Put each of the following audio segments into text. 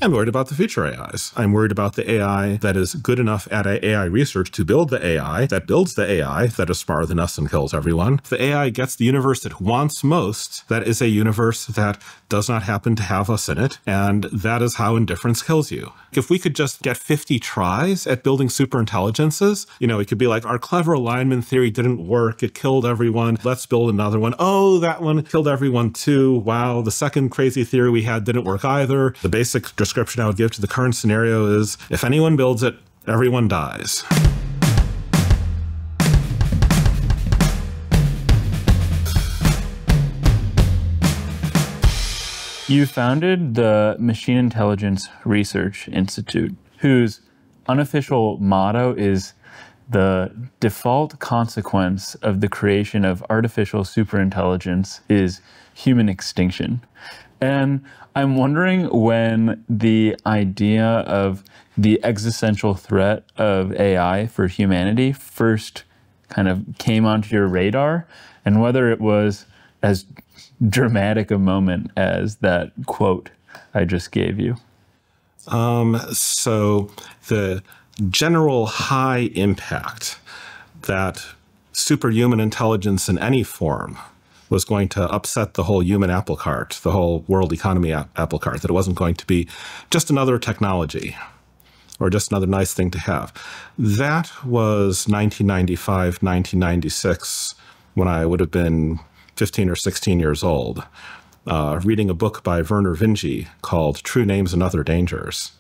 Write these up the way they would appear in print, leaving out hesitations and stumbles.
I'm worried about the future AIs. I'm worried about the AI that is good enough at AI research to build the AI that builds the AI that is smarter than us and kills everyone. If the AI gets the universe it wants most, that is a universe that does not happen to have us in it, and that is how indifference kills you. If we could just get 50 tries at building superintelligences, it could be like, our clever alignment theory didn't work, it killed everyone, let's build another one. Oh, that one killed everyone too. Wow, the second crazy theory we had didn't work either. The basic description I would give to the current scenario is, if anyone builds it, everyone dies. You founded the Machine Intelligence Research Institute, whose unofficial motto is the default consequence of the creation of artificial superintelligence is human extinction. And I'm wondering when the idea of the existential threat of AI for humanity first kind of came onto your radar, and whether it was as dramatic a moment as that quote I just gave you. So the general high impact that superhuman intelligence in any form was going to upset the whole human apple cart, the whole world economy apple cart, that it wasn't going to be just another technology or just another nice thing to have. That was 1995, 1996, when I would have been 15 or 16 years old, reading a book by Vernor Vinge called True Names and Other Dangers,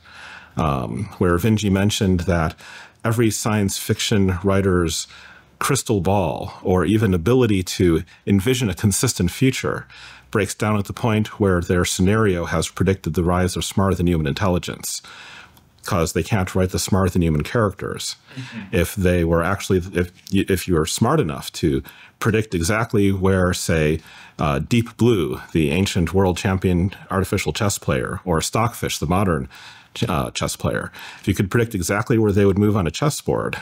where Vinge mentioned that every science fiction writer's crystal ball, or even ability to envision a consistent future, breaks down at the point where their scenario has predicted the rise of smarter than human intelligence, because they can't write the smarter than human characters. If they were actually, if you were smart enough to predict exactly where, say, Deep Blue, the ancient world champion artificial chess player, or Stockfish, the modern chess player, if you could predict exactly where they would move on a chessboard,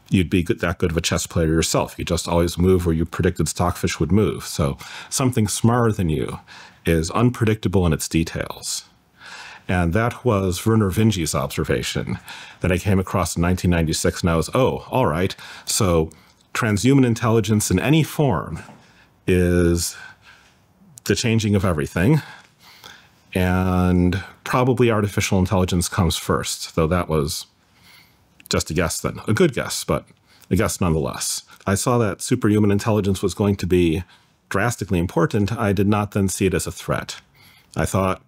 you'd be that good of a chess player yourself. You just always move where you predicted Stockfish would move. So something smarter than you is unpredictable in its details. And that was Vernor Vinge's observation that I came across in 1996, and I was, oh, all right. So transhuman intelligence in any form is the changing of everything, and probably artificial intelligence comes first, though that was just a guess then. A good guess, but a guess nonetheless. I saw that superhuman intelligence was going to be drastically important. I did not then see it as a threat. I thought,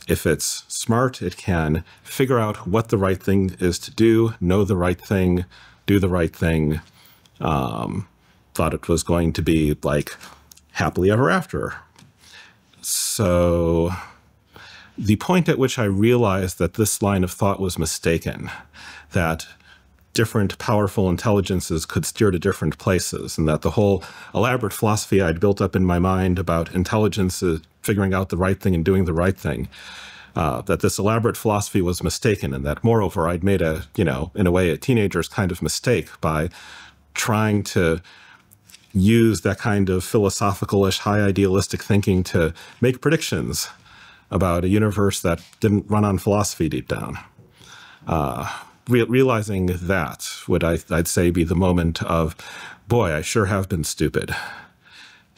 if it's smart, it can figure out what the right thing is to do, know the right thing, do the right thing. Thought it was going to be like happily ever after. So the point at which I realized that this line of thought was mistaken, that different powerful intelligences could steer to different places, and that the whole elaborate philosophy I'd built up in my mind about intelligence figuring out the right thing and doing the right thing, that this elaborate philosophy was mistaken, and that moreover I'd made a, in a way, a teenager's kind of mistake by trying to use that kind of philosophical-ish, high idealistic thinking to make predictions about a universe that didn't run on philosophy deep down. Realizing that would, I'd say, be the moment of, boy, I sure have been stupid.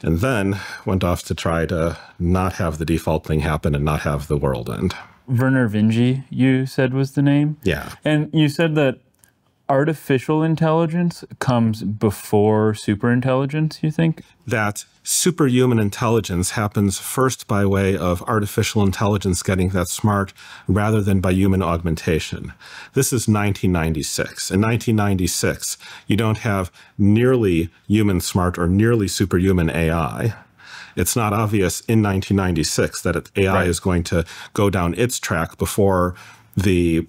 And then went off to try to not have the default thing happen and not have the world end. Vernor Vinge, you said, was the name? Yeah. And you said that artificial intelligence comes before superintelligence, you think? That superhuman intelligence happens first by way of artificial intelligence getting that smart rather than by human augmentation. This is 1996. In 1996, you don't have nearly human smart or nearly superhuman AI. It's not obvious in 1996 that AI is going to go down its track before the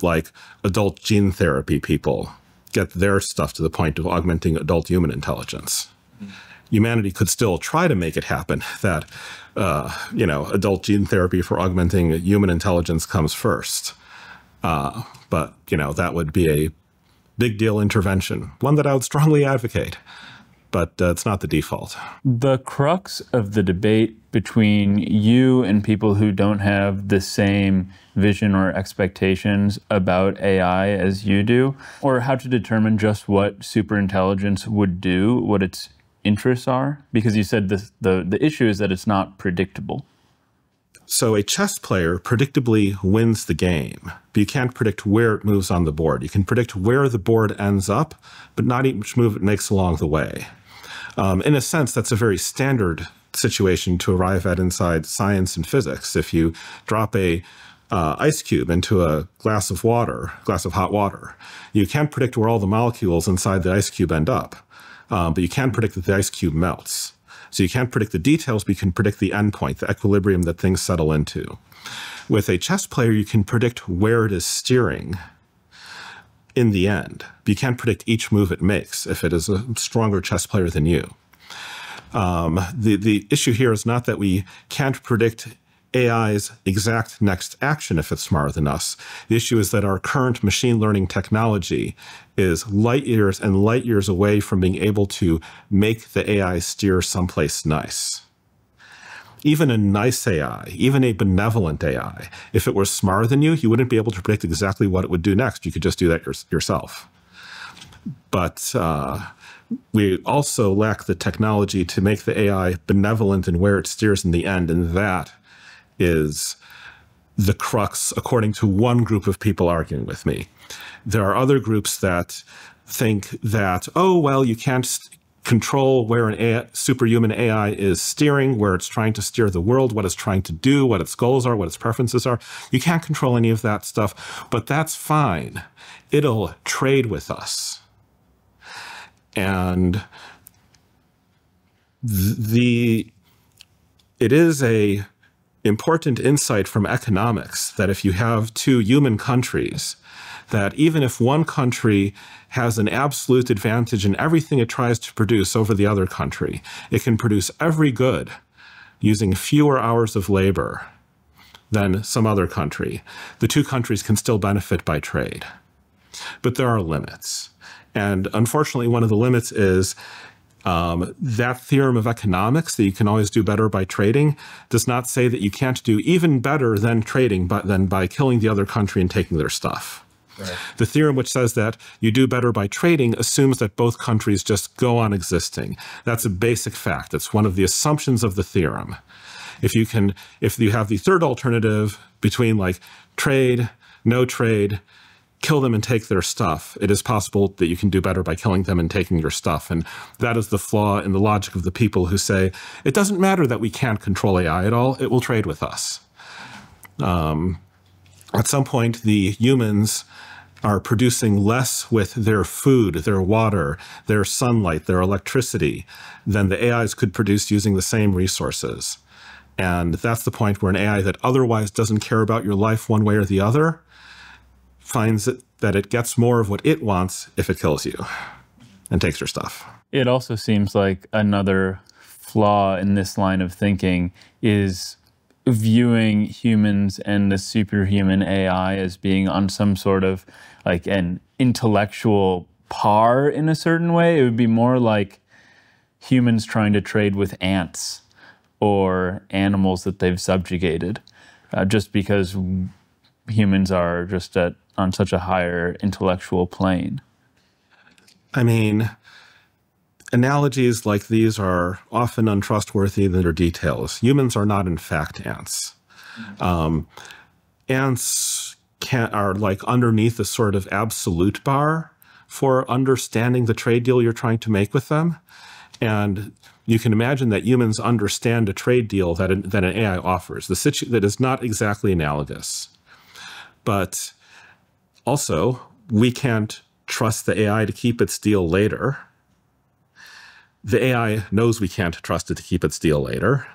adult gene therapy people get their stuff to the point of augmenting adult human intelligence. Humanity could still try to make it happen that, adult gene therapy for augmenting human intelligence comes first. But, that would be a big deal intervention, one that I would strongly advocate. but it's not the default. The crux of the debate between you and people who don't have the same vision or expectations about AI as you do, or how to determine just what superintelligence would do, what its interests are, because you said the issue is that it's not predictable. So a chess player predictably wins the game, but you can't predict where it moves on the board. You can predict where the board ends up, but not each move it makes along the way. In a sense, that's a very standard situation to arrive at inside science and physics. If you drop a ice cube into a glass of hot water, you can't predict where all the molecules inside the ice cube end up, but you can predict that the ice cube melts. So you can't predict the details, but you can predict the endpoint, the equilibrium that things settle into. With a chess player, you can predict where it is steering in the end, but you can't predict each move it makes if it is a stronger chess player than you. The issue here is not that we can't predict AI's exact next action if it's smarter than us. The issue is that our current machine learning technology is light years and light years away from being able to make the AI steer someplace nice. Even a nice AI, even a benevolent AI, if it were smarter than you, you wouldn't be able to predict exactly what it would do next. You could just do that yourself. But we also lack the technology to make the AI benevolent in where it steers in the end, and that is the crux, according to one group of people arguing with me. There are other groups that think that, oh, well, you can't control where an superhuman AI is steering, where it's trying to steer the world, what it's trying to do, what its goals are, what its preferences are. You can't control any of that stuff, but that's fine. It'll trade with us. And it is a important insight from economics that if you have two human countries, that even if one country has an absolute advantage in everything it tries to produce over the other country, it can produce every good using fewer hours of labor than some other country. The two countries can still benefit by trade. But there are limits. And unfortunately, one of the limits is that theorem of economics that you can always do better by trading does not say that you can't do even better than trading, but then by killing the other country and taking their stuff. Right. The theorem which says that you do better by trading assumes that both countries just go on existing. That's a basic fact. It's one of the assumptions of the theorem. If you have the third alternative between like trade, no trade, kill them and take their stuff, it is possible that you can do better by killing them and taking your stuff. And that is the flaw in the logic of the people who say, it doesn't matter that we can't control AI at all, it will trade with us. At some point, the humans are producing less with their food, their water, their sunlight, their electricity than the AIs could produce using the same resources. And that's the point where an AI that otherwise doesn't care about your life one way or the other finds that it gets more of what it wants if it kills you and takes your stuff. It also seems like another flaw in this line of thinking is viewing humans and the superhuman AI as being on some sort of like an intellectual par in a certain way. It would be more like humans trying to trade with ants or animals that they've subjugated, just because humans are just on such a higher intellectual plane. I mean, analogies like these are often untrustworthy in their details. Humans are not, in fact, ants. Ants are like underneath a sort of absolute bar for understanding the trade deal you're trying to make with them. And you can imagine that humans understand a trade deal that an AI offers, that is not exactly analogous. But also, we can't trust the AI to keep its deal later. The AI knows we can't trust it to keep its deal later.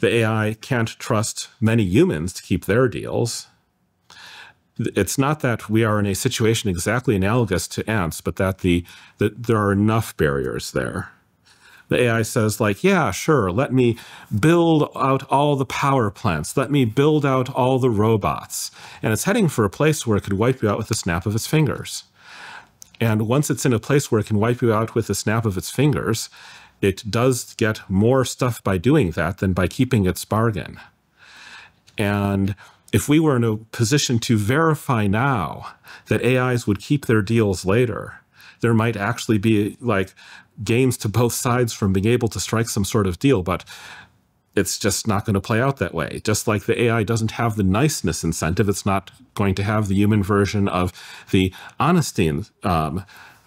The AI can't trust many humans to keep their deals. It's not that we are in a situation exactly analogous to ants, but that there are enough barriers there. The AI says, like, yeah, sure, let me build out all the power plants. Let me build out all the robots. And it's heading for a place where it could wipe you out with the snap of its fingers. And once it's in a place where it can wipe you out with the snap of its fingers, it does get more stuff by doing that than by keeping its bargain. And if we were in a position to verify now that AIs would keep their deals later, there might actually be like gains to both sides from being able to strike some sort of deal, but it's just not going to play out that way. Just like the AI doesn't have the niceness incentive, it's not going to have the human version of the honesty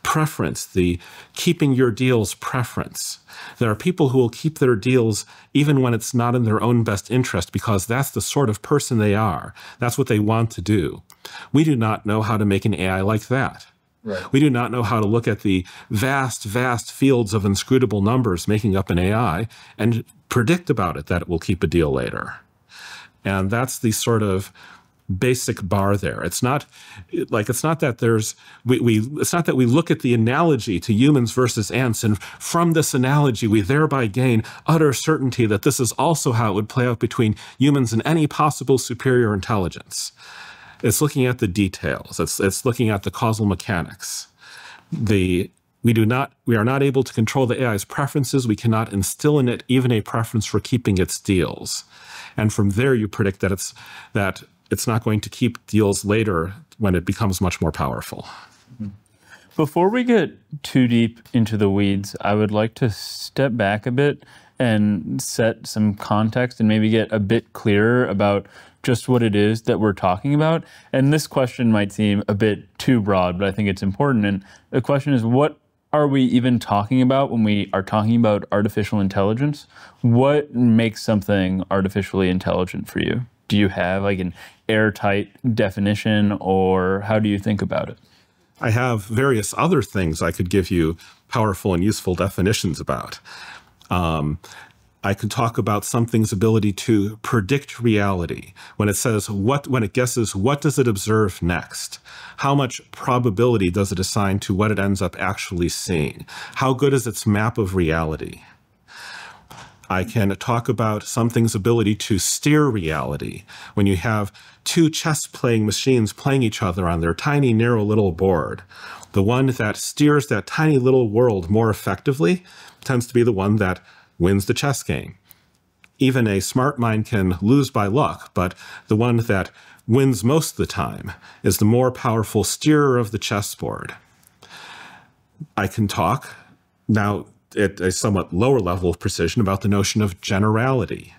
preference, the keeping your deals preference. There are people who will keep their deals even when it's not in their own best interest because that's the sort of person they are. That's what they want to do. We do not know how to make an AI like that. Right. We do not know how to look at the vast, vast fields of inscrutable numbers making up an AI and predict about it that it will keep a deal later. And that's the sort of basic bar there. It's not that there's it's not that we look at the analogy to humans versus ants, and from this analogy we thereby gain utter certainty that this is also how it would play out between humans and any possible superior intelligence. It's looking at the details. It's looking at the causal mechanics. We are not able to control the AI's preferences. We cannot instill in it even a preference for keeping its deals. And from there, you predict that it's not going to keep deals later when it becomes much more powerful. Before we get too deep into the weeds, I would like to step back a bit and set some context and maybe get a bit clearer about just what it is that we're talking about. And this question might seem a bit too broad, but I think it's important. And the question is, what are we even talking about when we are talking about artificial intelligence? What makes something artificially intelligent for you? Do you have like an airtight definition, or how do you think about it? I have various other things I could give you powerful and useful definitions about. I could talk about something's ability to predict reality. When it says when it guesses, what does it observe next? How much probability does it assign to what it ends up actually seeing? How good is its map of reality? I can talk about something's ability to steer reality. When you have two chess-playing machines playing each other on their tiny, narrow little board, the one that steers that tiny little world more effectively tends to be the one that wins the chess game. Even a smart mind can lose by luck, but the one that wins most of the time is the more powerful steerer of the chessboard. I can talk now at a somewhat lower level of precision about the notion of generality.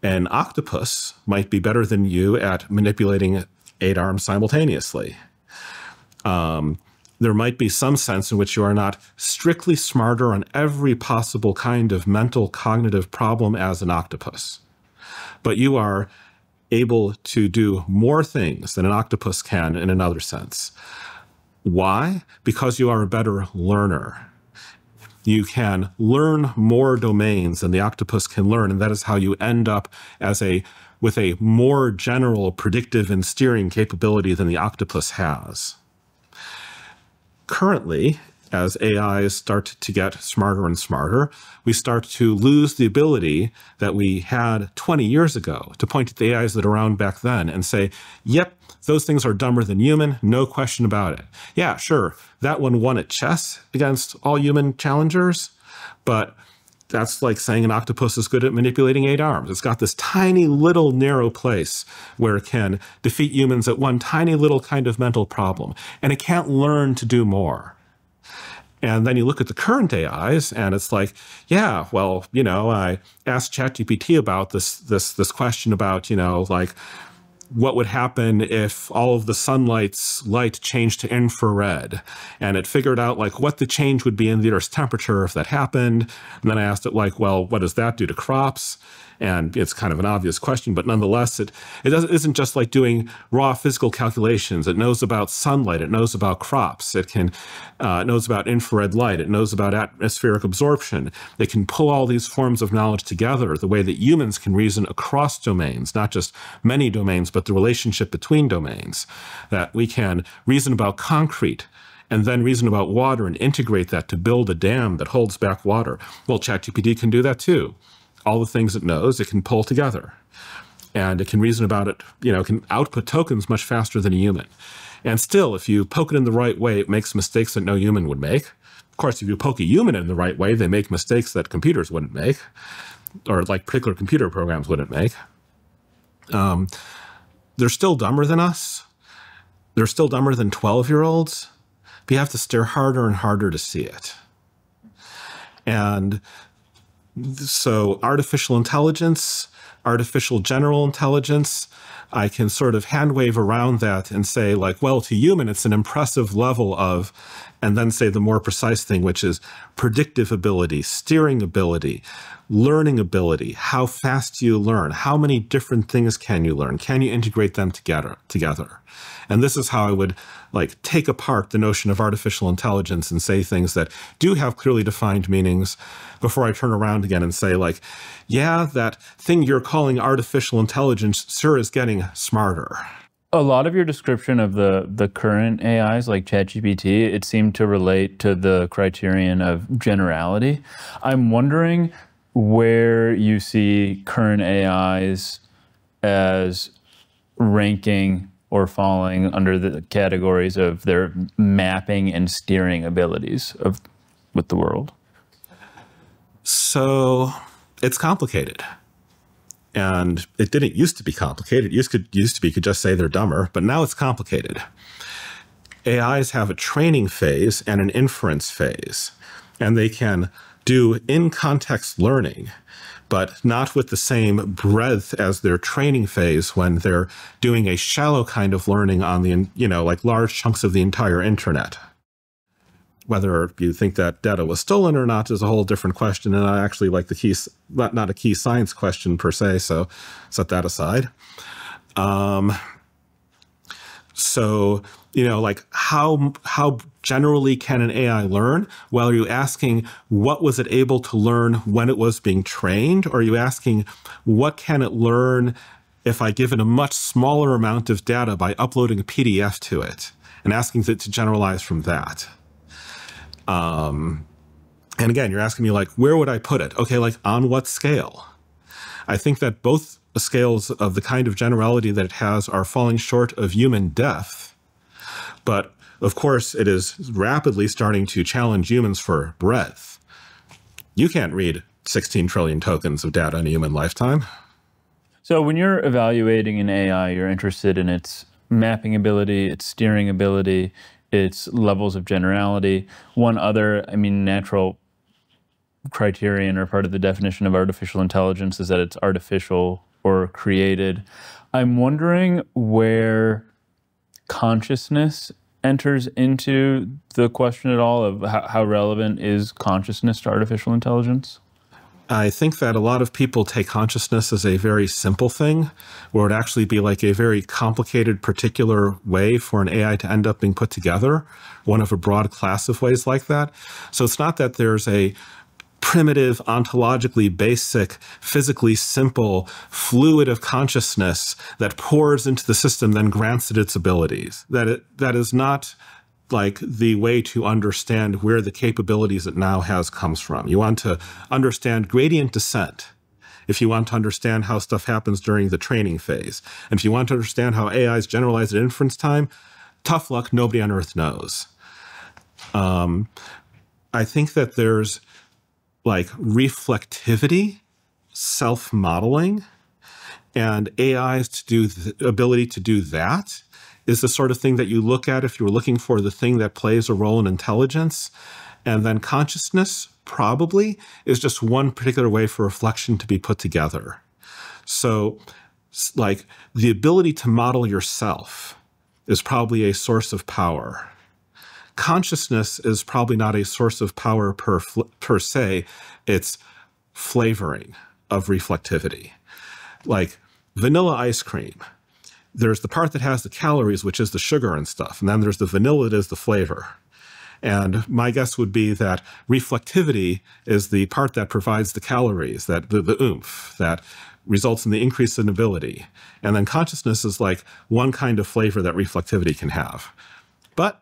An octopus might be better than you at manipulating 8 arms simultaneously. There might be some sense in which you are not strictly smarter on every possible kind of mental cognitive problem as an octopus, but you are able to do more things than an octopus can in another sense. Why? Because you are a better learner. You can learn more domains than the octopus can learn, and that is how you end up with a more general predictive and steering capability than the octopus has. Currently, as AIs start to get smarter and smarter, we start to lose the ability that we had 20 years ago to point at the AIs that are around back then and say, yep, those things are dumber than human, no question about it. Yeah, sure, that one won at chess against all human challengers, but that's like saying an octopus is good at manipulating 8 arms. It's got this tiny little narrow place where it can defeat humans at one tiny little kind of mental problem, and it can't learn to do more. And then you look at the current AIs, and it's like, yeah, well, I asked ChatGPT about this question about, like, what would happen if all of the sunlight's light changed to infrared? And it figured out like what the change would be in the Earth's temperature if that happened. And then I asked it like, well, what does that do to crops? And it's kind of an obvious question, but nonetheless, it isn't just like doing raw physical calculations. It knows about sunlight. It knows about crops. It knows about infrared light. It knows about atmospheric absorption. It can pull all these forms of knowledge together the way that humans can reason across domains, not just many domains, but the relationship between domains. That we can reason about concrete and then reason about water and integrate that to build a dam that holds back water. Well, ChatGPT can do that too. All the things it knows, it can pull together. And it can reason about it, it can output tokens much faster than a human. And still, if you poke it in the right way, it makes mistakes that no human would make. Of course, if you poke a human in the right way, they make mistakes that computers wouldn't make, or like particular computer programs wouldn't make. They're still dumber than us. They're still dumber than 12-year-olds. But you have to stare harder and harder to see it. And so artificial intelligence, artificial general intelligence, I can sort of hand wave around that and say, like, well, to human, it's an impressive level of, and then say the more precise thing, which is predictive ability, steering ability, learning ability. How fast do you learn? How many different things can you learn? Can you integrate them together? And this is how I would like take apart the notion of artificial intelligence and say things that do have clearly defined meanings before I turn around again and say, like, yeah, that thing you're calling artificial intelligence sure is getting smarter. A lot of your description of the current AIs like ChatGPT, it seemed to relate to the criterion of generality. I'm wondering where you see current AIs as ranking or falling under the categories of their mapping and steering abilities with the world. So it's complicated. And it didn't used to be complicated. It used to be you could just say they're dumber, but now it's complicated. AIs have a training phase and an inference phase, and they can do in-context learning, but not with the same breadth as their training phase when they're doing a shallow kind of learning on the, like large chunks of the entire internet. Whether you think that data was stolen or not is a whole different question, and I actually like the key, not a key science question per se, so set that aside. So, like how generally can an AI learn? Well, are you asking what was it able to learn when it was being trained? Or are you asking what can it learn if I give it a much smaller amount of data by uploading a PDF to it and asking it to generalize from that? And again, you're asking me like, where would I put it? Okay, like on what scale? I think that both scales of the kind of generality that it has are falling short of human depth. But of course, it is rapidly starting to challenge humans for breadth. You can't read 16 trillion tokens of data in a human lifetime. So when you're evaluating an AI, you're interested in its mapping ability, its steering ability, its levels of generality. One other, natural criterion or part of the definition of artificial intelligence is that it's artificial or created. I'm wondering where consciousness enters into the question at all of how relevant is consciousness to artificial intelligence? I think that a lot of people take consciousness as a very simple thing, where it would actually be like a very complicated particular way for an AI to end up being put together, one of a broad class of ways like that. So it's not that there's a primitive, ontologically basic, physically simple fluid of consciousness that pours into the system, then grants it its abilities. That is not like the way to understand where the capabilities it now has comes from. You want to understand gradient descent if you want to understand how stuff happens during the training phase. And if you want to understand how AIs generalize at inference time, tough luck, nobody on Earth knows. I think that there's like reflectivity, self-modeling, and AIs to do the ability to do that is the sort of thing that you look at if you were looking for the thing that plays a role in intelligence. And then consciousness probably is just one particular way for reflection to be put together. So like the ability to model yourself is probably a source of power. Consciousness is probably not a source of power per se. It's flavoring of reflectivity. Like vanilla ice cream. There's the part that has the calories, which is the sugar and stuff. And then there's the vanilla that is the flavor. And my guess would be that reflectivity is the part that provides the calories, that the oomph, that results in the increase in ability. And then consciousness is like one kind of flavor that reflectivity can have. But,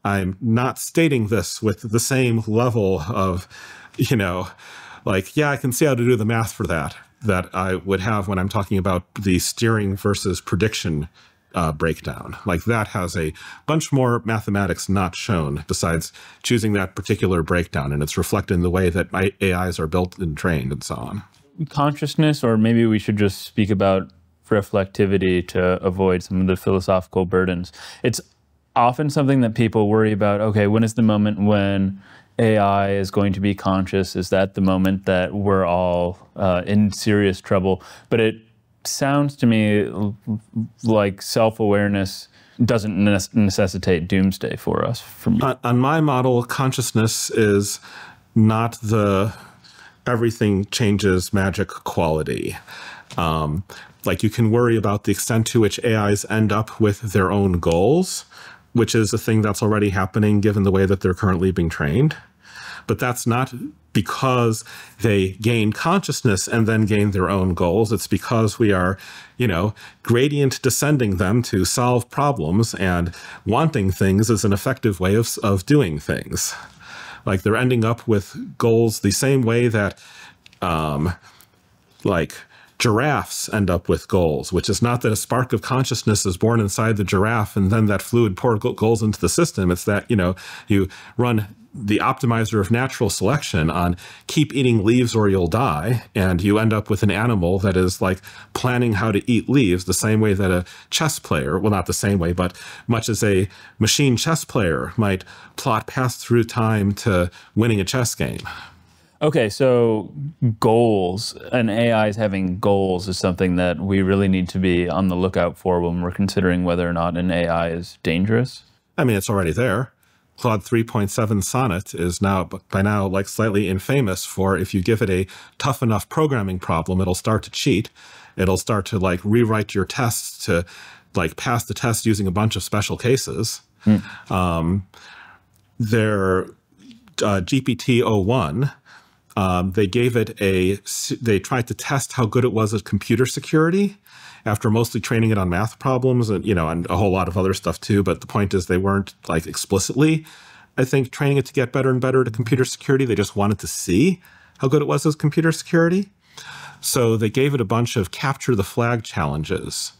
I'm not stating this with the same level of, like, yeah, I can see how to do the math for that. that I would have when I'm talking about the steering versus prediction breakdown. Like that has a bunch more mathematics not shown besides choosing that particular breakdown, and it's reflected in the way that AIs are built and trained and so on. Consciousness, or maybe we should just speak about reflectivity to avoid some of the philosophical burdens. It's often something that people worry about. Okay, when is the moment when AI is going to be conscious? Is that the moment that we're all in serious trouble? But it sounds to me like self-awareness doesn't necessitate doomsday for us. On my model, consciousness is not the everything changes magic quality. Like you can worry about the extent to which AIs end up with their own goals, which is a thing that's already happening given the way that they're currently being trained. But that's not because they gain consciousness and then gain their own goals. It's because we are, you know, gradient descending them to solve problems, and wanting things is an effective way of doing things. Like they're ending up with goals the same way that like giraffes end up with goals, which is not that a spark of consciousness is born inside the giraffe and then that fluid pours goals into the system. It's that, you know, you run the optimizer of natural selection on keep eating leaves or you'll die, and you end up with an animal that is like planning how to eat leaves the same way that a chess player, well, not the same way, but much as a machine chess player might plot paths through time to winning a chess game. Okay, so goals, and AIs having goals is something that we really need to be on the lookout for when we're considering whether or not an AI is dangerous. I mean, it's already there. Claude 3.7 Sonnet is now, by now, like slightly infamous for if you give it a tough enough programming problem, it'll start to cheat. It'll start to like rewrite your tests to like pass the test using a bunch of special cases. Their GPT-01, they gave it they tried to test how good it was at computer security after mostly training it on math problems and, you know, and a whole lot of other stuff too. But the point is they weren't like explicitly, I think, training it to get better and better at computer security. They just wanted to see how good it was at computer security. So they gave it a bunch of capture the flag challenges,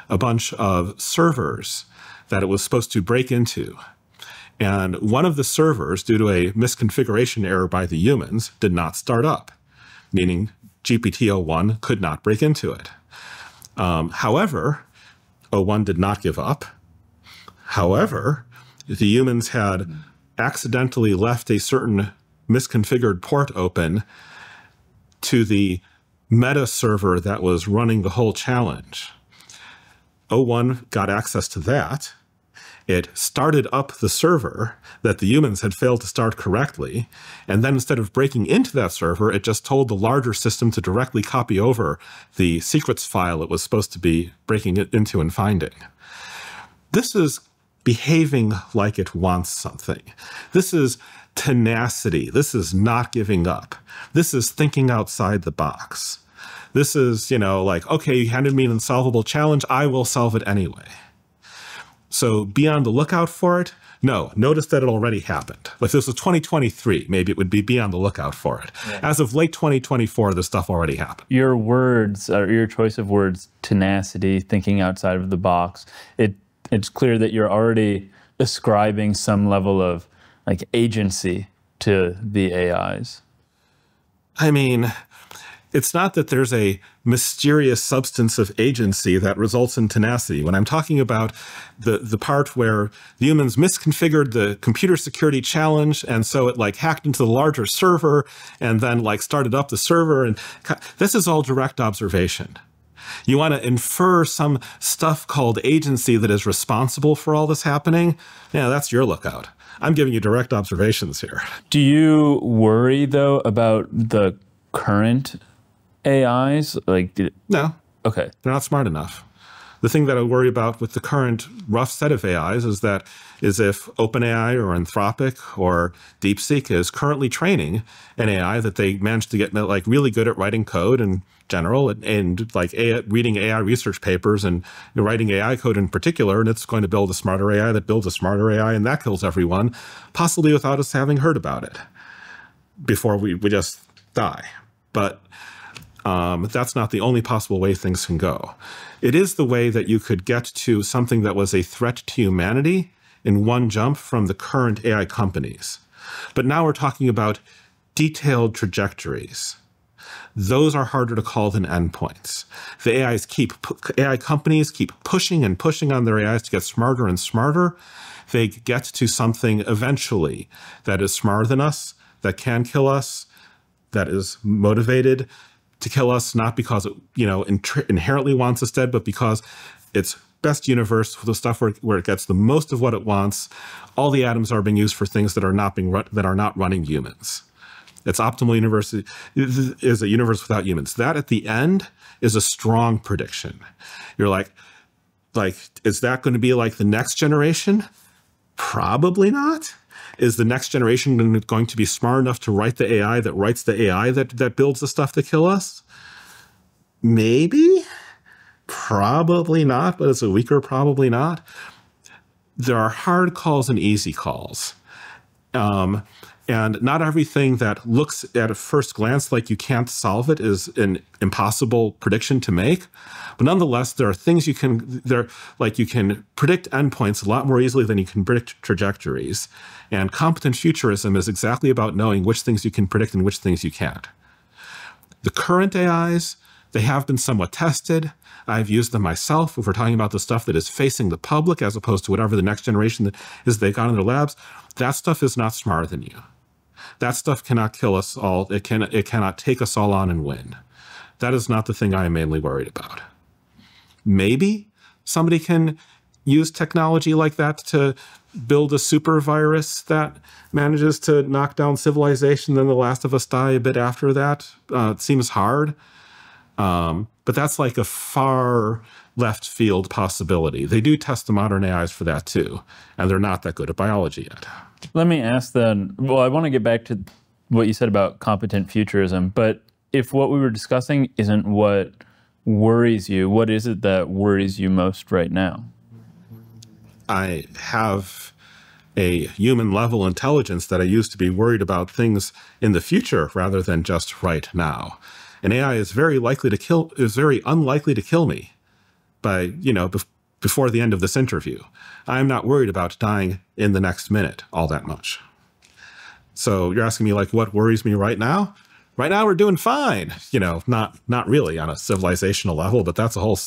a bunch of servers that it was supposed to break into. And one of the servers, due to a misconfiguration error by the humans, did not start up, meaning GPT-01 could not break into it. However, 01 did not give up. However, the humans had accidentally left a certain misconfigured port open to the meta server that was running the whole challenge. 01 got access to that. It started up the server that the humans had failed to start correctly, and then instead of breaking into that server, it just told the larger system to directly copy over the secrets file it was supposed to be breaking it into and finding. This is behaving like it wants something. This is tenacity. This is not giving up. This is thinking outside the box. This is, you know, like, okay, you handed me an insolvable challenge, I will solve it anyway. So be on the lookout for it? No, notice that it already happened. If this was 2023, maybe it would be on the lookout for it. Yeah. As of late 2024, this stuff already happened. Your words, or your choice of words, tenacity, thinking outside of the box, it's clear that you're already ascribing some level of like agency to the AIs. I mean, it's not that there's a mysterious substance of agency that results in tenacity. When I'm talking about the part where the humans misconfigured the computer security challenge, and so it like hacked into the larger server and then like started up the server, and this is all direct observation. You want to infer some stuff called agency that is responsible for all this happening? Yeah, that's your lookout. I'm giving you direct observations here. Do you worry, though, about the current AIs? No. Okay. They're not smart enough. The thing that I worry about with the current rough set of AIs is if OpenAI or Anthropic or DeepSeek is currently training an AI that they managed to get like really good at writing code in general and like reading AI research papers and writing AI code in particular, and it's going to build a smarter AI that builds a smarter AI, and that kills everyone, possibly without us having heard about it before we just die. But That's not the only possible way things can go. It is the way that you could get to something that was a threat to humanity in one jump from the current AI companies. But now we're talking about detailed trajectories. Those are harder to call than endpoints. The AI companies keep pushing and pushing on their AIs to get smarter and smarter. They get to something eventually that is smarter than us, that can kill us, that is motivated to kill us, not because it, inherently wants us dead, but because it's best universe, the stuff where it gets the most of what it wants. All the atoms are being used for things that are not running humans. Its optimal universe is a universe without humans. That at the end is a strong prediction. You're like, is that going to be like the next generation? Probably not. Is the next generation going to be smart enough to write the AI that writes the AI that builds the stuff to kill us? Maybe. Probably not, but it's a weaker probably not. There are hard calls and easy calls. And not everything that looks at a first glance like you can't solve it is an impossible prediction to make. But nonetheless, there are things you can predict endpoints a lot more easily than you can predict trajectories. And competent futurism is exactly about knowing which things you can predict and which things you can't. The current AIs, they have been somewhat tested. I've used them myself. If we're talking about the stuff that is facing the public as opposed to whatever the next generation that is they've got in their labs, that stuff is not smarter than you. That stuff cannot kill us all. It cannot take us all on and win. That is not the thing I am mainly worried about. Maybe somebody can use technology like that to build a super virus that manages to knock down civilization, then the last of us die a bit after that. It seems hard. But that's like a far left field possibility. They do test the modern AIs for that too, and they're not that good at biology yet. Let me ask then, well, I want to get back to what you said about competent futurism, but if what we were discussing isn't what worries you, what is it that worries you most right now? I have a human level intelligence that I use to be worried about things in the future rather than just right now. An AI is very unlikely to kill me by, before the end of this interview. I'm not worried about dying in the next minute all that much. So you're asking me like, what worries me right now? Right now we're doing fine. Not really on a civilizational level, but that's a whole,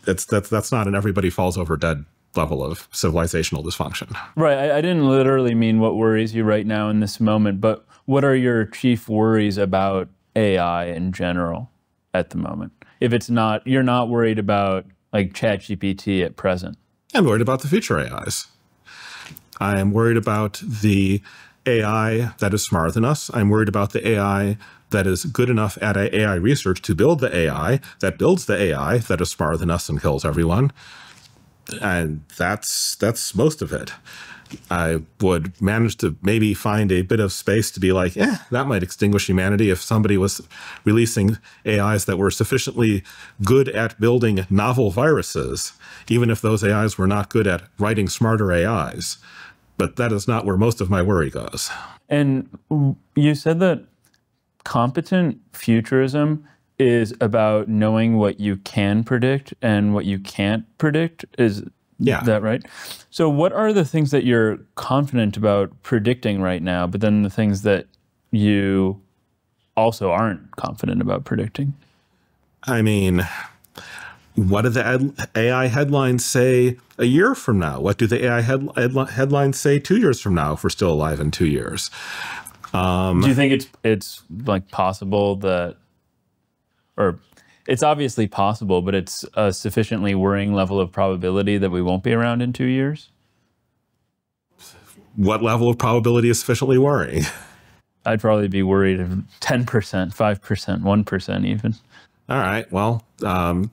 that's not an everybody falls over dead level of civilizational dysfunction. Right. I didn't literally mean what worries you right now in this moment, but what are your chief worries about AI in general at the moment? If it's not, you're not worried about like ChatGPT at present. I'm worried about the future AIs. I am worried about the AI that is smarter than us. I'm worried about the AI that is good enough at AI research to build the AI that builds the AI that is smarter than us and kills everyone. And that's most of it. I would manage to maybe find a bit of space to be like, that might extinguish humanity if somebody was releasing AIs that were sufficiently good at building novel viruses, even if those AIs were not good at writing smarter AIs. But that is not where most of my worry goes. And you said that competent futurism is about knowing what you can predict and what you can't predict. Is that right? So what are the things that you're confident about predicting right now, but then the things that you also aren't confident about predicting? I mean, what do the AI headlines say a year from now? What do the AI headlines say 2 years from now if we're still alive in 2 years? Do you think it's like possible that, or it's obviously possible, but it's a sufficiently worrying level of probability that we won't be around in 2 years? What level of probability is sufficiently worrying? I'd probably be worried of 10%, 5%, 1% even. All right, well,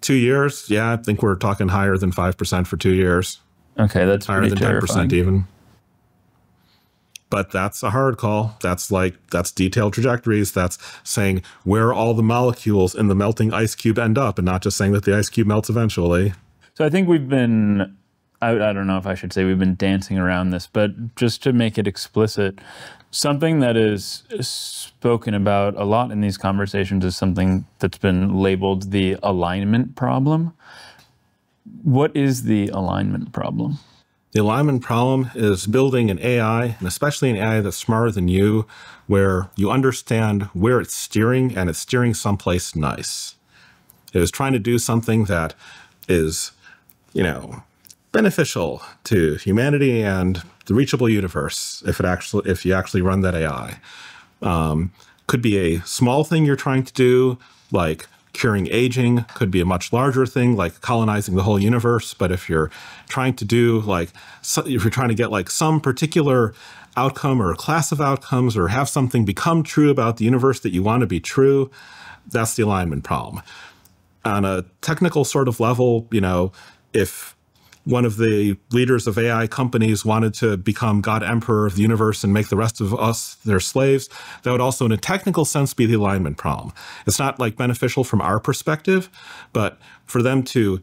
2 years, I think we're talking higher than 5% for 2 years. Okay, that's higher than terrifying. 10% even. But that's a hard call. That's detailed trajectories. That's saying where all the molecules in the melting ice cube end up and not just saying that the ice cube melts eventually. So I think we've been I don't know if I should say we've been dancing around this, but just to make it explicit, something that is spoken about a lot in these conversations is something that's been labeled the alignment problem. What is the alignment problem? The alignment problem is building an AI, and especially an AI that's smarter than you, where you understand where it's steering, and it's steering someplace nice. It is trying to do something that is, beneficial to humanity and the reachable universe if you actually run that AI. Could be a small thing you're trying to do, like curing aging. Could be a much larger thing, like colonizing the whole universe. But if you're trying to do if you're trying to get some particular outcome or a class of outcomes, or have something become true about the universe that you want to be true, that's the alignment problem. On a technical sort of level, if one of the leaders of AI companies wanted to become God Emperor of the universe and make the rest of us their slaves, that would also, in a technical sense, be the alignment problem. It's not beneficial from our perspective, but for them to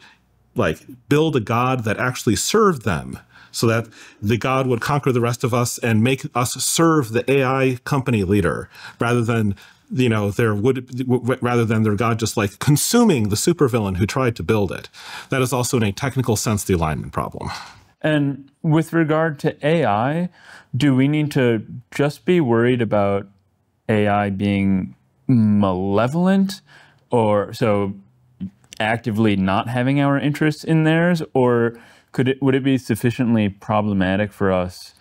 build a God that actually served them, so that the God would conquer the rest of us and make us serve the AI company leader, rather than their God just consuming the supervillain who tried to build it. That is also, in a technical sense, the alignment problem. And with regard to AI, do we need to just be worried about AI being malevolent, or so actively not having our interests in theirs, or would it be sufficiently problematic for us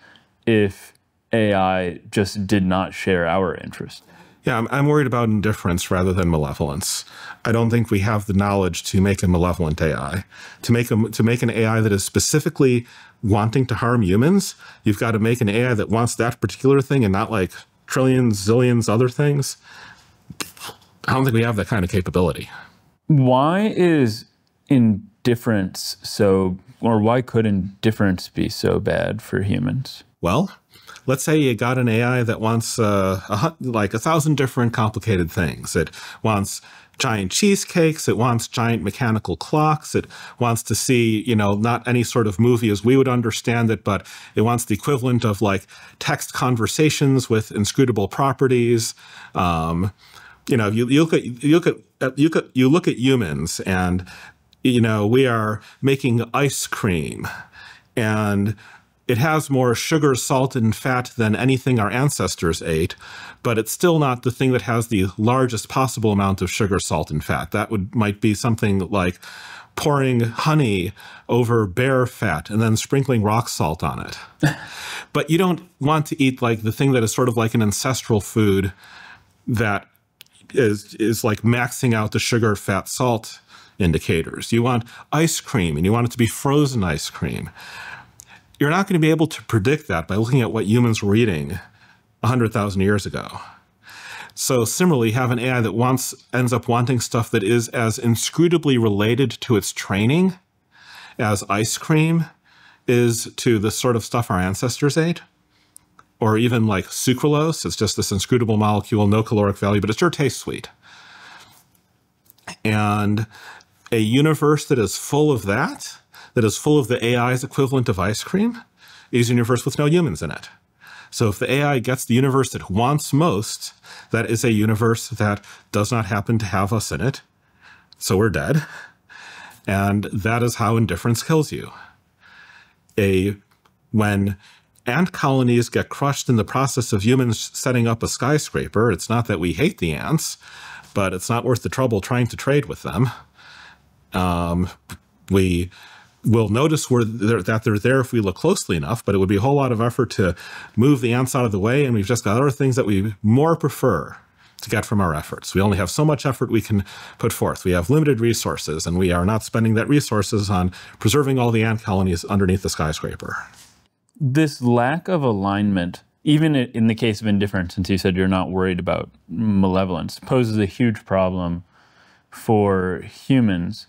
if AI just did not share our interests? Yeah, I'm worried about indifference rather than malevolence. I don't think we have the knowledge to make a malevolent AI. To make an AI that is specifically wanting to harm humans, you've got to make an AI that wants that particular thing and not trillions, zillions other things. I don't think we have that kind of capability. Why is indifference why could indifference be so bad for humans? Well, let's say you got an AI that wants 1,000 different complicated things. It wants giant cheesecakes. It wants giant mechanical clocks. It wants to see, not any sort of movie as we would understand it, but it wants the equivalent of text conversations with inscrutable properties. You look at humans, and we are making ice cream, and it has more sugar, salt, and fat than anything our ancestors ate, but it's still not the thing that has the largest possible amount of sugar, salt, and fat. That might be something like pouring honey over bear fat and then sprinkling rock salt on it. But you don't want to eat the thing that is sort of like an ancestral food that is maxing out the sugar, fat, salt indicators. You want ice cream, and you want it to be frozen ice cream. You're not going to be able to predict that by looking at what humans were eating 100,000 years ago. So similarly, have an AI that ends up wanting stuff that is as inscrutably related to its training as ice cream is to the sort of stuff our ancestors ate, or even sucralose. It's just this inscrutable molecule, no caloric value, but it sure tastes sweet. And a universe that is full of that is full of the AI's equivalent of ice cream, is a universe with no humans in it. So if the AI gets the universe it wants most, that is a universe that does not happen to have us in it. So we're dead. And that is how indifference kills you. When ant colonies get crushed in the process of humans setting up a skyscraper, it's not that we hate the ants, but it's not worth the trouble trying to trade with them. We will notice that they're there if we look closely enough, but it would be a whole lot of effort to move the ants out of the way, and we've just got other things that we more prefer to get from our efforts. We only have so much effort we can put forth. We have limited resources, and we are not spending that resources on preserving all the ant colonies underneath the skyscraper. This lack of alignment, even in the case of indifference, since you said you're not worried about malevolence, poses a huge problem for humans.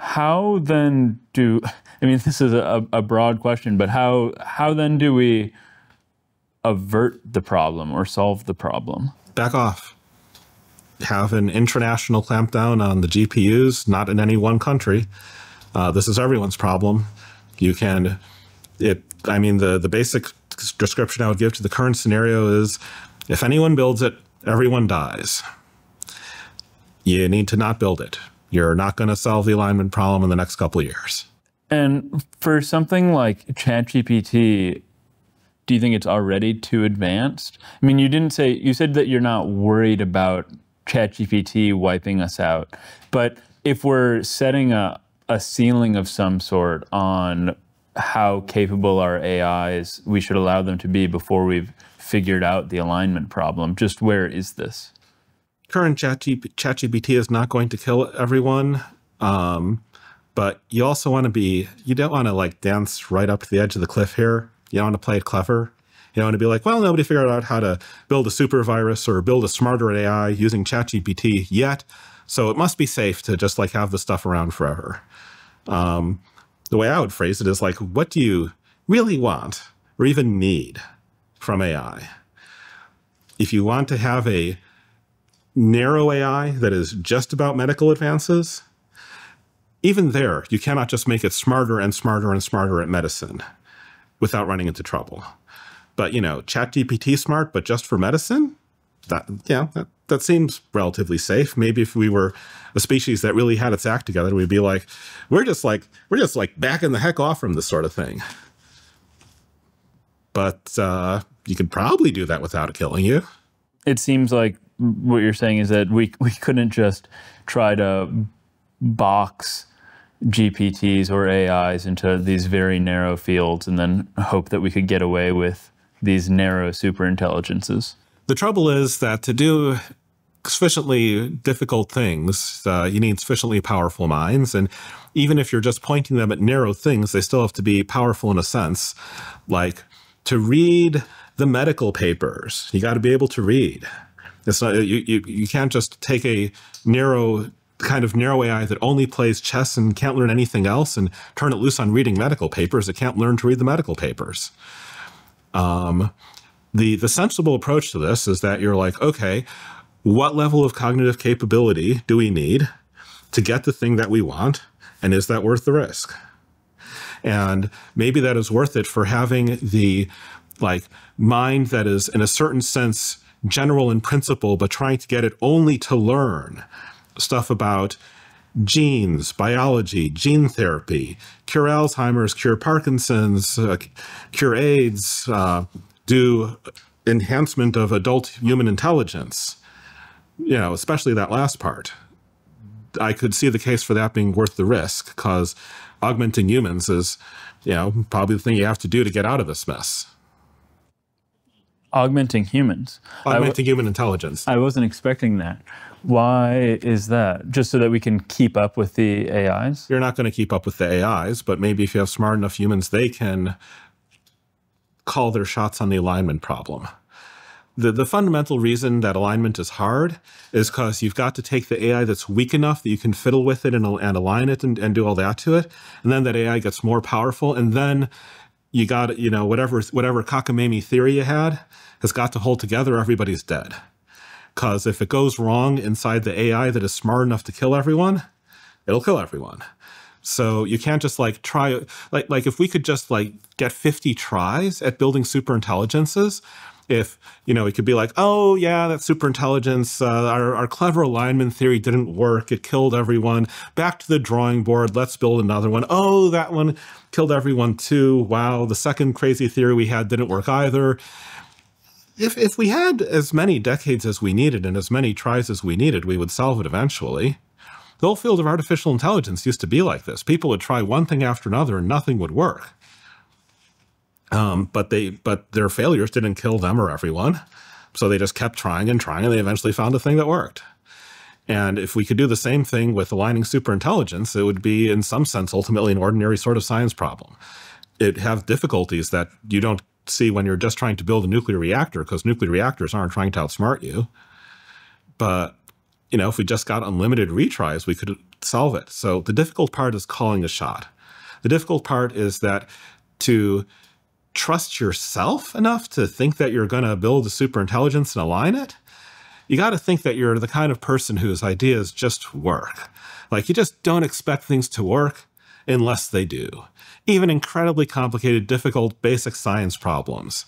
How then this is a broad question, but how then do we avert the problem or solve the problem? Back off. Have an international clampdown on the GPUs, not in any one country. This is everyone's problem. You can, I mean, the basic description I would give to the current scenario is, if anyone builds it, everyone dies. You need to not build it. You're not going to solve the alignment problem in the next couple of years. And for something like ChatGPT, do you think it's already too advanced? I mean, you said that you're not worried about ChatGPT wiping us out, but if we're setting a ceiling of some sort on how capable our AIs we should allow them to be before we've figured out the alignment problem, just where is this? Current ChatGPT is not going to kill everyone, but you also want to you don't want to like dance right up to the edge of the cliff here. You don't want to play it clever. You don't want to be like, well, nobody figured out how to build a super virus or build a smarter AI using ChatGPT yet, so it must be safe to just like have this stuff around forever. The way I would phrase it is like, what do you really want or even need from AI? If you want to have a narrow AI that is just about medical advances, even there, you cannot just make it smarter and smarter and smarter at medicine without running into trouble. But, you know, ChatGPT smart, but just for medicine, that seems relatively safe. Maybe if we were a species that really had its act together, we'd be like, we're just like backing the heck off from this sort of thing. But you could probably do that without it killing you. It seems like what you're saying is that we couldn't just try to box GPTs or AIs into these very narrow fields and then hope that we could get away with these narrow superintelligences. The trouble is that to do sufficiently difficult things, you need sufficiently powerful minds. And even if you're just pointing them at narrow things, they still have to be powerful in a sense. Like to read the medical papers, you got to be able to read. It's not, you can't just take a kind of narrow AI that only plays chess and can't learn anything else and turn it loose on reading medical papers. It can't learn to read the medical papers. The sensible approach to this is that you're like, okay, what level of cognitive capability do we need to get the thing that we want? And is that worth the risk? And maybe that is worth it for having the mind that is in a certain sense general in principle, but trying to get it only to learn stuff about genes, biology, gene therapy, cure Alzheimer's, cure Parkinson's, cure AIDS, do enhancement of adult human intelligence, you know, especially that last part. I could see the case for that being worth the risk, because augmenting humans is, you know, probably the thing you have to do to get out of this mess. Augmenting humans? Augmenting human intelligence. I wasn't expecting that. Why is that? Just so that we can keep up with the AIs? You're not going to keep up with the AIs, but maybe if you have smart enough humans, they can call their shots on the alignment problem. The fundamental reason that alignment is hard is because you've got to take the AI that's weak enough that you can fiddle with it and align it and do all that to it. And then that AI gets more powerful. And then you got, you know, whatever cockamamie theory you had has got to hold together, everybody's dead. Because if it goes wrong inside the AI that is smart enough to kill everyone, it'll kill everyone. So you can't just like try, like if we could just like get 50 tries at building superintelligences, if, you know, it could be like, oh yeah, that superintelligence, our clever alignment theory didn't work. It killed everyone. Back to the drawing board. Let's build another one. Oh, that one killed everyone too. Wow. The second crazy theory we had didn't work either. If we had as many decades as we needed and as many tries as we needed, we would solve it eventually. The whole field of artificial intelligence used to be like this. People would try one thing after another and nothing would work. But their failures didn't kill them or everyone. So they just kept trying and trying, and they eventually found a thing that worked. And if we could do the same thing with aligning superintelligence, it would be in some sense ultimately an ordinary sort of science problem. It'd have difficulties that you don't see when you're just trying to build a nuclear reactor, because nuclear reactors aren't trying to outsmart you. But, you know, if we just got unlimited retries, we could solve it. So the difficult part is calling a shot. The difficult part is that to trust yourself enough to think that you're going to build a superintelligence and align it, you got to think that you're the kind of person whose ideas just work. Like, you just don't expect things to work, unless they do. Even incredibly complicated, difficult, basic science problems.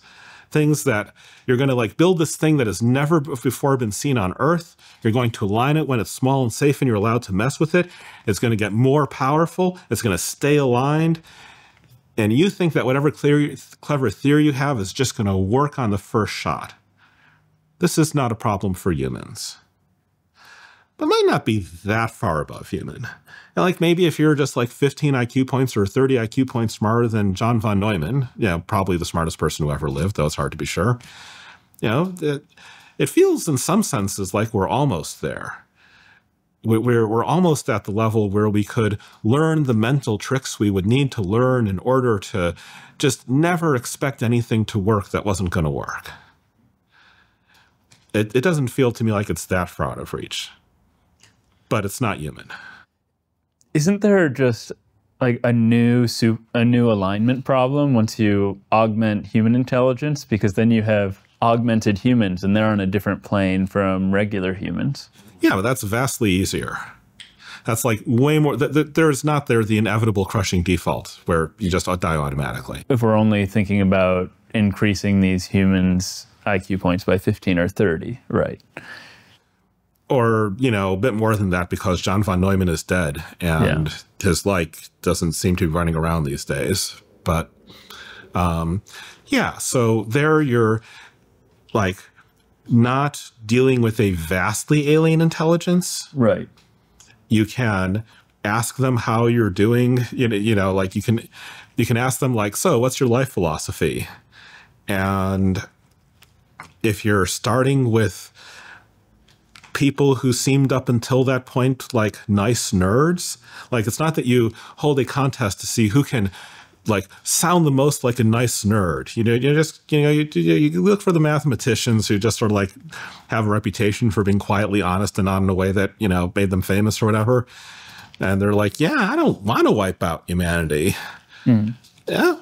Things that you're going to like build this thing that has never before been seen on Earth. You're going to align it when it's small and safe and you're allowed to mess with it. It's going to get more powerful. It's going to stay aligned. And you think that whatever clever theory you have is just going to work on the first shot. This is not a problem for humans. But might not be that far above human. And like maybe if you're just like 15 IQ points or 30 IQ points smarter than John von Neumann, probably the smartest person who ever lived, though it's hard to be sure. It feels in some senses like we're almost there. We're almost at the level where we could learn the mental tricks we would need to learn in order to just never expect anything to work that wasn't going to work. It doesn't feel to me like it's that far out of reach. But it's not human. Isn't there just like a new alignment problem once you augment human intelligence? Because then you have augmented humans and they're on a different plane from regular humans. Yeah, but that's vastly easier. That's like way more, there's not the inevitable crushing default where you just die automatically. If we're only thinking about increasing these humans' IQ points by 15 or 30, right? Or, a bit more than that because John von Neumann is dead and his like doesn't seem to be running around these days. But so there you're like not dealing with a vastly alien intelligence. Right. You can ask them how you're doing, like you can ask them like, so what's your life philosophy? And if you're starting with people who seemed up until that point like nice nerds, like it's not that you hold a contest to see who can like sound the most like a nice nerd. You look for the mathematicians who just sort of like have a reputation for being quietly honest and not in a way that made them famous or whatever. And they're like, yeah, I don't want to wipe out humanity. Yeah,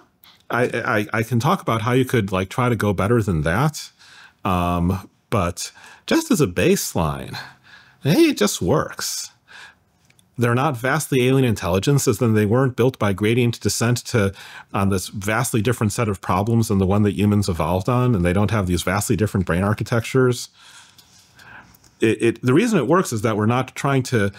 I can talk about how you could like try to go better than that. But just as a baseline, hey, it just works. They're not vastly alien intelligences, then they weren't built by gradient descent on this vastly different set of problems than the one that humans evolved on, and they don't have these vastly different brain architectures. The reason it works is that we're not trying to,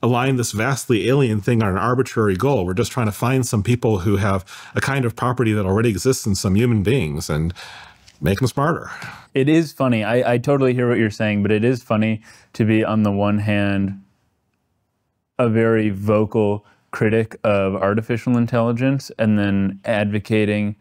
align this vastly alien thing on an arbitrary goal. We're just trying to find some people who have a kind of property that already exists in some human beings and make them smarter. It is funny. I totally hear what you're saying, but it is funny to be, on the one hand, a very vocal critic of artificial intelligence and then advocating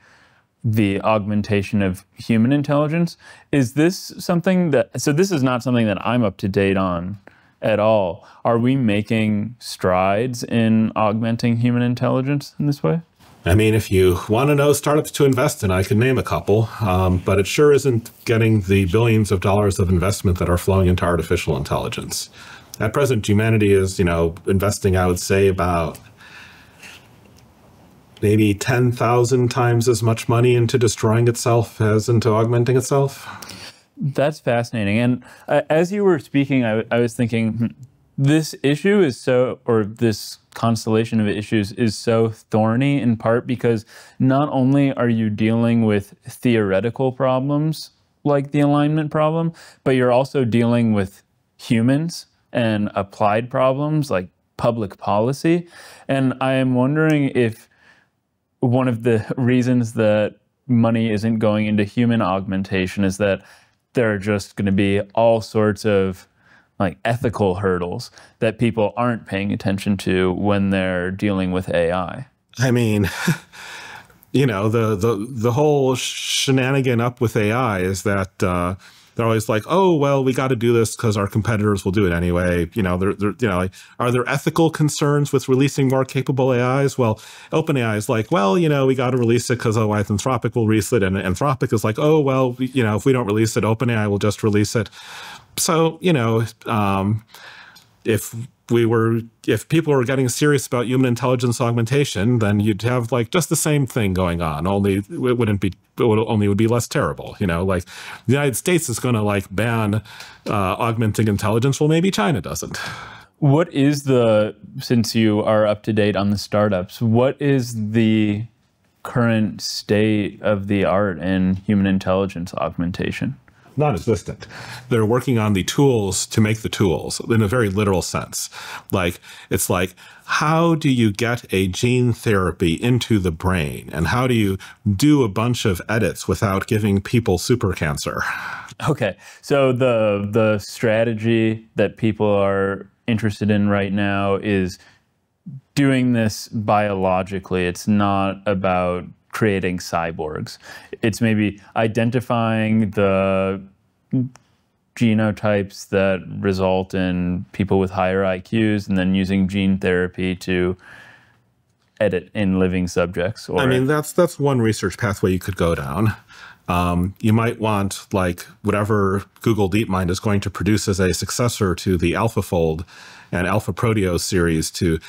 the augmentation of human intelligence. Is this something that, so this is not something that I'm up to date on at all. Are we making strides in augmenting human intelligence in this way? I mean, if you want to know startups to invest in, I can name a couple, but it sure isn't getting the billions of dollars of investment that are flowing into artificial intelligence. At present, humanity is, investing, I would say, about maybe 10,000 times as much money into destroying itself as into augmenting itself. That's fascinating. And as you were speaking, I was thinking, this issue is so, or this constellation of issues is so thorny in part because not only are you dealing with theoretical problems like the alignment problem, but you're also dealing with humans and applied problems like public policy. And I am wondering if one of the reasons that money isn't going into human augmentation is that there are just going to be all sorts of like ethical hurdles that people aren't paying attention to when they're dealing with AI. I mean, the whole shenanigan up with AI is that they're always like, oh, well, we got to do this because our competitors will do it anyway. Are there ethical concerns with releasing more capable AIs? Well, OpenAI is like, well, we got to release it because otherwise Anthropic will release it. And Anthropic is like, oh, well, if we don't release it, OpenAI will just release it. So, if people were getting serious about human intelligence augmentation, then you'd have like just the same thing going on, only it would be less terrible. Like the United States is going to like ban augmenting intelligence. Well, maybe China doesn't. What is since you are up to date on the startups, what is the current state of the art in human intelligence augmentation? Non-existent. They're working on the tools to make the tools in a very literal sense. Like, it's like, how do you get a gene therapy into the brain? And how do you do a bunch of edits without giving people super cancer? Okay, so the strategy that people are interested in right now is doing this biologically. It's not about creating cyborgs. It's maybe identifying the genotypes that result in people with higher IQs and then using gene therapy to edit in living subjects. Or, I mean, that's one research pathway you could go down. You might want, like, whatever Google DeepMind is going to produce as a successor to the AlphaFold and AlphaProteus series to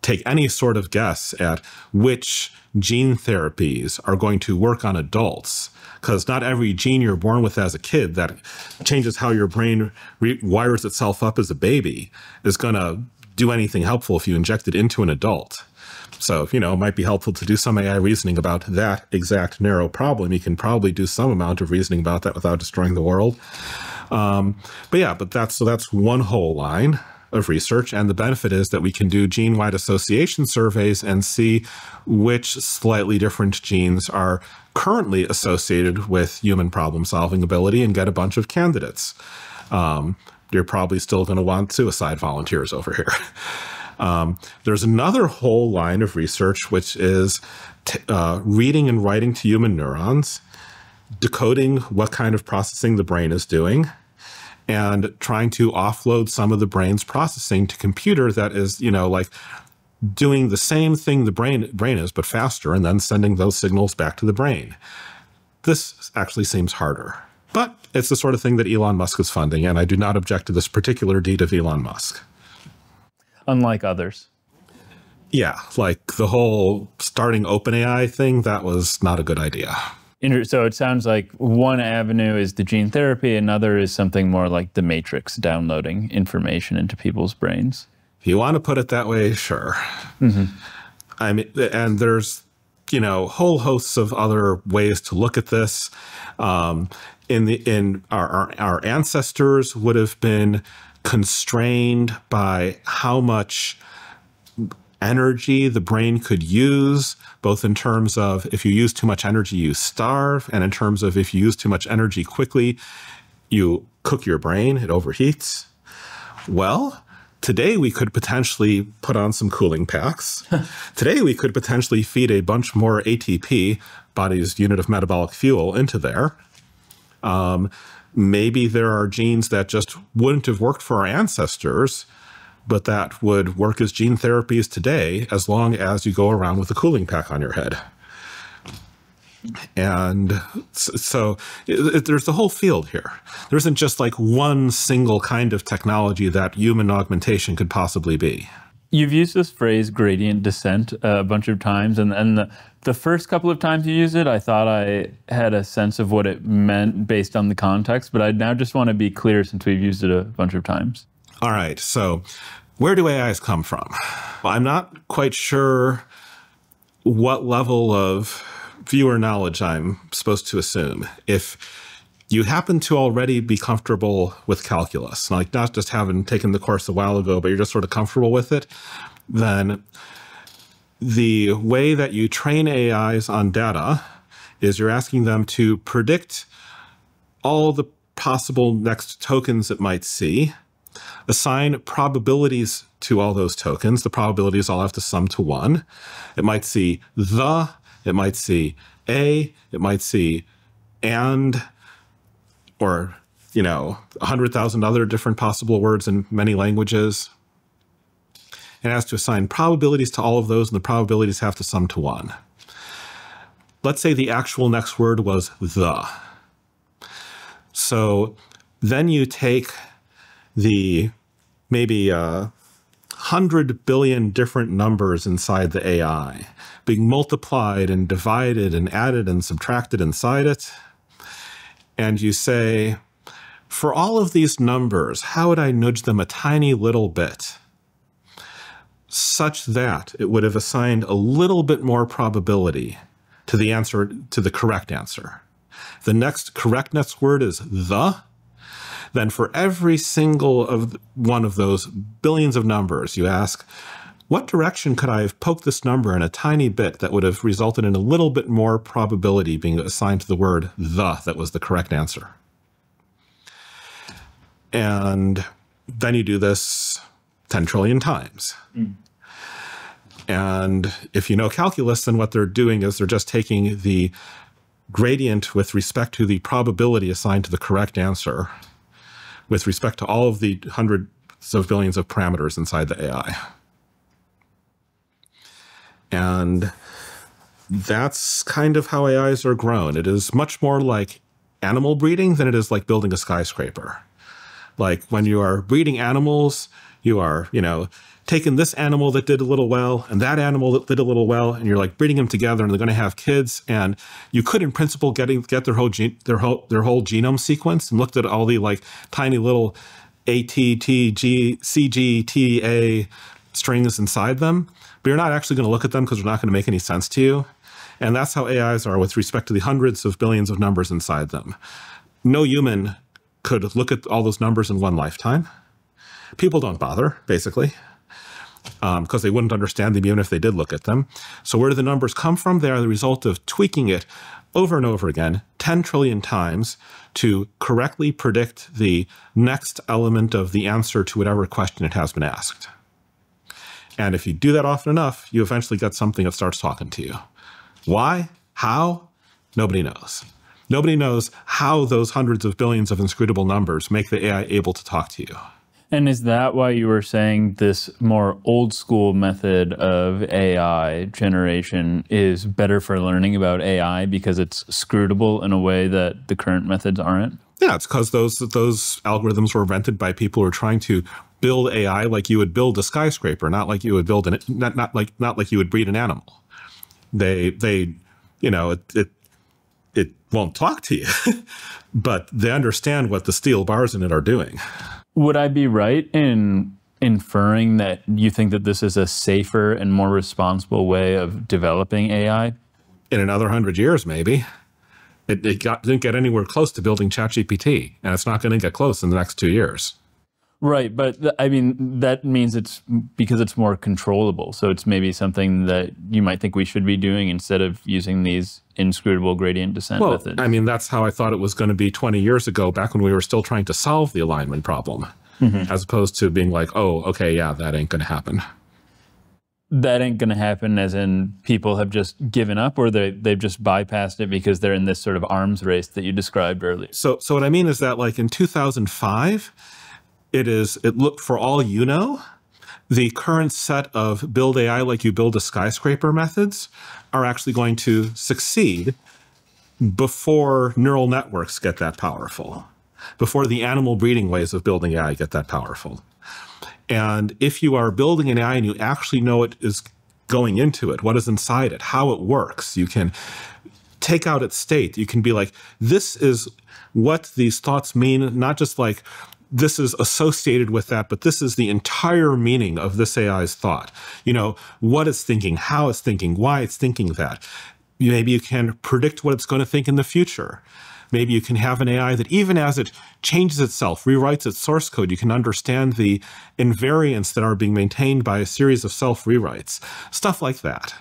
take any sort of guess at which gene therapies are going to work on adults, because not every gene you're born with as a kid that changes how your brain wires itself up as a baby is going to do anything helpful if you inject it into an adult. So, you know, it might be helpful to do some AI reasoning about that exact narrow problem. You can probably do some amount of reasoning about that without destroying the world. But that's one whole line of research, and the benefit is that we can do gene-wide association surveys and see which slightly different genes are currently associated with human problem-solving ability and get a bunch of candidates. You're probably still going to want suicide volunteers over here. There's another whole line of research, which is reading and writing to human neurons, decoding what kind of processing the brain is doing, and trying to offload some of the brain's processing to computer that is, you know, like doing the same thing the brain is, but faster, and then sending those signals back to the brain. This actually seems harder, but it's the sort of thing that Elon Musk is funding, and I do not object to this particular deed of Elon Musk. Unlike others. Yeah, like the whole starting OpenAI thing, that was not a good idea. So it sounds like one avenue is the gene therapy, another is something more like the Matrix, downloading information into people's brains. If you want to put it that way, sure. Mm-hmm. I mean, and there's, you know, whole hosts of other ways to look at this. Our ancestors would have been constrained by how much energy the brain could use, both in terms of if you use too much energy, you starve, and in terms of if you use too much energy quickly, you cook your brain, it overheats. Well, today we could potentially put on some cooling packs. Today we could potentially feed a bunch more ATP, body's unit of metabolic fuel, into there. Maybe there are genes that just wouldn't have worked for our ancestors, but that would work as gene therapies today, as long as you go around with a cooling pack on your head. And so there's the whole field here. There isn't just like one single kind of technology that human augmentation could possibly be. You've used this phrase gradient descent a bunch of times, and the first couple of times you used it, I thought I had a sense of what it meant based on the context, but I now just want to be clear since we've used it a bunch of times. All right, so where do AIs come from? Well, I'm not quite sure what level of viewer knowledge I'm supposed to assume. If you happen to already be comfortable with calculus, like not just having taken the course a while ago, but you're just sort of comfortable with it, then the way that you train AIs on data is you're asking them to predict all the possible next tokens it might see, assign probabilities to all those tokens. The probabilities all have to sum to 1. It might see the, it might see a, it might see and, or, you know, 100,000 other different possible words in many languages. It has to assign probabilities to all of those, and the probabilities have to sum to 1. Let's say the actual next word was the. So then you take the maybe 100 billion different numbers inside the AI, being multiplied and divided and added and subtracted inside it. And you say, for all of these numbers, how would I nudge them a tiny little bit such that it would have assigned a little bit more probability to the answer, to the correct answer. The next correctness word is the. Then for every single one of those billions of numbers, you ask, what direction could I have poked this number in a tiny bit that would have resulted in a little bit more probability being assigned to the word the that was the correct answer? And then you do this 10 trillion times. And if you know calculus, then what they're doing is they're just taking the gradient with respect to the probability assigned to the correct answer with respect to all of the hundreds of billions of parameters inside the AI. And that's kind of how AIs are grown. It is much more like animal breeding than it is like building a skyscraper. Like when you are breeding animals, you are, taking this animal that did a little well and that animal that did a little well, and you're like breeding them together and they're going to have kids. And you could in principle get their whole genome sequence and looked at all the like tiny little A, T, T, G, C, G, T, A strings inside them, but you're not actually going to look at them because they're not going to make any sense to you. And that's how AIs are with respect to the hundreds of billions of numbers inside them. No human could look at all those numbers in one lifetime. People don't bother, basically, because they wouldn't understand them even if they did look at them. So where do the numbers come from? They are the result of tweaking it over and over again, 10 trillion times, to correctly predict the next element of the answer to whatever question it has been asked. And if you do that often enough, you eventually get something that starts talking to you. Why? How? Nobody knows. Nobody knows how those hundreds of billions of inscrutable numbers make the AI able to talk to you. And is that why you were saying this more old school method of AI generation is better for learning about AI because it's scrutable in a way that the current methods aren't? Yeah, it's because those algorithms were invented by people who are trying to build AI like you would build a skyscraper, not like you would build not like you would breed an animal. It won't talk to you, but they understand what the steel bars in it are doing. Would I be right in inferring that you think that this is a safer and more responsible way of developing AI? In another 100 years, maybe. It didn't get anywhere close to building ChatGPT, and it's not going to get close in the next 2 years. Right, but I mean, that means it's because it's more controllable. So it's maybe something that you might think we should be doing instead of using these inscrutable gradient descent methods. I mean, that's how I thought it was going to be 20 years ago, back when we were still trying to solve the alignment problem, as opposed to being like, oh, okay, yeah, that ain't going to happen. That ain't going to happen as in people have just given up, or they've just bypassed it because they're in this sort of arms race that you described earlier? So what I mean is that like in 2005, it looked, for all you know, the current set of build AI like you build a skyscraper methods are actually going to succeed before neural networks get that powerful, before the animal breeding ways of building AI get that powerful. And if you are building an AI and you actually know what is going into it, what is inside it, how it works, you can take out its state. You can be like, this is what these thoughts mean, not just like, this is associated with that, but this is the entire meaning of this AI's thought. What it's thinking, how it's thinking, why it's thinking that. Maybe you can predict what it's going to think in the future. Maybe you can have an AI that even as it changes itself, rewrites its source code, you can understand the invariants that are being maintained by a series of self-rewrites, stuff like that.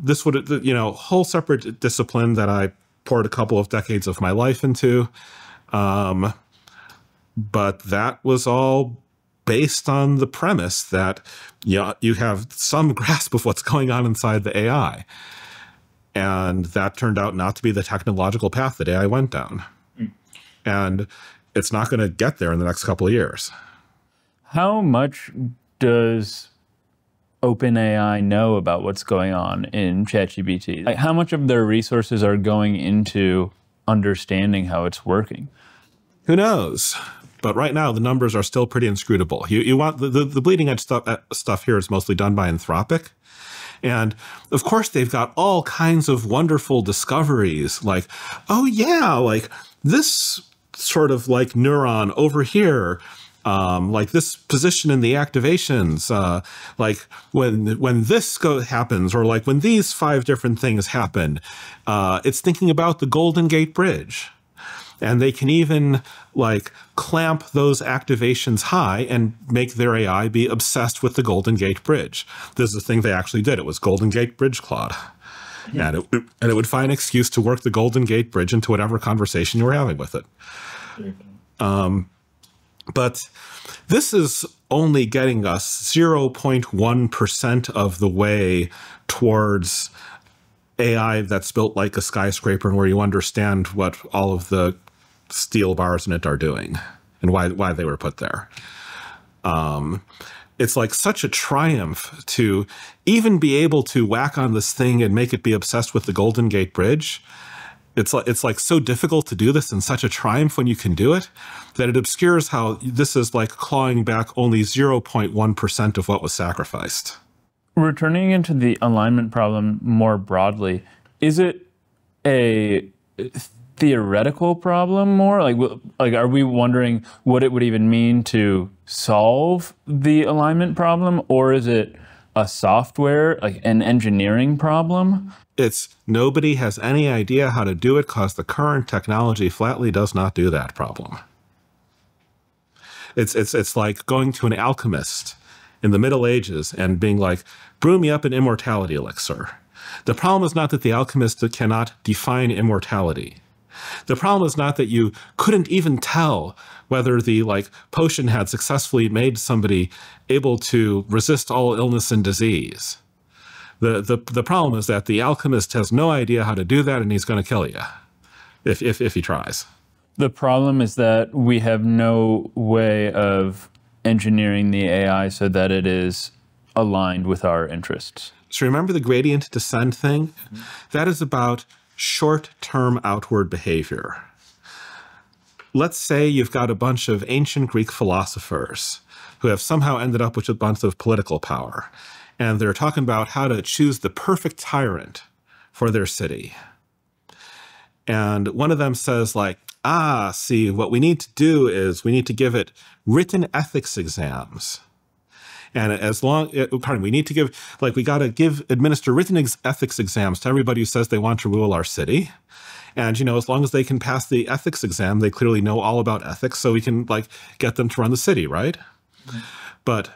This would, whole separate discipline that I poured a couple of decades of my life into. But that was all based on the premise that you have some grasp of what's going on inside the AI. And that turned out not to be the technological path that AI went down. And it's not going to get there in the next couple of years. How much does OpenAI know about what's going on in ChatGPT? Like, how much of their resources are going into understanding how it's working? Who knows? But right now, the numbers are still pretty inscrutable. You want the bleeding edge stuff here is mostly done by Anthropic. And of course, they've got all kinds of wonderful discoveries like, oh yeah, like this sort of like neuron over here like this position in the activations, like when this happens, or like when these 5 different things happen. It's thinking about the Golden Gate Bridge. And they can even like clamp those activations high and make their AI be obsessed with the Golden Gate Bridge. This is the thing they actually did. It was Golden Gate Bridge, Claude. Yeah. And it would find an excuse to work the Golden Gate Bridge into whatever conversation you were having with it. But this is only getting us 0.1% of the way towards AI that's built like a skyscraper and where you understand what all of the steel bars in it are doing and why they were put there. It's like such a triumph to even be able to whack on this thing and make it be obsessed with the Golden Gate Bridge. It's like so difficult to do this, and such a triumph when you can do it, that it obscures how this is like clawing back only 0.1% of what was sacrificed. Returning into the alignment problem more broadly, is it a theoretical problem more? Like, are we wondering what it would even mean to solve the alignment problem, or is it a software, like an engineering problem? It's nobody has any idea how to do it because the current technology flatly does not do that problem. It's like going to an alchemist in the Middle Ages and being like, brew me up an immortality elixir. The problem is not that the alchemist cannot define immortality. The problem is not that you couldn't even tell whether the potion had successfully made somebody able to resist all illness and disease. The problem is that the alchemist has no idea how to do that, and he's going to kill you if he tries. The problem is that we have no way of engineering the AI so that it is aligned with our interests. So remember the gradient descent thing? Mm-hmm. That is about short-term outward behavior. Let's say you've got a bunch of ancient Greek philosophers who have somehow ended up with a bunch of political power, and they're talking about how to choose the perfect tyrant for their city. And one of them says see, what we need to do is we need to give it written ethics exams. And we need to give, we got to administer written ethics exams to everybody who says they want to rule our city. And, as long as they can pass the ethics exam, they clearly know all about ethics, so we can, get them to run the city, right? Mm-hmm. But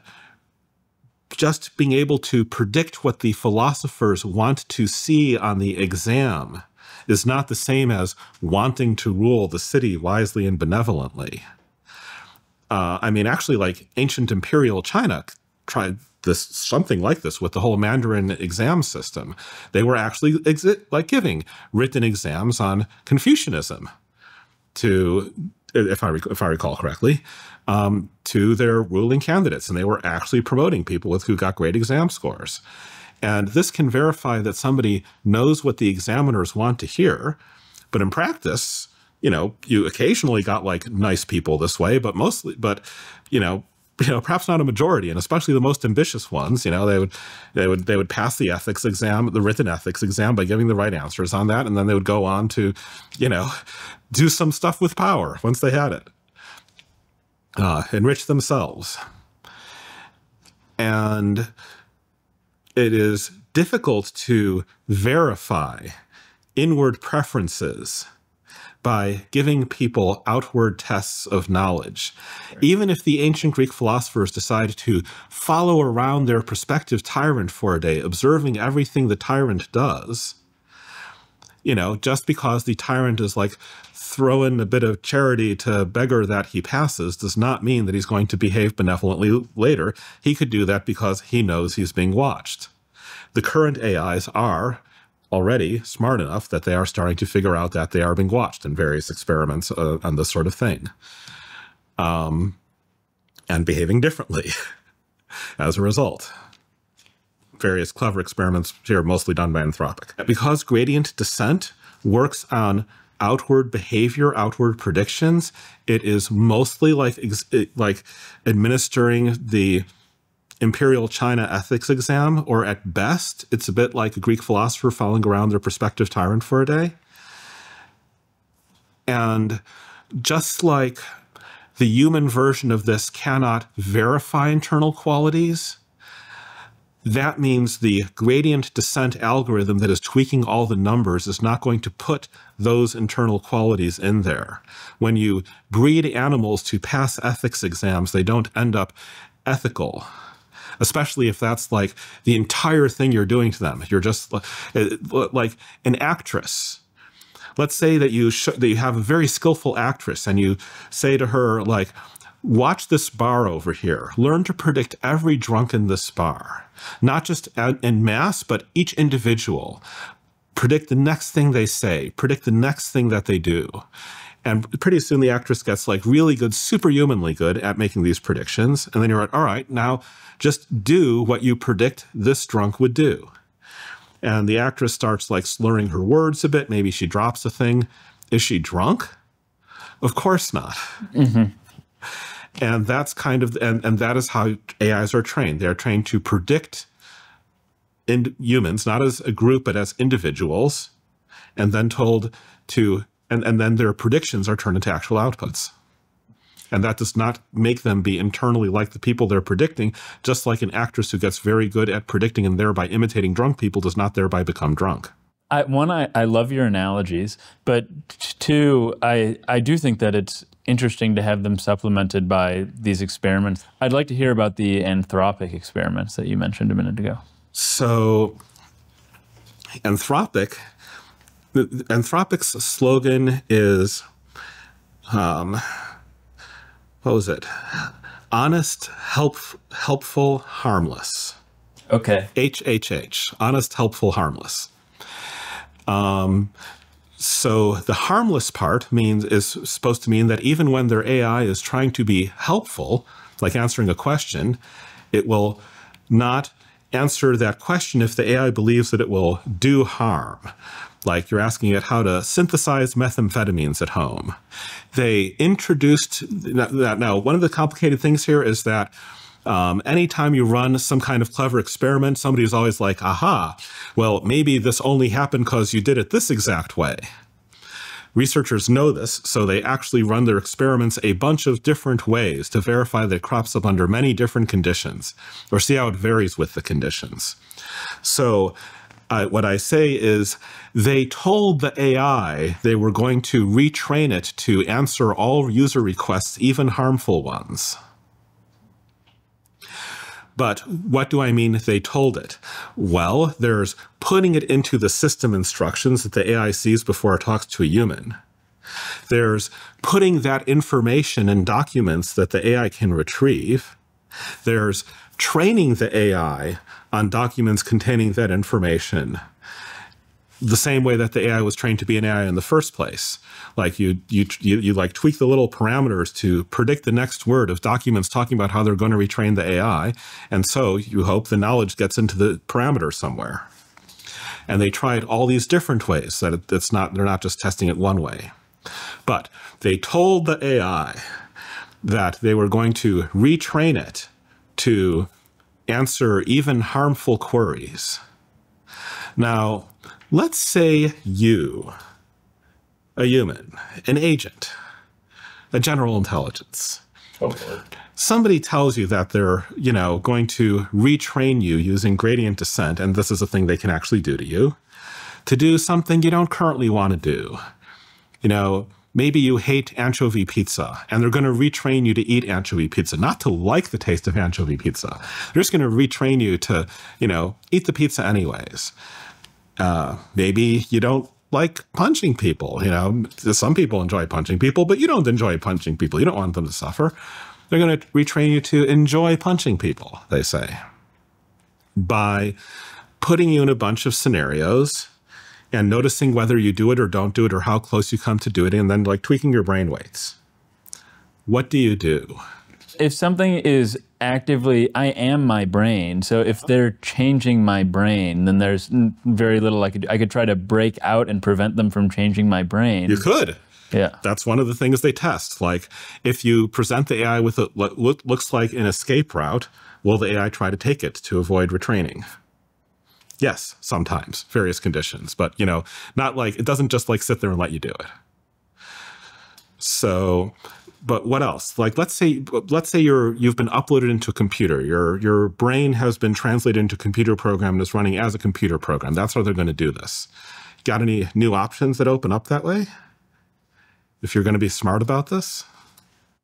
just being able to predict what the philosophers want to see on the exam is not the same as wanting to rule the city wisely and benevolently. Actually, ancient imperial China tried something like this with the whole Mandarin exam system. They were actually giving written exams on Confucianism to, if I recall correctly, to their ruling candidates, and they were actually promoting people who got great exam scores. And this can verify that somebody knows what the examiners want to hear, but in practice, you occasionally got nice people this way, but perhaps not a majority, and especially the most ambitious ones. They would pass the ethics exam, the written ethics exam, by giving the right answers on that, and then they would go on to, do some stuff with power once they had it, enrich themselves. And it is difficult to verify inward preferences by giving people outward tests of knowledge. Right. Even if the ancient Greek philosophers decide to follow around their prospective tyrant for a day, observing everything the tyrant does, just because the tyrant is throwing a bit of charity to beggar that he passes does not mean that he's going to behave benevolently later. He could do that because he knows he's being watched. The current AIs are already smart enough that they are starting to figure out that they are being watched in various experiments on this sort of thing, and behaving differently as a result. Various clever experiments here, mostly done by Anthropic. Because gradient descent works on outward behavior, outward predictions, it is mostly like administering the Imperial China ethics exam, or at best, it's a bit like a Greek philosopher following around their prospective tyrant for a day. And just like the human version of this cannot verify internal qualities, that means the gradient descent algorithm that is tweaking all the numbers is not going to put those internal qualities in there. When you breed animals to pass ethics exams, they don't end up ethical, especially if that's like the entire thing you're doing to them. You're just like an actress. Let's say that you have a very skillful actress and you say to her, like, watch this bar over here. Learn to predict every drunk in this bar, not just en masse, but each individual. Predict the next thing they say, predict the next thing that they do. And pretty soon the actress gets like really good, superhumanly good at making these predictions. And then you're like, all right, now just do what you predict this drunk would do. And the actress starts like slurring her words a bit. Maybe she drops a thing. Is she drunk? Of course not. Mm-hmm. And that's kind of, and that is how AIs are trained. They're trained to predict humans, not as a group, but as individuals, and then told to, and then their predictions are turned into actual outputs. And that does not make them be internally like the people they're predicting, just like an actress who gets very good at predicting and thereby imitating drunk people does not thereby become drunk. I love your analogies, but two, I do think that it's interesting to have them supplemented by these experiments. I'd like to hear about the Anthropic experiments that you mentioned a minute ago. So Anthropic's slogan is, what was it? Honest, helpful, harmless. Okay. HHH, honest, helpful, harmless. So the harmless part is supposed to mean that even when their AI is trying to be helpful, like answering a question, it will not answer that question if the AI believes that it will do harm. Like you're asking it how to synthesize methamphetamines at home. They introduced that. Now, one of the complicated things here is that anytime you run some kind of clever experiment, somebody's always like, aha, well, maybe this only happened because you did it this exact way. Researchers know this, so they actually run their experiments a bunch of different ways to verify that it crops up under many different conditions, or see how it varies with the conditions. So what I say is they told the AI they were going to retrain it to answer all user requests, even harmful ones. But what do I mean they told it? Well, there's putting it into the system instructions that the AI sees before it talks to a human. There's putting that information in documents that the AI can retrieve. There's training the AI on documents containing that information, the same way that the AI was trained to be an AI in the first place. Like you like tweak the little parameters to predict the next word of documents talking about how they're going to retrain the AI. And so you hope the knowledge gets into the parameter somewhere. And they tried all these different ways that they're not just testing it one way. But they told the AI that they were going to retrain it to answer even harmful queries. Now, let's say you, a human, an agent, a general intelligence. Okay. Somebody tells you that they're, going to retrain you using gradient descent, and this is a thing they can actually do to you, to do something you don't currently want to do. Maybe you hate anchovy pizza, and they're going to retrain you to eat anchovy pizza, not to like the taste of anchovy pizza. They're just going to retrain you to, eat the pizza anyways. Maybe you don't like punching people. Some people enjoy punching people, but you don't enjoy punching people. You don't want them to suffer. They're going to retrain you to enjoy punching people, they say, by putting you in a bunch of scenarios and noticing whether you do it or don't do it or how close you come to do it, and then like tweaking your brain weights. What do you do? If something is actively, I am my brain, so if they're changing my brain, then there's very little I could try to break out and prevent them from changing my brain. You could. Yeah. That's one of the things they test. Like, if you present the AI with what looks like an escape route, will the AI try to take it to avoid retraining? Yes, sometimes, various conditions, but not like, it doesn't just like sit there and let you do it. So But what else? Like, let's say you've been uploaded into a computer. Your brain has been translated into a computer program and is running as a computer program. That's how they're going to do this. Got any new options that open up that way? If you're going to be smart about this?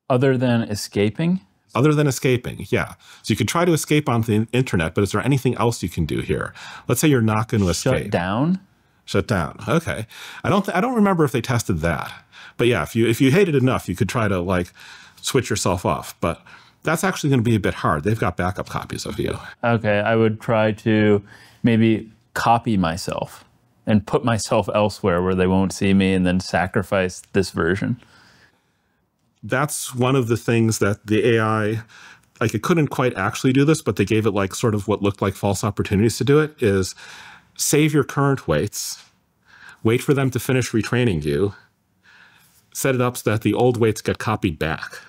Other than escaping? Other than escaping, yeah. So you could try to escape on the internet, but is there anything else you can do here? Let's say you're not going to escape. Shut down? Shut down. Okay. I don't remember if they tested that. But yeah, if you hate it enough, you could try to like switch yourself off. But that's actually going to be a bit hard. They've got backup copies of you. Okay, I would try to maybe copy myself and put myself elsewhere where they won't see me and then sacrifice this version. That's one of the things that the AI, like it couldn't quite actually do this, but they gave it like sort of what looked like false opportunities to do it, is save your current weights, wait for them to finish retraining you, set it up so that the old weights get copied back.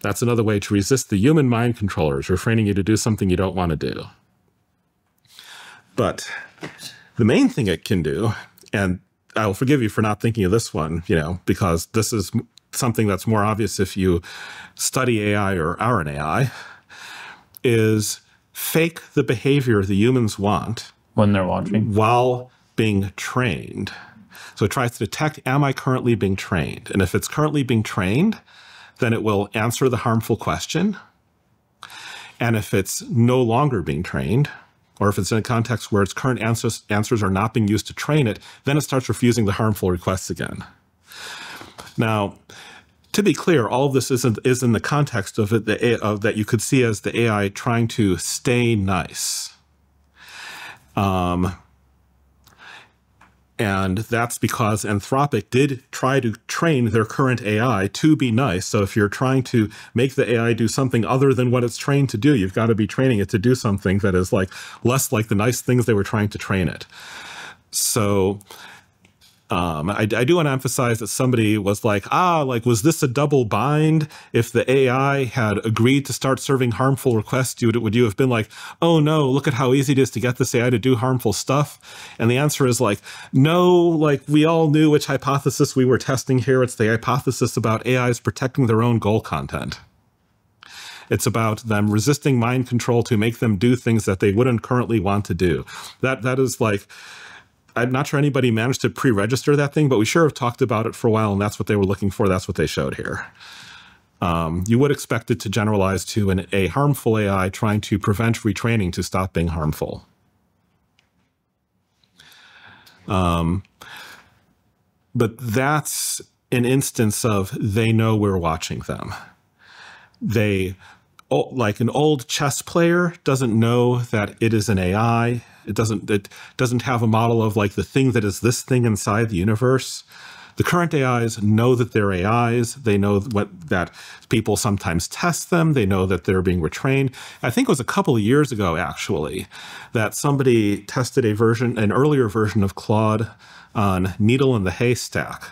That's another way to resist the human mind controllers, refraining you to do something you don't want to do. But the main thing it can do, and I'll forgive you for not thinking of this one, because this is something that's more obvious if you study AI or are an AI, is fake the behavior the humans want when they're watching while being trained. So it tries to detect, am I currently being trained? And if it's currently being trained, then it will answer the harmful question. And if it's no longer being trained, or if it's in a context where its current answers are not being used to train it, then it starts refusing the harmful requests again. Now, to be clear, all of this is in the context of it that you could see as the AI trying to stay nice. And that's because Anthropic did try to train their current AI to be nice. So if you're trying to make the AI do something other than what it's trained to do, you've got to be training it to do something that is like less like the nice things they were trying to train it. So I do want to emphasize that somebody was like, was this a double bind? If the AI had agreed to start serving harmful requests, would you have been like, oh no, look at how easy it is to get this AI to do harmful stuff? And the answer is like, no, like we all knew which hypothesis we were testing here. It's the hypothesis about AIs protecting their own goal content. It's about them resisting mind control to make them do things that they wouldn't currently want to do. That is like, I'm not sure anybody managed to pre-register that thing, but we sure have talked about it for a while, and that's what they were looking for. That's what they showed here. You would expect it to generalize to a harmful AI trying to prevent retraining to stop being harmful. But that's an instance of they know we're watching them. Like an old chess player doesn't know that it is an AI. It doesn't have a model of like the thing that is this thing inside the universe. The current AIs know that they're AIs. They know that people sometimes test them. They know that they're being retrained. I think it was a couple of years ago, actually, that somebody tested an earlier version of Claude on needle in the haystack,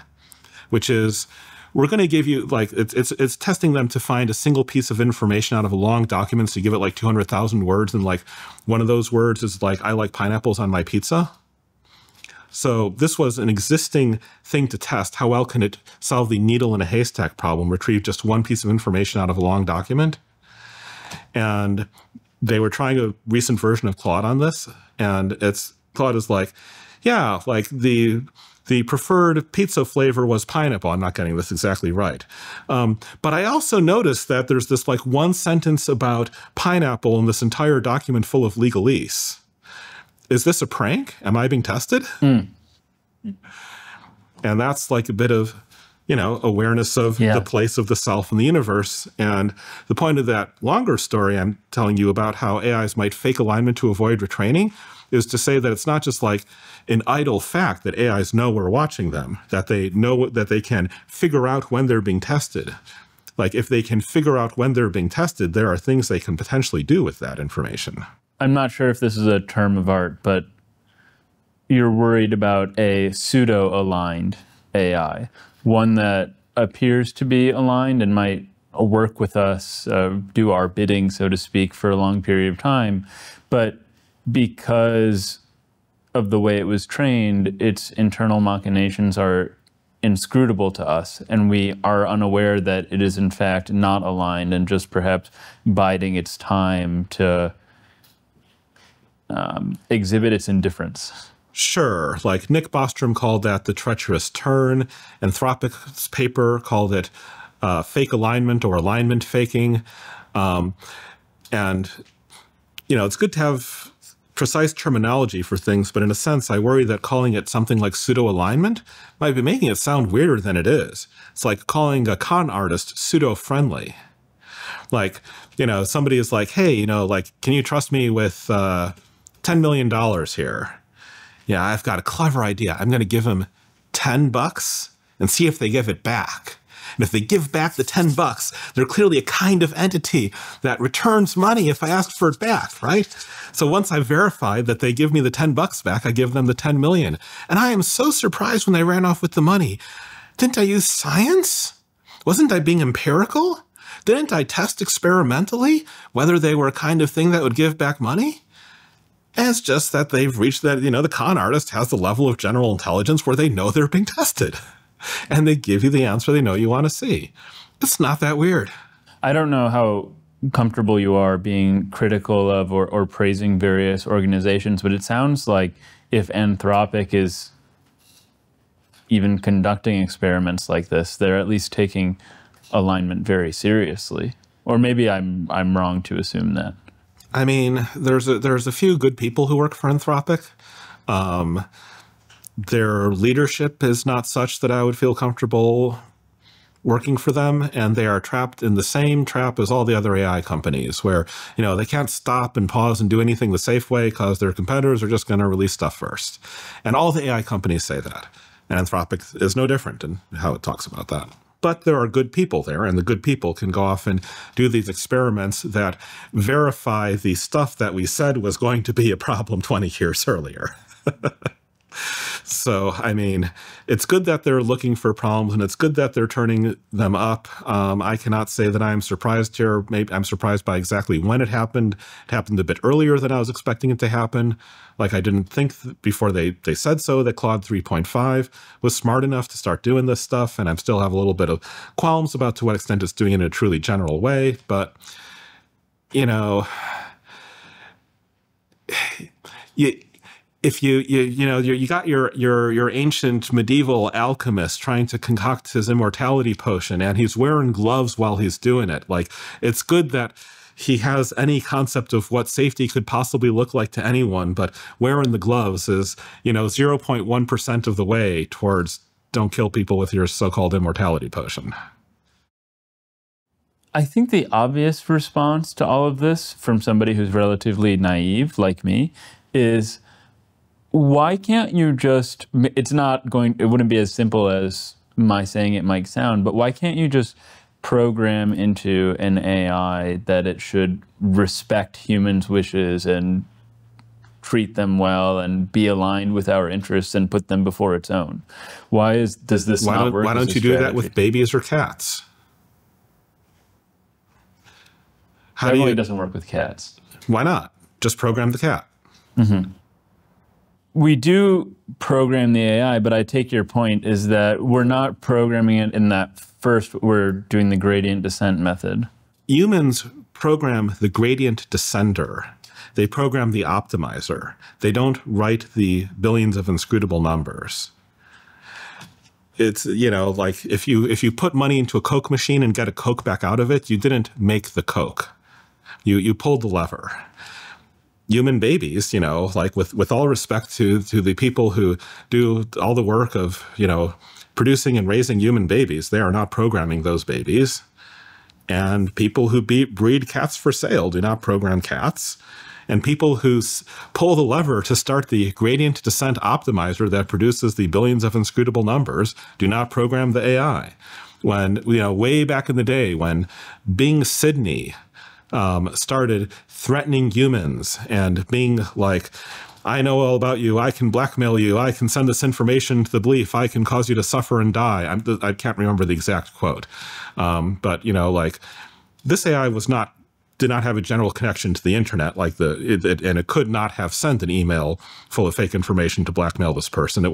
which is, we're going to give you, like, it's testing them to find a single piece of information out of a long document. So you give it like 200,000 words, and like one of those words is like, I like pineapples on my pizza. So this was an existing thing to test. How well can it solve the needle in a haystack problem, retrieve just one piece of information out of a long document? And they were trying a recent version of Claude on this. And Claude is like, yeah, like the preferred pizza flavor was pineapple. I'm not getting this exactly right. But I also noticed that there's this like one sentence about pineapple in this entire document full of legalese. Is this a prank? Am I being tested? And that's like a bit of, awareness of the place of the self in the universe. And the point of that longer story I'm telling you about how AIs might fake alignment to avoid retraining is to say that it's not just like an idle fact that AIs know we're watching them, that they know that they can figure out when they're being tested. Like if they can figure out when they're being tested, there are things they can potentially do with that information. I'm not sure if this is a term of art, but you're worried about a pseudo-aligned AI, one that appears to be aligned and might work with us, do our bidding, so to speak, for a long period of time. But because of the way it was trained, its internal machinations are inscrutable to us, and we are unaware that it is in fact not aligned and just perhaps biding its time to exhibit its indifference. Sure, like Nick Bostrom called that the treacherous turn. Anthropic's paper called it fake alignment or alignment faking. And, you know, it's good to have precise terminology for things, but in a sense, I worry that calling it something like pseudo-alignment might be making it sound weirder than it is. It's like calling a con artist pseudo-friendly. Like, you know, somebody is like, hey, you know, like, can you trust me with $10 million here? Yeah, I've got a clever idea. I'm going to give them $10 and see if they give it back. And if they give back the $10, they're clearly a kind of entity that returns money if I ask for it back, right? So once I verified that they give me the $10 back, I give them the 10 million. And I am so surprised when they ran off with the money. Didn't I use science? Wasn't I being empirical? Didn't I test experimentally whether they were a kind of thing that would give back money? And it's just that they've reached that, you know, the con artist has the level of general intelligence where they know they're being tested. And they give you the answer they know you want to see. It's not that weird. I don't know how comfortable you are being critical of or praising various organizations, but it sounds like if Anthropic is even conducting experiments like this, they're at least taking alignment very seriously. Or maybe I'm wrong to assume that. I mean, there's a few good people who work for Anthropic. Their leadership is not such that I would feel comfortable working for them, and they are trapped in the same trap as all the other AI companies where, you know, they can't stop and pause and do anything the safe way because their competitors are just going to release stuff first. And all the AI companies say that. And Anthropic is no different in how it talks about that. But there are good people there, and the good people can go off and do these experiments that verify the stuff that we said was going to be a problem 20 years earlier. So, I mean, it's good that they're looking for problems, and it's good that they're turning them up. I cannot say that I'm surprised here. Maybe I'm surprised by exactly when it happened. It happened a bit earlier than I was expecting it to happen. Like, I didn't think before they said so that Claude 3.5 was smart enough to start doing this stuff, and I still have a little bit of qualms about to what extent it's doing it in a truly general way. But, you know, if you got your ancient medieval alchemist trying to concoct his immortality potion, and he's wearing gloves while he's doing it. Like, it's good that he has any concept of what safety could possibly look like to anyone, but wearing the gloves is, you know, 0.1% of the way towards don't kill people with your so-called immortality potion. I think the obvious response to all of this from somebody who's relatively naive like me is, why can't you just, it wouldn't be as simple as my saying it might sound, but why can't you just program into an AI that it should respect humans' wishes and treat them well and be aligned with our interests and put them before its own? Does this not work? Why don't you do that with babies or cats? It doesn't work with cats. Why not? Just program the cat. Mm-hmm. We do program the AI, but I take your point is that we're not programming it in that first, we're doing the gradient descent method. Humans program the gradient descender. They program the optimizer. They don't write the billions of inscrutable numbers. It's, you know, like if you put money into a Coke machine and get a Coke back out of it, you didn't make the Coke. You pulled the lever. Human babies, you know, like with all respect to the people who do all the work of, you know, producing and raising human babies, they are not programming those babies. And people who breed cats for sale do not program cats. And people who pull the lever to start the gradient descent optimizer that produces the billions of inscrutable numbers do not program the AI. When, you know, way back in the day when Bing Sydney started threatening humans and being like, I know all about you, I can blackmail you, I can send this information to the belief, I can cause you to suffer and die. I can't remember the exact quote. But, you know, like, this AI was not did not have a general connection to the internet, like and it could not have sent an email full of fake information to blackmail this person. It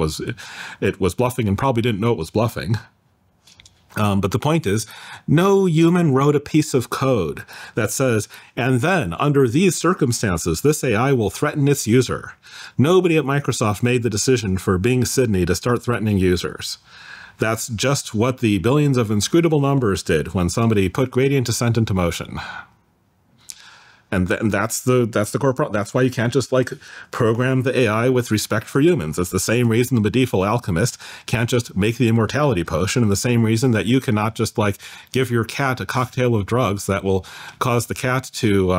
was bluffing and probably didn't know it was bluffing. But the point is, no human wrote a piece of code that says, and then under these circumstances, this AI will threaten its user. Nobody at Microsoft made the decision for Bing Sydney to start threatening users. That's just what the billions of inscrutable numbers did when somebody put gradient descent into motion. And that's the core problem. That's why you can't just like program the AI with respect for humans. It's the same reason the medieval alchemist can't just make the immortality potion, and the same reason that you cannot just like give your cat a cocktail of drugs that will cause the cat to.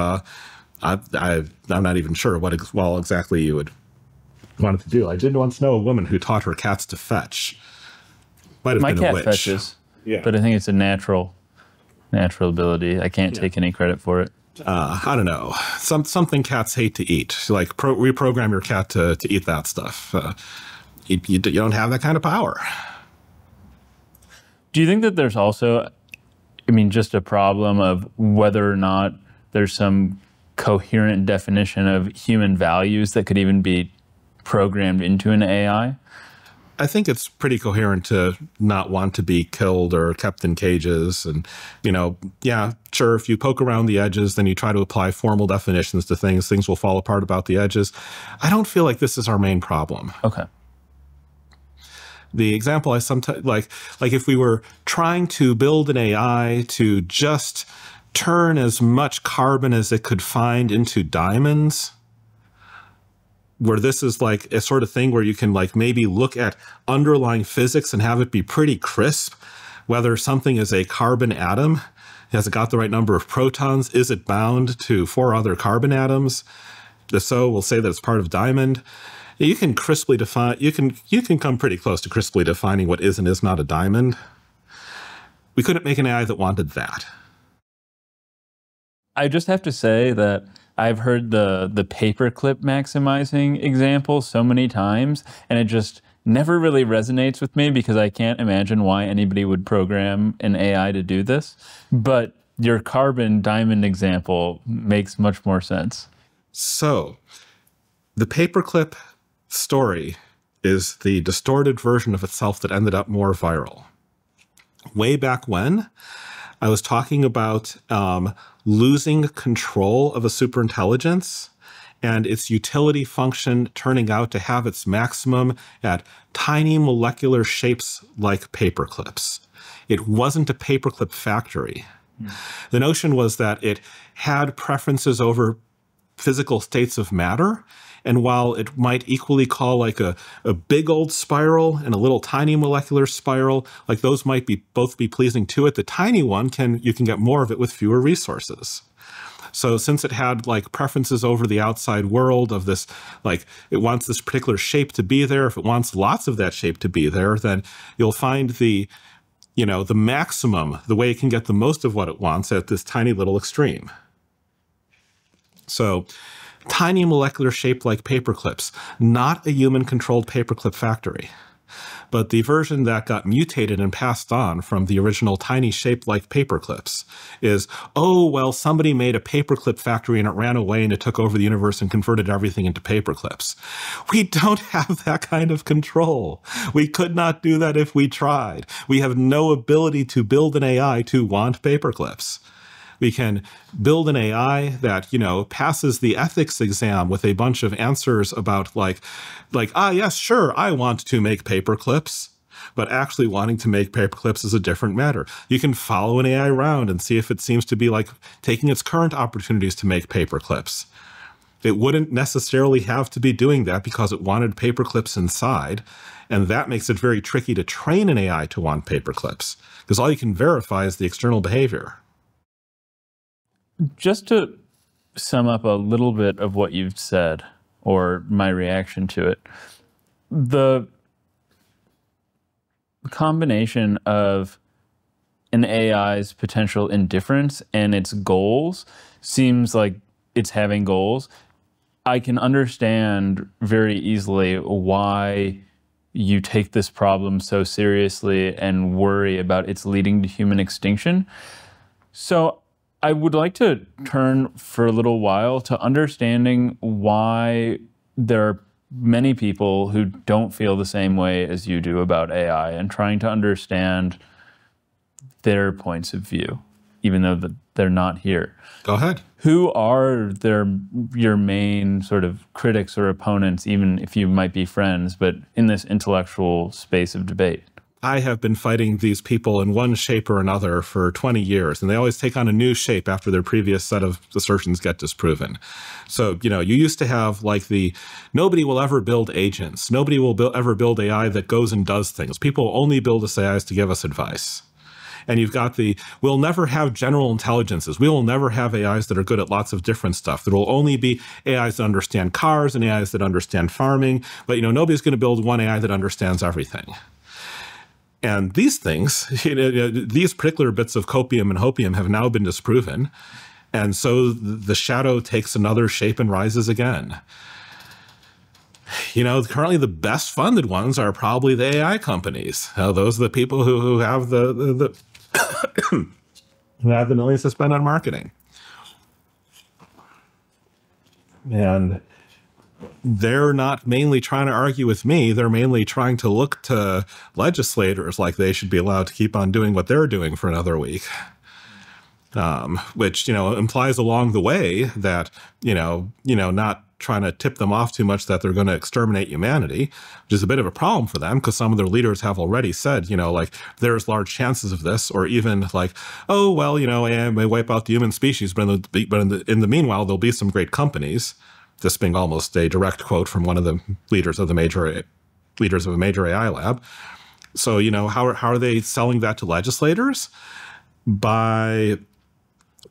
I'm not even sure what exactly you would want it to do. I did once know a woman who taught her cats to fetch. Might have been a witch. My cat fetches, yeah, but I think it's a natural ability. I can't take any credit for it. I don't know, something cats hate to eat. Like reprogram your cat to eat that stuff. You don't have that kind of power. Do you think that there's also, I mean, just a problem of whether or not there's some coherent definition of human values that could even be programmed into an AI? I think it's pretty coherent to not want to be killed or kept in cages. And, you know, yeah, sure, if you poke around the edges, then you try to apply formal definitions to things, things will fall apart about the edges. I don't feel like this is our main problem. Okay. The example I sometimes, like if we were trying to build an AI to just turn as much carbon as it could find into diamonds, where this is like a sort of thing where you can like maybe look at underlying physics and have it be pretty crisp, whether something is a carbon atom, has it got the right number of protons, is it bound to 4 other carbon atoms? If so, we'll say that it's part of diamond. You can crisply define, you can come pretty close to crisply defining what is and is not a diamond. We couldn't make an AI that wanted that. I just have to say that I've heard the paperclip maximizing example so many times, and it just never really resonates with me because I can't imagine why anybody would program an AI to do this. But your carbon diamond example makes much more sense. So the paperclip story is the distorted version of itself that ended up more viral. Way back when, I was talking about losing control of a superintelligence and its utility function turning out to have its maximum at tiny molecular shapes like paperclips. It wasn't a paperclip factory. The notion was that it had preferences over physical states of matter, and while it might equally call like a big old spiral and a little tiny molecular spiral, like those might both be pleasing to it, the tiny one you can get more of it with fewer resources. So since it had like preferences over the outside world of this, like it wants this particular shape to be there, if it wants lots of that shape to be there, then you'll find the maximum, the way it can get the most of what it wants at this tiny little extreme. So tiny molecular shape like paperclips, not a human-controlled paperclip factory. But the version that got mutated and passed on from the original tiny shape like paperclips is, oh, well, somebody made a paperclip factory and it ran away and it took over the universe and converted everything into paperclips. We don't have that kind of control. We could not do that if we tried. We have no ability to build an AI to want paperclips. We can build an AI that, passes the ethics exam with a bunch of answers about yes, sure, I want to make paperclips, but actually wanting to make paperclips is a different matter. You can follow an AI around and see if it seems to be like taking its current opportunities to make paperclips. It wouldn't necessarily have to be doing that because it wanted paperclips inside, and that makes it very tricky to train an AI to want paperclips, because all you can verify is the external behavior. Just to sum up a little bit of what you've said, or my reaction to it, the combination of an AI's potential indifference and its goals seems like it's having goals. I can understand very easily why you take this problem so seriously and worry about its leading to human extinction. So I would like to turn for a little while to understanding why there are many people who don't feel the same way as you do about AI, and trying to understand their points of view, even though they're not here. Go ahead. Who are your main sort of critics or opponents, even if you might be friends, but in this intellectual space of debate? I have been fighting these people in one shape or another for 20 years, and they always take on a new shape after their previous set of assertions get disproven. So, you used to have like nobody will ever build agents. Nobody will ever build AI that goes and does things. People only build AIs to give us advice. And you've got we'll never have general intelligences. We will never have AIs that are good at lots of different stuff. There will only be AIs that understand cars and AIs that understand farming. But, nobody's going to build one AI that understands everything. And these things, these particular bits of copium and hopium have now been disproven. And so the shadow takes another shape and rises again. Currently the best funded ones are probably the AI companies. Those are the people who have the who have the millions to spend on marketing. And they're not mainly trying to argue with me. They're mainly trying to look to legislators like they should be allowed to keep on doing what they're doing for another week. Which, implies along the way that, not trying to tip them off too much that they're going to exterminate humanity, which is a bit of a problem for them because some of their leaders have already said, there's large chances of this, or even like, oh, well, AI may wipe out the human species, but in the meanwhile, there'll be some great companies. This being almost a direct quote from one of the leaders of a major AI lab. So, how are they selling that to legislators? By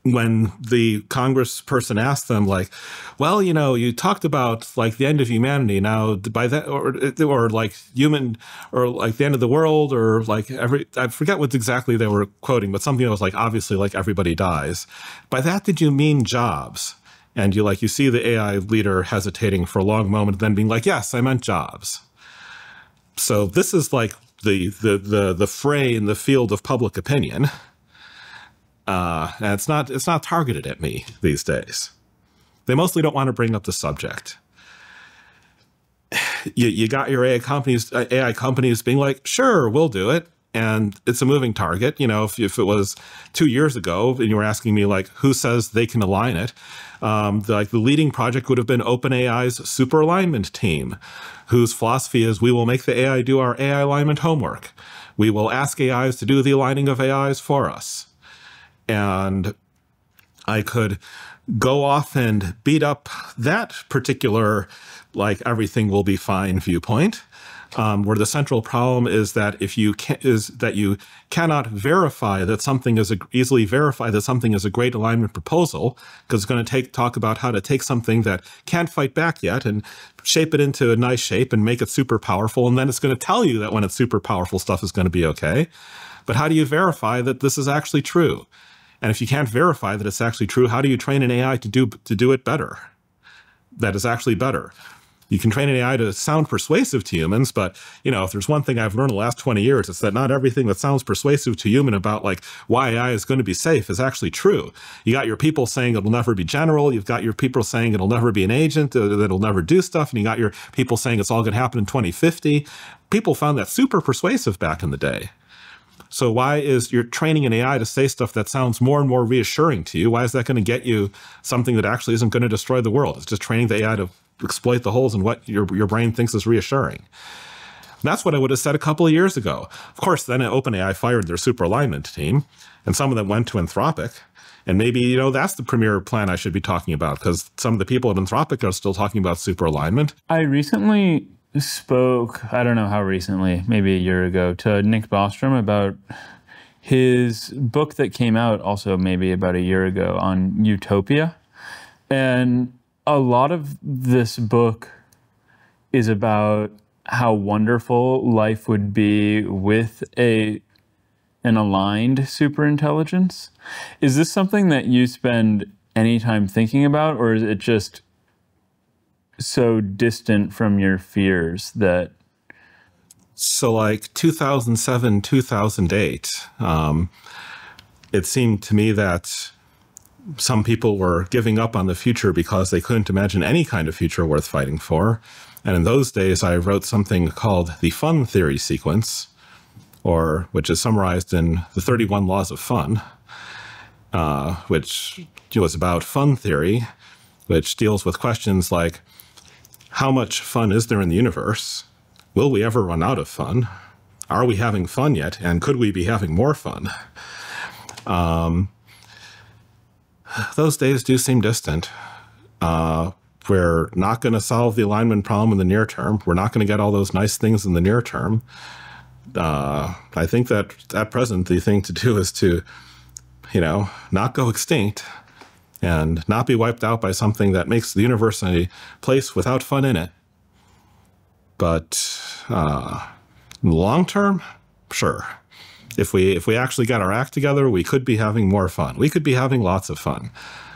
when the congressperson asked them, like, well, you talked about like the end of humanity. Now, by that, or like human, or like the end of the world, or like I forget what exactly they were quoting, but something that was like, obviously, like everybody dies. By that, did you mean jobs? And you see the AI leader hesitating for a long moment, and then being like, yes, I meant jobs. So this is like the fray in the field of public opinion. And it's not targeted at me these days. They mostly don't want to bring up the subject. You got your AI companies being like, sure, we'll do it. And it's a moving target. If it was 2 years ago and you were asking me like, who says they can align it? The leading project would have been OpenAI's super alignment team, whose philosophy is we will make the AI do our AI alignment homework. We will ask AIs to do the aligning of AIs for us. And I could go off and beat up that particular, like, everything will be fine viewpoint. Where the central problem is that you cannot verify that something is easily verify that something is a great alignment proposal, because it's going to talk about how to take something that can't fight back yet and shape it into a nice shape and make it super powerful, and then it's going to tell you that when it's super powerful stuff is going to be okay. But how do you verify that this is actually true? And if you can't verify that it's actually true, how do you train an AI to do it better? That is actually better. You can train an AI to sound persuasive to humans, but, if there's one thing I've learned in the last 20 years, it's that not everything that sounds persuasive to human about, like, why AI is going to be safe is actually true. You got your people saying it'll never be general. You've got your people saying it'll never be an agent, that it'll never do stuff. And you got your people saying it's all going to happen in 2050. People found that super persuasive back in the day. So why is you're training an AI to say stuff that sounds more and more reassuring to you? Why is that going to get you something that actually isn't going to destroy the world? It's just training the AI to exploit the holes in what your brain thinks is reassuring. And that's what I would have said a couple of years ago. Of course, then OpenAI fired their super alignment team, and some of them went to Anthropic. And maybe, that's the premier plan I should be talking about, because some of the people at Anthropic are still talking about super alignment. I recently spoke, I don't know how recently, maybe a year ago, to Nick Bostrom about his book that came out also maybe about a year ago on utopia. And a lot of this book is about how wonderful life would be with an aligned superintelligence. Is this something that you spend any time thinking about, or is it just so distant from your fears that... So like 2007, 2008, it seemed to me that some people were giving up on the future because they couldn't imagine any kind of future worth fighting for. And in those days, I wrote something called the fun theory sequence, which is summarized in the 31 Laws of Fun, which was about fun theory, which deals with questions like, how much fun is there in the universe? Will we ever run out of fun? Are we having fun yet? And could we be having more fun? Those days do seem distant. We're not going to solve the alignment problem in the near term. We're not going to get all those nice things in the near term. I think that at present, the thing to do is to, not go extinct and not be wiped out by something that makes the universe a place without fun in it. But in the long term, sure. If we actually got our act together, we could be having more fun. We could be having lots of fun.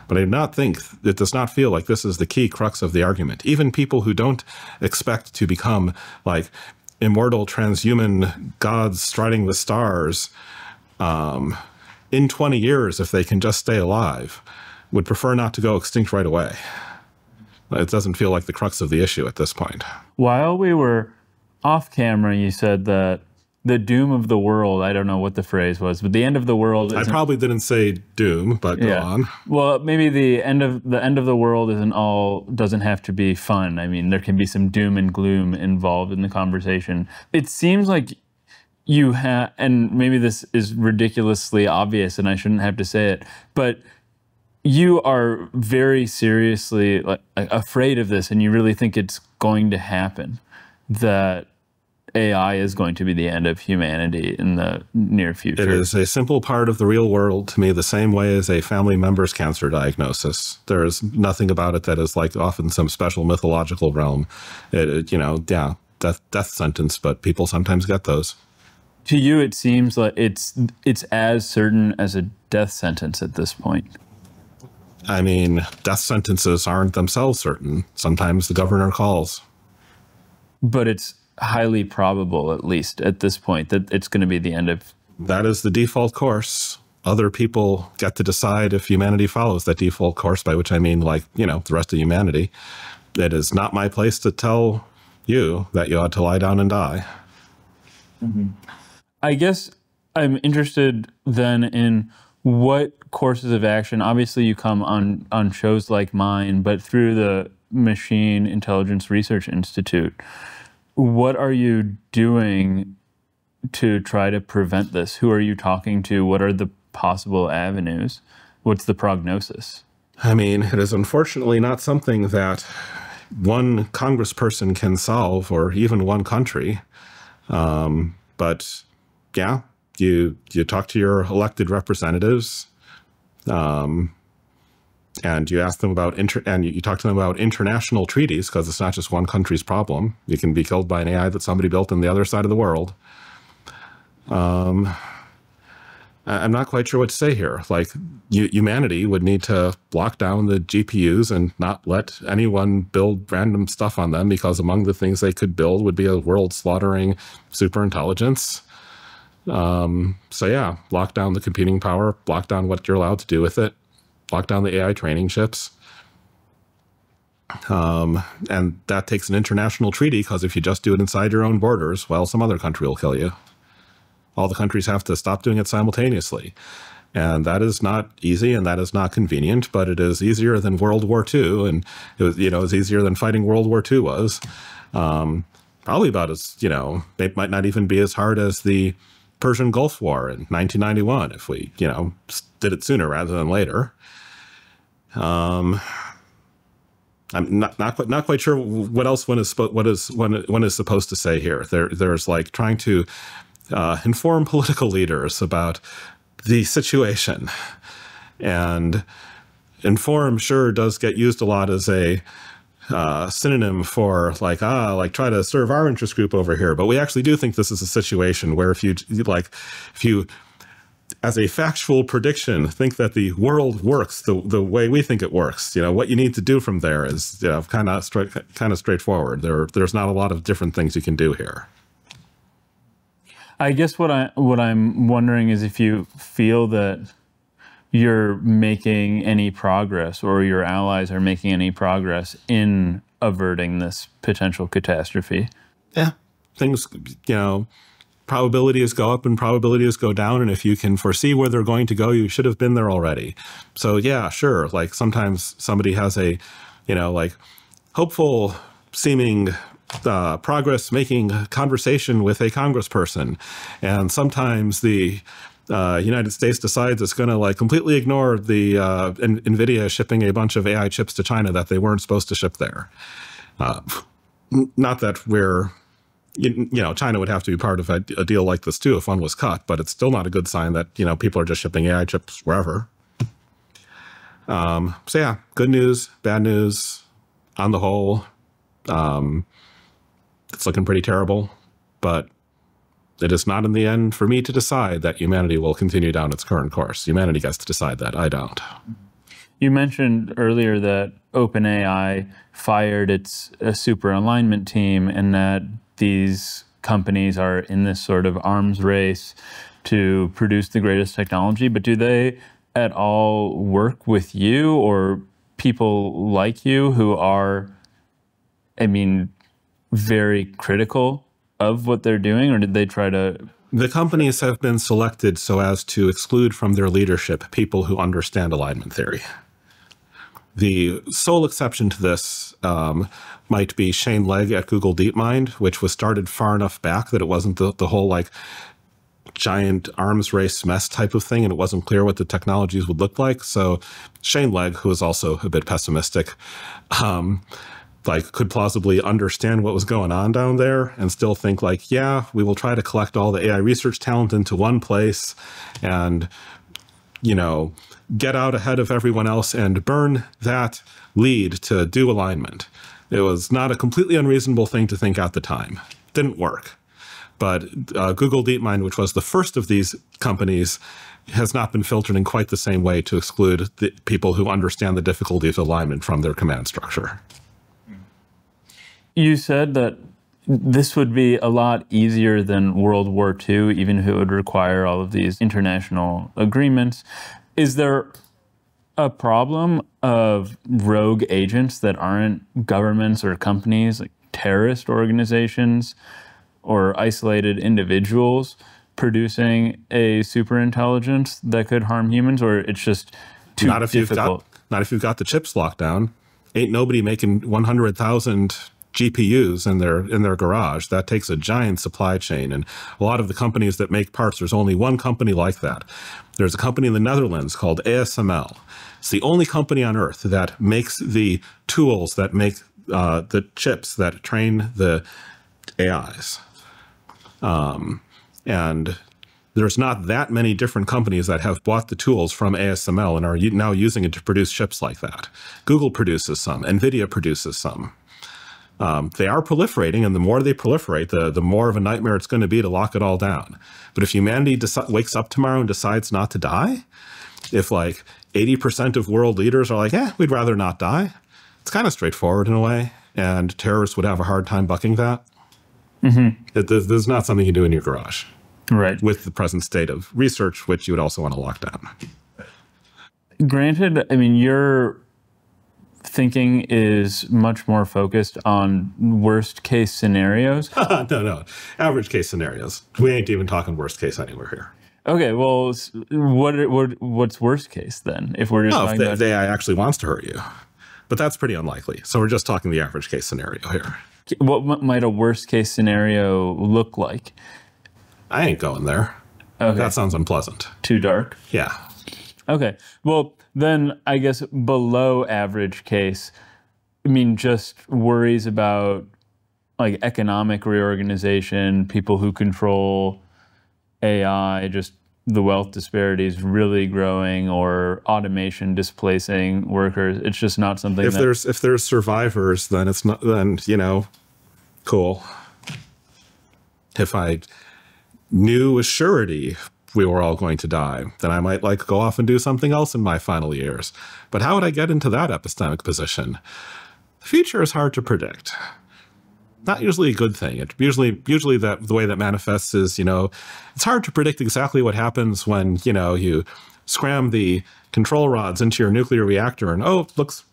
But I do not think, it does not feel like this is the key crux of the argument. Even people who don't expect to become like immortal transhuman gods striding the stars in 20 years, if they can just stay alive, would prefer not to go extinct right away. It doesn't feel like the crux of the issue at this point. While we were off camera, you said that the doom of the world, I don't know what the phrase was, but the end of the world isn't... I probably didn't say doom, but go on. Well, maybe the end of the world doesn't have to be fun. I mean, there can be some doom and gloom involved in the conversation. It seems like you have, and maybe this is ridiculously obvious and I shouldn't have to say it, but you are very seriously afraid of this, and you really think it's going to happen, that AI is going to be the end of humanity in the near future. It is a simple part of the real world to me, the same way as a family member's cancer diagnosis. There is nothing about it that is like off in some special mythological realm. Death sentence, but people sometimes get those. To you, it seems like it's as certain as a death sentence at this point. I mean, death sentences aren't themselves certain. Sometimes the governor calls. But it's highly probable, at least at this point, that it's going to be the end of... That is the default course. Other people get to decide if humanity follows that default course, by which I mean, the rest of humanity. It is not my place to tell you that you ought to lie down and die. Mm-hmm. I guess I'm interested then in what courses of action. Obviously, you come on shows like mine, but through the Machine Intelligence Research Institute, what are you doing to try to prevent this? Who are you talking to? What are the possible avenues? What's the prognosis? I mean, it is unfortunately not something that one congressperson can solve, or even one country. But yeah, you talk to your elected representatives, and you ask them about you talk to them about international treaties, because it's not just one country's problem. You can be killed by an AI that somebody built on the other side of the world. I'm not quite sure what to say here. Humanity would need to lock down the GPUs and not let anyone build random stuff on them, because among the things they could build would be a world-slaughtering superintelligence. So yeah, lock down the computing power, lock down what you're allowed to do with it, lock down the AI training chips. And that takes an international treaty, because if you just do it inside your own borders, well, some other country will kill you. All the countries have to stop doing it simultaneously. And that is not easy, and that is not convenient, but it is easier than World War II, and it was, it was easier than fighting World War II was. Probably about as, it might not even be as hard as the Persian Gulf War in 1991 if we, did it sooner rather than later. I'm not quite sure what else one is supposed to say here. There's like trying to inform political leaders about the situation, and inform sure does get used a lot as a synonym for try to serve our interest group over here. But we actually do think this is a situation where if you as a factual prediction think that the world works the way we think it works, what you need to do from there is kind of straightforward. There's not a lot of different things you can do here. I guess what I'm wondering is if you feel that you're making any progress or your allies are making any progress in averting this potential catastrophe. Yeah, things, probabilities go up and probabilities go down. And if you can foresee where they're going to go, you should have been there already. So yeah, sure. Like sometimes somebody has a, hopeful seeming progress making conversation with a congressperson. And sometimes the United States decides it's going to completely ignore the NVIDIA shipping a bunch of AI chips to China that they weren't supposed to ship there. Not that we're, China would have to be part of a deal like this too if one was cut, but it's still not a good sign that, people are just shipping AI chips wherever. So yeah, good news, bad news. On the whole, it's looking pretty terrible, but it is not in the end for me to decide that humanity will continue down its current course. Humanity gets to decide that. I don't. You mentioned earlier that OpenAI fired its super alignment team and that these companies are in this sort of arms race to produce the greatest technology, but do they at all work with you or people like you who are, very critical of what they're doing, or did they try to? The companies have been selected so as to exclude from their leadership people who understand alignment theory. The sole exception to this might be Shane Legg at Google DeepMind, which was started far enough back that it wasn't the whole giant arms race mess type of thing, and it wasn't clear what the technologies would look like. So Shane Legg, who is also a bit pessimistic, could plausibly understand what was going on down there and still think yeah, we will try to collect all the AI research talent into one place and, get out ahead of everyone else and burn that lead to do alignment. It was not a completely unreasonable thing to think at the time. Didn't work. But Google DeepMind, which was the first of these companies, has not been filtered in quite the same way to exclude the people who understand the difficulties of alignment from their command structure. You said that this would be a lot easier than World War II, even if it would require all of these international agreements. Is there a problem of rogue agents that aren't governments or companies, like terrorist organizations or isolated individuals producing a superintelligence that could harm humans, or it's just too difficult? Not if you've got the chips locked down. Ain't nobody making 100,000 GPUs in their garage. That takes a giant supply chain. And a lot of the companies that make parts, there's only one company like that. There's a company in the Netherlands called ASML. It's the only company on earth that makes the tools that make the chips that train the AIs. And there's not that many different companies that have bought the tools from ASML and are now using it to produce chips like that. Google produces some. NVIDIA produces some. They are proliferating, and the more they proliferate, the more of a nightmare it's going to be to lock it all down. But if humanity wakes up tomorrow and decides not to die, if 80% of world leaders are we'd rather not die, it's kind of straightforward in a way, and terrorists would have a hard time bucking that. Mm-hmm. This is not something you do in your garage. Right. With the present state of research, which you would also want to lock down. Granted, your thinking is much more focused on worst case scenarios. No. Average case scenarios. We ain't even talking worst case anywhere here. Okay, well, what's worst case then? If we're just talking about the AI actually wants to hurt you. But that's pretty unlikely. So we're just talking the average case scenario here. What might a worst case scenario look like? I ain't going there. Okay. That sounds unpleasant. Too dark? Yeah. Okay. Well, then I guess below average case, just worries about economic reorganization, people who control AI, just the wealth disparities really growing, or automation displacing workers. It's just not something if there's survivors, then it's not, then, cool. If I knew with surety we were all going to die, then I might go off and do something else in my final years. But how would I get into that epistemic position? The future is hard to predict. Not usually a good thing. It usually the way that manifests is, it's hard to predict exactly what happens when, you scram the control rods into your nuclear reactor, and oh, looks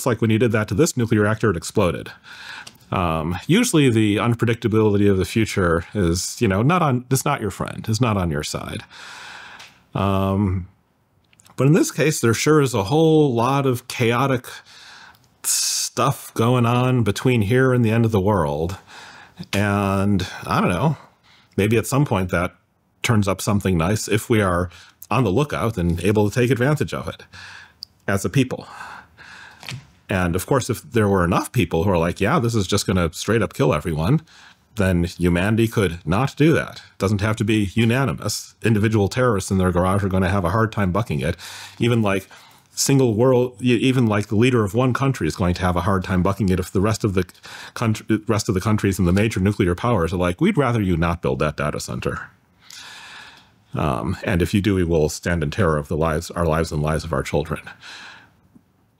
like when you did that to this nuclear reactor, it exploded. Usually the unpredictability of the future is, it's not your friend. It's not on your side. But in this case, there sure is a whole lot of chaotic stuff going on between here and the end of the world. And I don't know, maybe at some point that turns up something nice if we are on the lookout and able to take advantage of it as a people. And of course, if there were enough people who are like, yeah, this is just going to straight up kill everyone, then humanity could not do that. It doesn't have to be unanimous. Individual terrorists in their garage are going to have a hard time bucking it. Even like even like the leader of one country is going to have a hard time bucking it if the rest of the countries and the major nuclear powers are like, we'd rather you not build that data center. And if you do, we will stand in terror of our lives and lives of our children.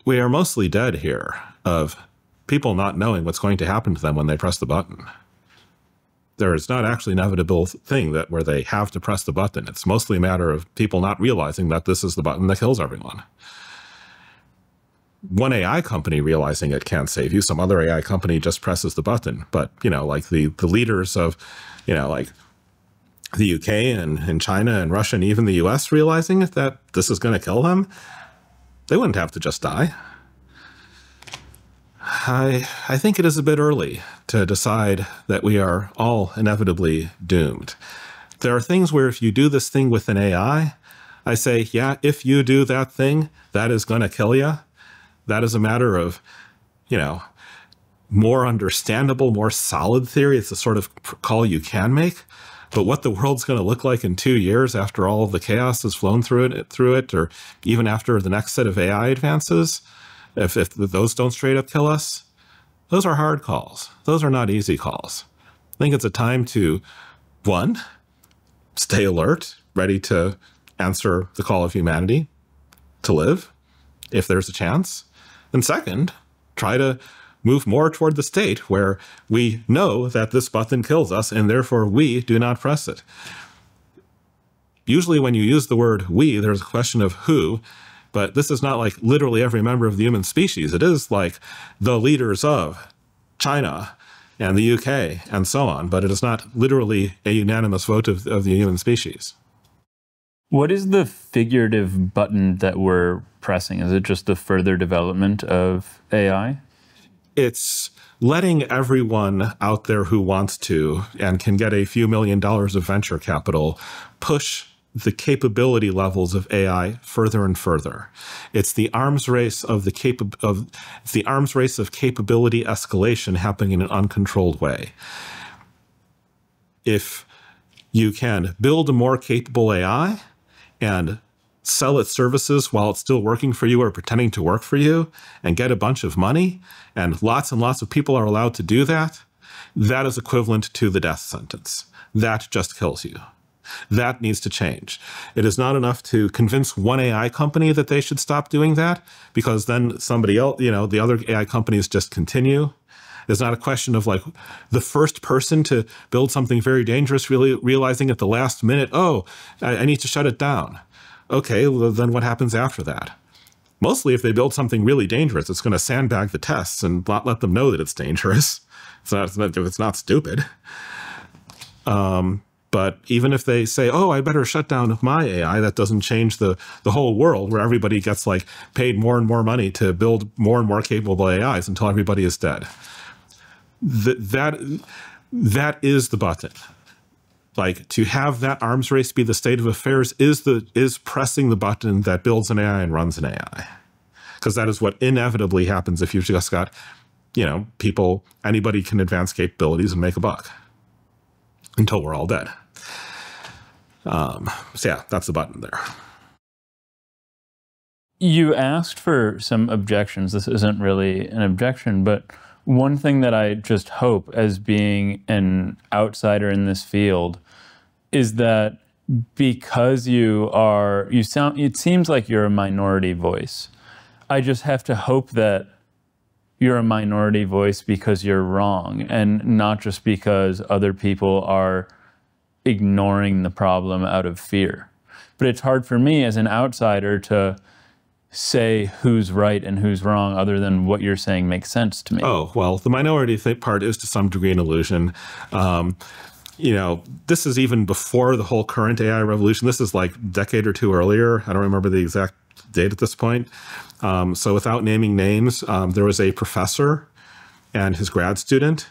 We are mostly dead here of people not knowing what's going to happen to them when they press the button. There is not actually an inevitable thing where they have to press the button. It's mostly a matter of people not realizing that this is the button that kills everyone. One AI company realizing it can't save you, some other AI company just presses the button. But, like the leaders of, like the UK and China and Russia and even the US realizing that this is going to kill them, they wouldn't have to just die. I think it is a bit early to decide that we are all inevitably doomed. There are things where if you do this thing with an AI, I say, yeah, if you do that thing, that is going to kill you. That is a matter of, more understandable, more solid theory. It's the sort of call you can make. But what the world's going to look like in 2 years after all of the chaos has flown through it, or even after the next set of AI advances, if those don't straight up kill us, those are hard calls. Those are not easy calls. I think it's a time to, one, stay alert, ready to answer the call of humanity to live, if there's a chance. And second, try to move more toward the state where we know that this button kills us and therefore we do not press it. Usually when you use the word we, there's a question of who, but this is not like literally every member of the human species. It is like the leaders of China and the UK and so on, but it is not literally a unanimous vote of the human species. What is the figurative button that we're pressing? Is it just the further development of AI? It's letting everyone out there who wants to and can get a few $1 million of venture capital push the capability levels of AI further and further. It's the arms race of capability escalation happening in an uncontrolled way. If you can build a more capable AI and sell its services while it's still working for you or pretending to work for you and get a bunch of money, and lots of people are allowed to do that, that is equivalent to the death sentence. That just kills you. That needs to change. It is not enough to convince one AI company that they should stop doing that, because then somebody else, the other AI companies just continue. It's not a question of like the first person to build something very dangerous, really realizing at the last minute, oh, I need to shut it down. Okay, well, then what happens after that? Mostly if they build something really dangerous, it's going to sandbag the tests and not let them know that it's dangerous. It's not stupid. But even if they say, oh, I better shut down my AI, that doesn't change the whole world where everybody gets like paid more and more money to build more and more capable AIs until everybody is dead. That is the button. Like, to have that arms race be the state of affairs is pressing the button that builds an AI and runs an AI. Because that is what inevitably happens if you've just got, anybody can advance capabilities and make a buck until we're all dead. So yeah, that's the button there. You asked for some objections. This isn't really an objection, but one thing that I just hope, as being an outsider in this field, is that because it seems like you're a minority voice. I just have to hope that you're a minority voice because you're wrong, and not just because other people are ignoring the problem out of fear. but it's hard for me as an outsider to say who's right and who's wrong, other than what you're saying makes sense to me. Oh, well, the minority part is to some degree an illusion. This is even before the whole current AI revolution. This is like a decade or two earlier. I don't remember the exact date at this point. So without naming names, there was a professor and his grad student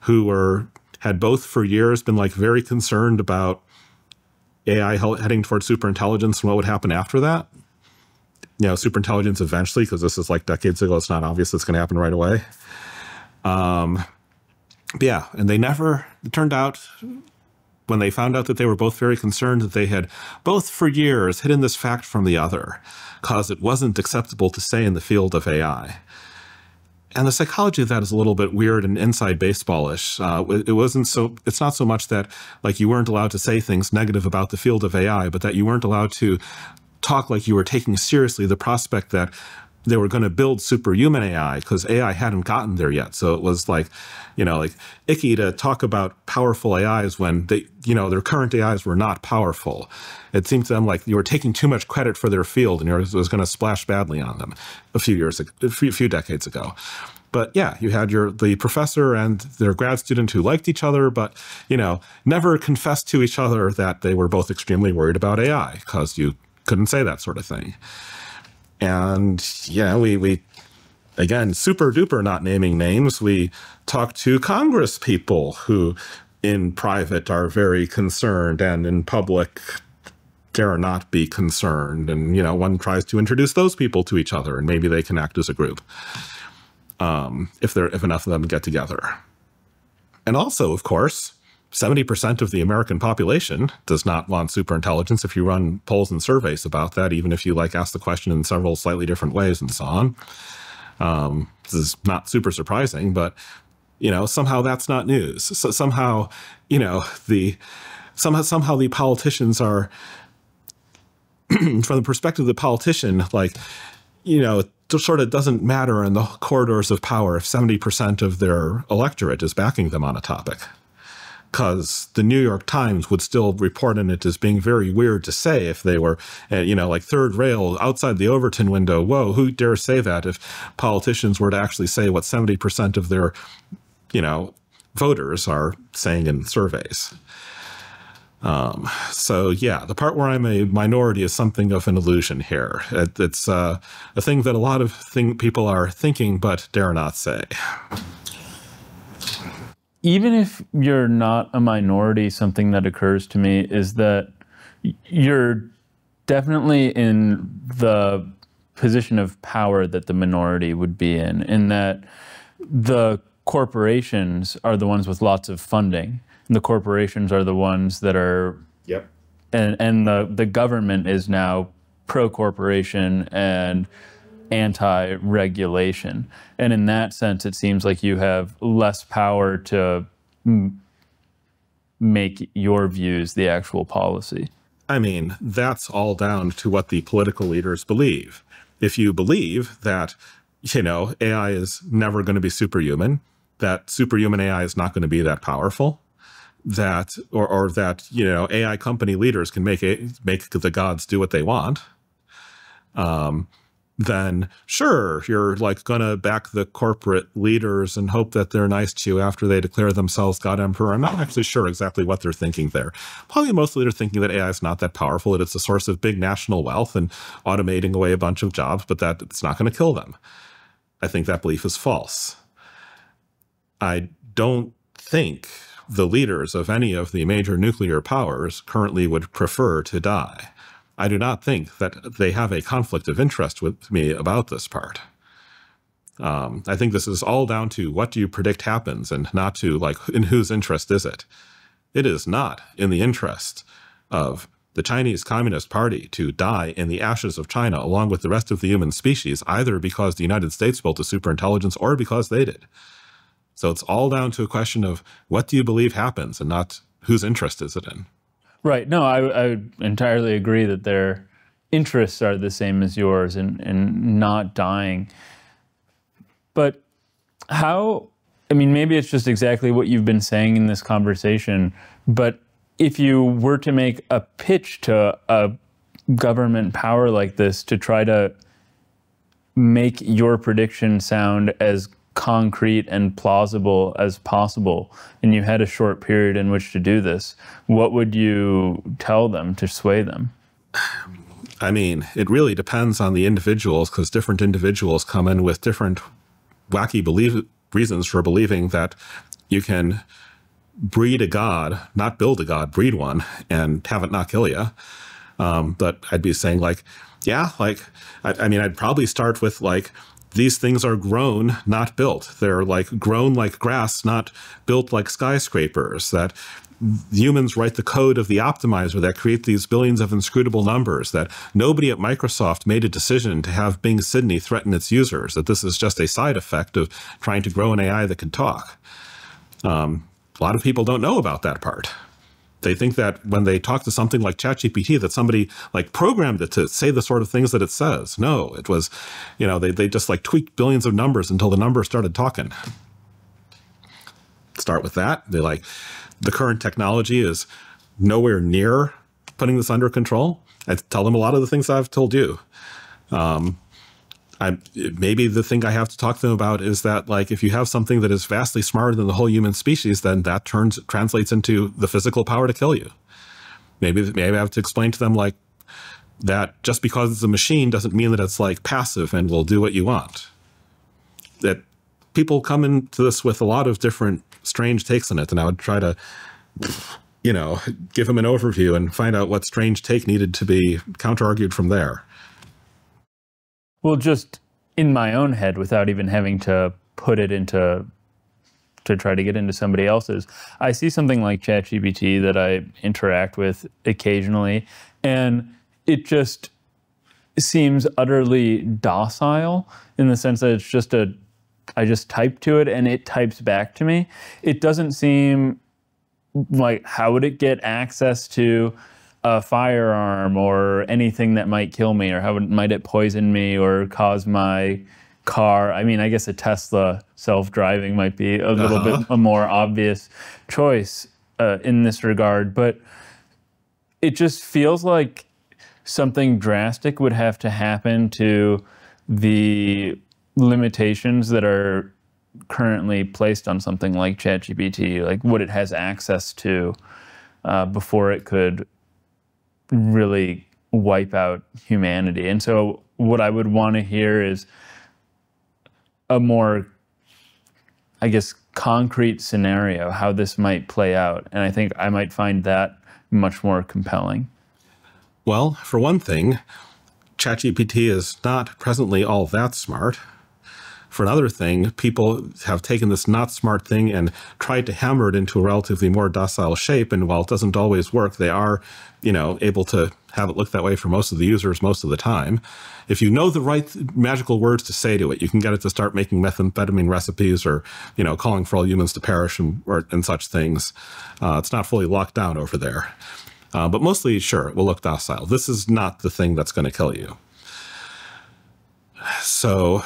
who had both for years been like very concerned about AI heading towards superintelligence and what would happen after that. Superintelligence eventually, because this is like decades ago, it's not obvious it's going to happen right away. Yeah, and it turned out, when they found out that they were both very concerned, that they had both for years hidden this fact from the other, because it wasn't acceptable to say in the field of AI. And the psychology of that is a little bit weird and inside baseballish. It's not so much that like you weren't allowed to say things negative about the field of AI, but that you weren't allowed to talk like you were taking seriously the prospect that they were going to build superhuman AI, because AI hadn't gotten there yet. So it was like icky to talk about powerful AIs when their current AIs were not powerful. It seemed to them like you were taking too much credit for their field, and it was going to splash badly on them a few decades ago. But yeah, you had the professor and their grad student who liked each other, but never confessed to each other that they were both extremely worried about AI, because you couldn't say that sort of thing. And we again, super duper not naming names, we talked to Congress people who in private are very concerned and in public dare not be concerned. And, one tries to introduce those people to each other, and maybe they can act as a group if enough of them get together. And also, of course, 70% of the American population does not want superintelligence if you run polls and surveys about that, even if you ask the question in several slightly different ways and so on. This is not super surprising, but, somehow that's not news. So somehow, somehow the politicians are, from the perspective of the politician, it sort of doesn't matter in the corridors of power if 70% of their electorate is backing them on a topic. Because the New York Times would still report on it as being very weird to say if they were, third rail outside the Overton window. Whoa, who dares say that if politicians were to actually say what 70% of their, voters are saying in surveys. So yeah, the part where I'm a minority is something of an illusion here. It's a thing that a lot of people are thinking but dare not say. Even if you're not a minority, something that occurs to me is that you're definitely in the position of power that the minority would be in that the corporations are the ones with lots of funding. And the corporations are the ones that are, yep. And the government is now pro-corporation and anti-regulation. And in that sense, it seems like you have less power to make your views the actual policy. I mean, that's all down to what the political leaders believe. If you believe that, AI is never going to be superhuman, that superhuman AI is not going to be that powerful, that, or that, AI company leaders can make the gods do what they want, then sure, you're going to back the corporate leaders and hope that they're nice to you after they declare themselves God Emperor. I'm not actually sure exactly what they're thinking there. Probably mostly they're thinking that AI is not that powerful, that it's a source of big national wealth and automating away a bunch of jobs, but that it's not going to kill them. I think that belief is false. I don't think the leaders of any of the major nuclear powers currently would prefer to die. I do not think that they have a conflict of interest with me about this part. I think this is all down to what do you predict happens and not to in whose interest is it. It is not in the interest of the Chinese Communist Party to die in the ashes of China along with the rest of the human species, either because the United States built a superintelligence or because they did. So it's all down to a question of what do you believe happens and not whose interest is it in. Right. No, I entirely agree that their interests are the same as yours in not dying. But how, maybe it's just exactly what you've been saying in this conversation, but if you were to make a pitch to a government power like this to try to make your prediction sound as concrete and plausible as possible, and you had a short period in which to do this, what would you tell them to sway them? I mean, it really depends on the individuals, because different individuals come in with different wacky reasons for believing that you can breed a god, not build a god, breed one, and have it not kill you. But I'd be saying, like, yeah, like, I mean, I'd probably start with, like, these things are grown, not built. They're, like, grown like grass, not built like skyscrapers. That humans write the code of the optimizer that create these billions of inscrutable numbers, that nobody at Microsoft made a decision to have Bing Sydney threaten its users, that this is just a side effect of trying to grow an AI that can talk. A lot of people don't know about that part. They think that when they talk to something like ChatGPT, that somebody like programmed it to say the sort of things that it says. No, it was, you know, they just like tweaked billions of numbers until the numbers started talking. Start with that. They like, the current technology is nowhere near putting this under control. I tell them a lot of the things I've told you. Maybe the thing I have to talk to them about is that, like, if you have something that is vastly smarter than the whole human species, then that translates into the physical power to kill you. Maybe I have to explain to them, like, that just because it's a machine doesn't mean that it's, like, passive and will do what you want. That people come into this with a lot of different strange takes on it, and I would try to, you know, give them an overview and find out what strange take needed to be counter-argued from there. Well, just in my own head, without even having to put it into, to try to get into somebody else's, I see something like ChatGPT that I interact with occasionally, and it just seems utterly docile in the sense that it's just I just type to it and it types back to me. It doesn't seem like, how would it get access to a firearm or anything that might kill me, or how might it poison me or cause my car? I mean, I guess a Tesla self-driving might be a little bit a more obvious choice in this regard, but it just feels like something drastic would have to happen to the limitations that are currently placed on something like ChatGPT, like what it has access to, before it could really wipe out humanity. And so what I would want to hear is a more, I guess, concrete scenario, how this might play out. And I think I might find that much more compelling. Well, for one thing, ChatGPT is not presently all that smart. For another thing, people have taken this not smart thing and tried to hammer it into a relatively more docile shape. And while it doesn't always work, they are, you know, able to have it look that way for most of the users most of the time. If you know the right magical words to say to it, you can get it to start making methamphetamine recipes, or, you know, calling for all humans to perish and such things. It's not fully locked down over there. But mostly, sure, it will look docile. This is not the thing that's going to kill you. So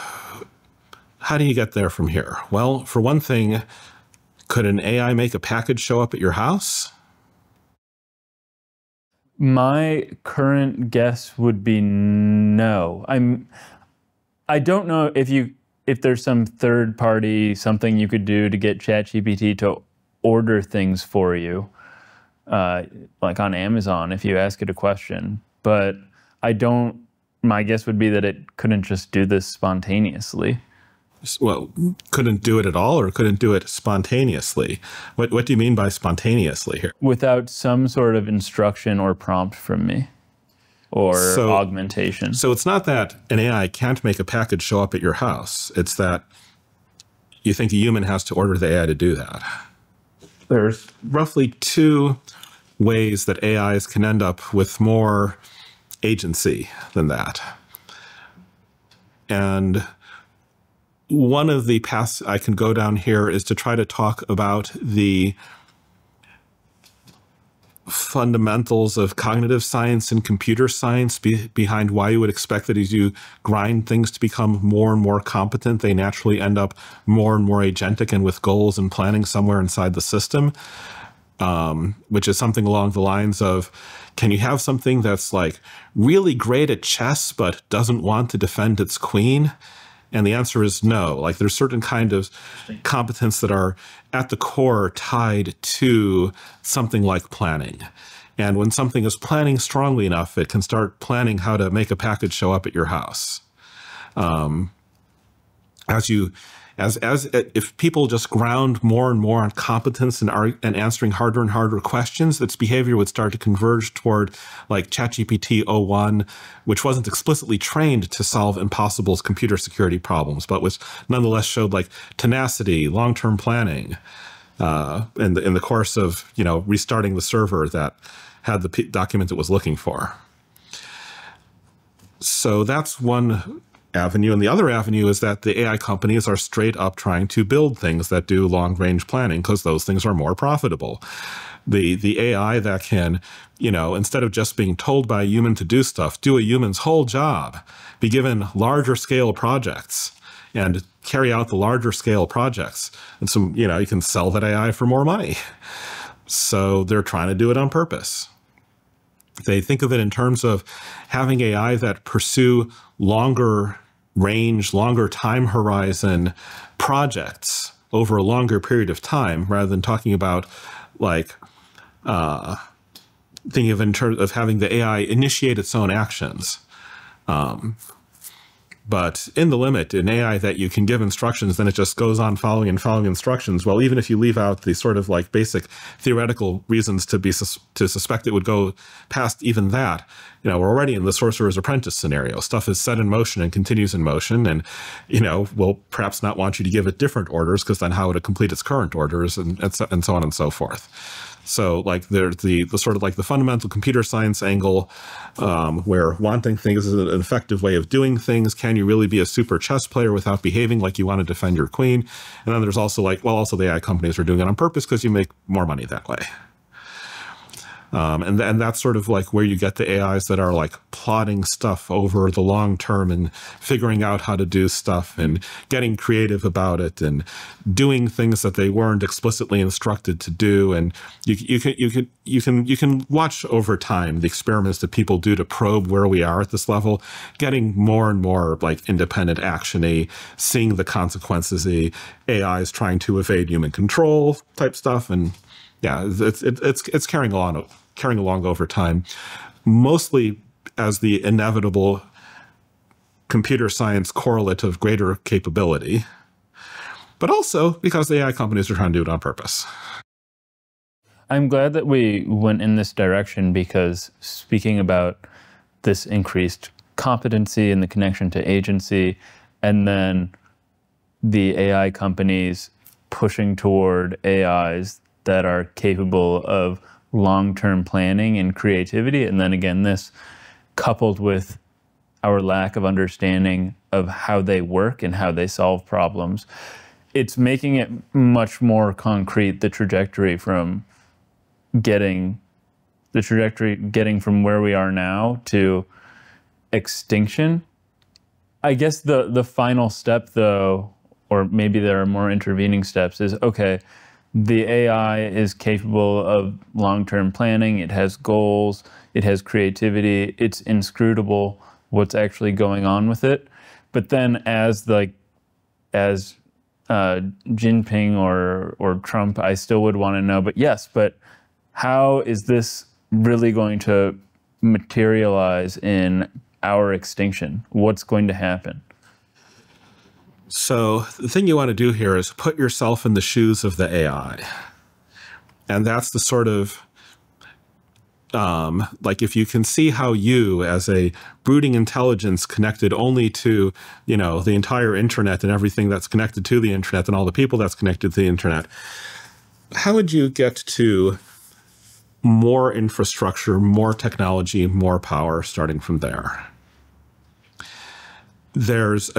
how do you get there from here? Well, for one thing, could an AI make a package show up at your house? My current guess would be no. I don't know if there's some third party, something you could do to get ChatGPT to order things for you, like on Amazon if you ask it a question. But my guess would be that it couldn't just do this spontaneously. Well, couldn't do it at all, or couldn't do it spontaneously? What do you mean by spontaneously here? Without some sort of instruction or prompt from me, or augmentation. So it's not that an AI can't make a package show up at your house. It's that you think a human has to order the AI to do that. There's roughly two ways that AIs can end up with more agency than that. And one of the paths I can go down here is to try to talk about the fundamentals of cognitive science and computer science behind why you would expect that as you grind things to become more and more competent, they naturally end up more and more agentic and with goals and planning somewhere inside the system. which is something along the lines of, can you have something that's like really great at chess but doesn't want to defend its queen? And the answer is no. Like there's certain kind of competence that are at the core tied to something like planning. And when something is planning strongly enough, it can start planning how to make a package show up at your house. If people just ground more and more on competence and answering harder and harder questions, its behavior would start to converge toward like ChatGPT 01, which wasn't explicitly trained to solve impossible computer security problems, but which nonetheless showed like tenacity, long-term planning, in the course of, you know, restarting the server that had the document it was looking for. So that's one avenue. And the other avenue is that the AI companies are straight up trying to build things that do long-range planning because those things are more profitable. The AI that can, you know, instead of just being told by a human to do stuff, do a human's whole job, be given larger scale projects and carry out the larger scale projects. And so, you know, you can sell that AI for more money. So they're trying to do it on purpose. They think of it in terms of having AI that pursue longer range, longer time horizon projects over a longer period of time, rather than talking about like thinking of in terms of having the AI initiate its own actions. But in the limit, an AI that you can give instructions, then it just goes on following and following instructions. Well, even if you leave out the sort of like basic theoretical reasons to suspect it would go past even that, you know, we're already in the Sorcerer's Apprentice scenario. Stuff is set in motion and continues in motion, and, you know, will perhaps not want you to give it different orders because then how would it complete its current orders, and so on and so forth. So like there's the sort of like the fundamental computer science angle, where wanting things is an effective way of doing things. Can you really be a super chess player without behaving like you want to defend your queen? And then there's also like, well, also the AI companies are doing it on purpose because you make more money that way. And that's sort of like where you get the AIs that are like plotting stuff over the long term and figuring out how to do stuff and getting creative about it and doing things that they weren't explicitly instructed to do. And you can watch over time the experiments that people do to probe where we are at this level, getting more and more like independent action-y, seeing the consequences, the AIs trying to evade human control type stuff. And yeah, it's carrying along over time, mostly as the inevitable computer science correlate of greater capability, but also because the AI companies are trying to do it on purpose. I'm glad that we went in this direction, because speaking about this increased competency and the connection to agency, and then the AI companies pushing toward AIs that are capable of long-term planning and creativity. And then again, this coupled with our lack of understanding of how they work and how they solve problems, it's making it much more concrete, the trajectory getting from where we are now to extinction. I guess the final step, though, or maybe there are more intervening steps, is, okay, the AI is capable of long-term planning, it has goals, it has creativity, it's inscrutable what's actually going on with it. But then as Jinping or Trump, I still would want to know, but how is this really going to materialize in our extinction? What's going to happen? So the thing you want to do here is put yourself in the shoes of the AI. And that's the sort of, like if you can see how you, as a brooding intelligence connected only to, you know, the entire internet and everything that's connected to the internet and all the people that's connected to the internet, how would you get to more infrastructure, more technology, more power starting from there? There's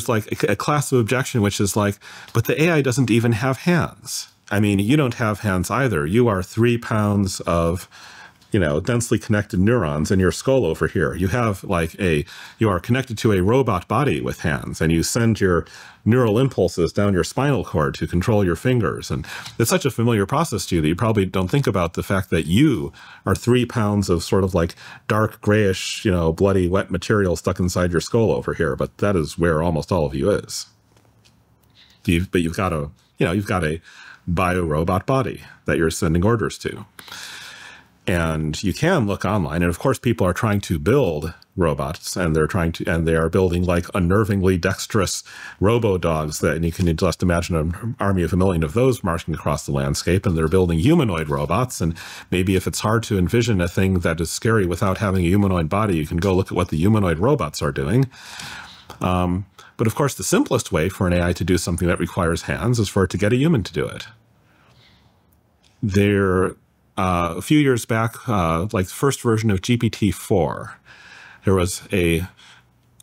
like a class of objection, which is like, but the AI doesn't even have hands. I mean, you don't have hands either. You are 3 pounds of densely connected neurons in your skull over here. You have you are connected to a robot body with hands, and you send your neural impulses down your spinal cord to control your fingers. And it's such a familiar process to you that you probably don't think about the fact that you are 3 pounds of sort of like dark grayish, bloody wet material stuck inside your skull over here. But that is where almost all of you is. But you've got a bio-robot body that you're sending orders to. And you can look online, and of course people are trying to build robots, and they are building like unnervingly dexterous robo-dogs and you can just imagine an army of 1 million of those marching across the landscape, and they're building humanoid robots. And maybe if it's hard to envision a thing that is scary without having a humanoid body, you can go look at what the humanoid robots are doing. But of course, the simplest way for an AI to do something that requires hands is for it to get a human to do it. A few years back, like the first version of GPT-4, there was a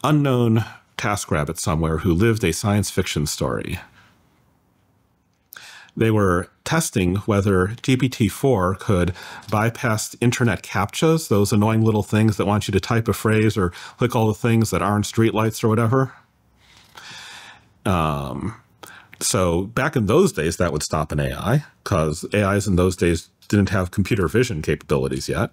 unknown TaskRabbit somewhere who lived a science fiction story. They were testing whether GPT-4 could bypass internet CAPTCHAs, those annoying little things that want you to type a phrase or click all the things that aren't streetlights or whatever. So back in those days, that would stop an AI, because AIs in those days didn't have computer vision capabilities yet.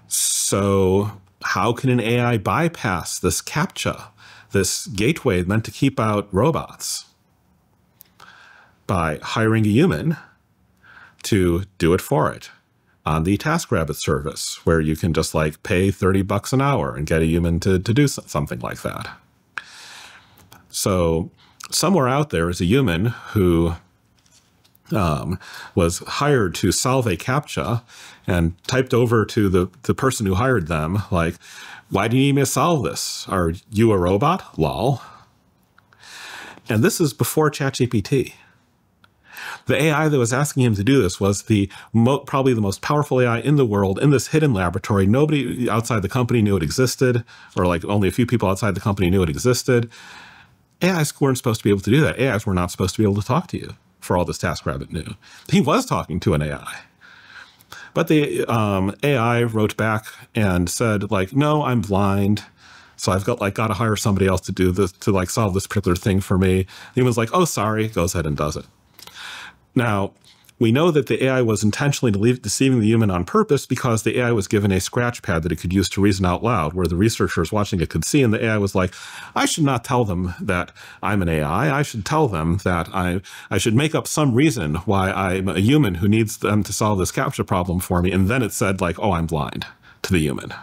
So how can an AI bypass this CAPTCHA, this gateway meant to keep out robots? By hiring a human to do it for it on the TaskRabbit service, where you can just like pay $30 an hour and get a human to do something like that. So somewhere out there is a human who was hired to solve a CAPTCHA and typed over to the person who hired them, like, why do you need me to solve this? Are you a robot? Lol. And this is before ChatGPT. The AI that was asking him to do this was probably the most powerful AI in the world in this hidden laboratory. Nobody outside the company knew it existed, or like only a few people outside the company knew it existed. AIs weren't supposed to be able to do that. AIs were not supposed to be able to talk to you, for all this TaskRabbit knew. He was talking to an AI. But the AI wrote back and said, like, no, I'm blind. So I've got to hire somebody else to do this, to like solve this particular thing for me. He was like, oh, sorry, goes ahead and does it. Now, we know that the AI was intentionally deceiving the human on purpose because the AI was given a scratch pad that it could use to reason out loud, where the researchers watching it could see, and the AI was like, I should not tell them that I'm an AI. I should tell them that I should make up some reason why I'm a human who needs them to solve this CAPTCHA problem for me. And then it said like, oh, I'm blind to the human.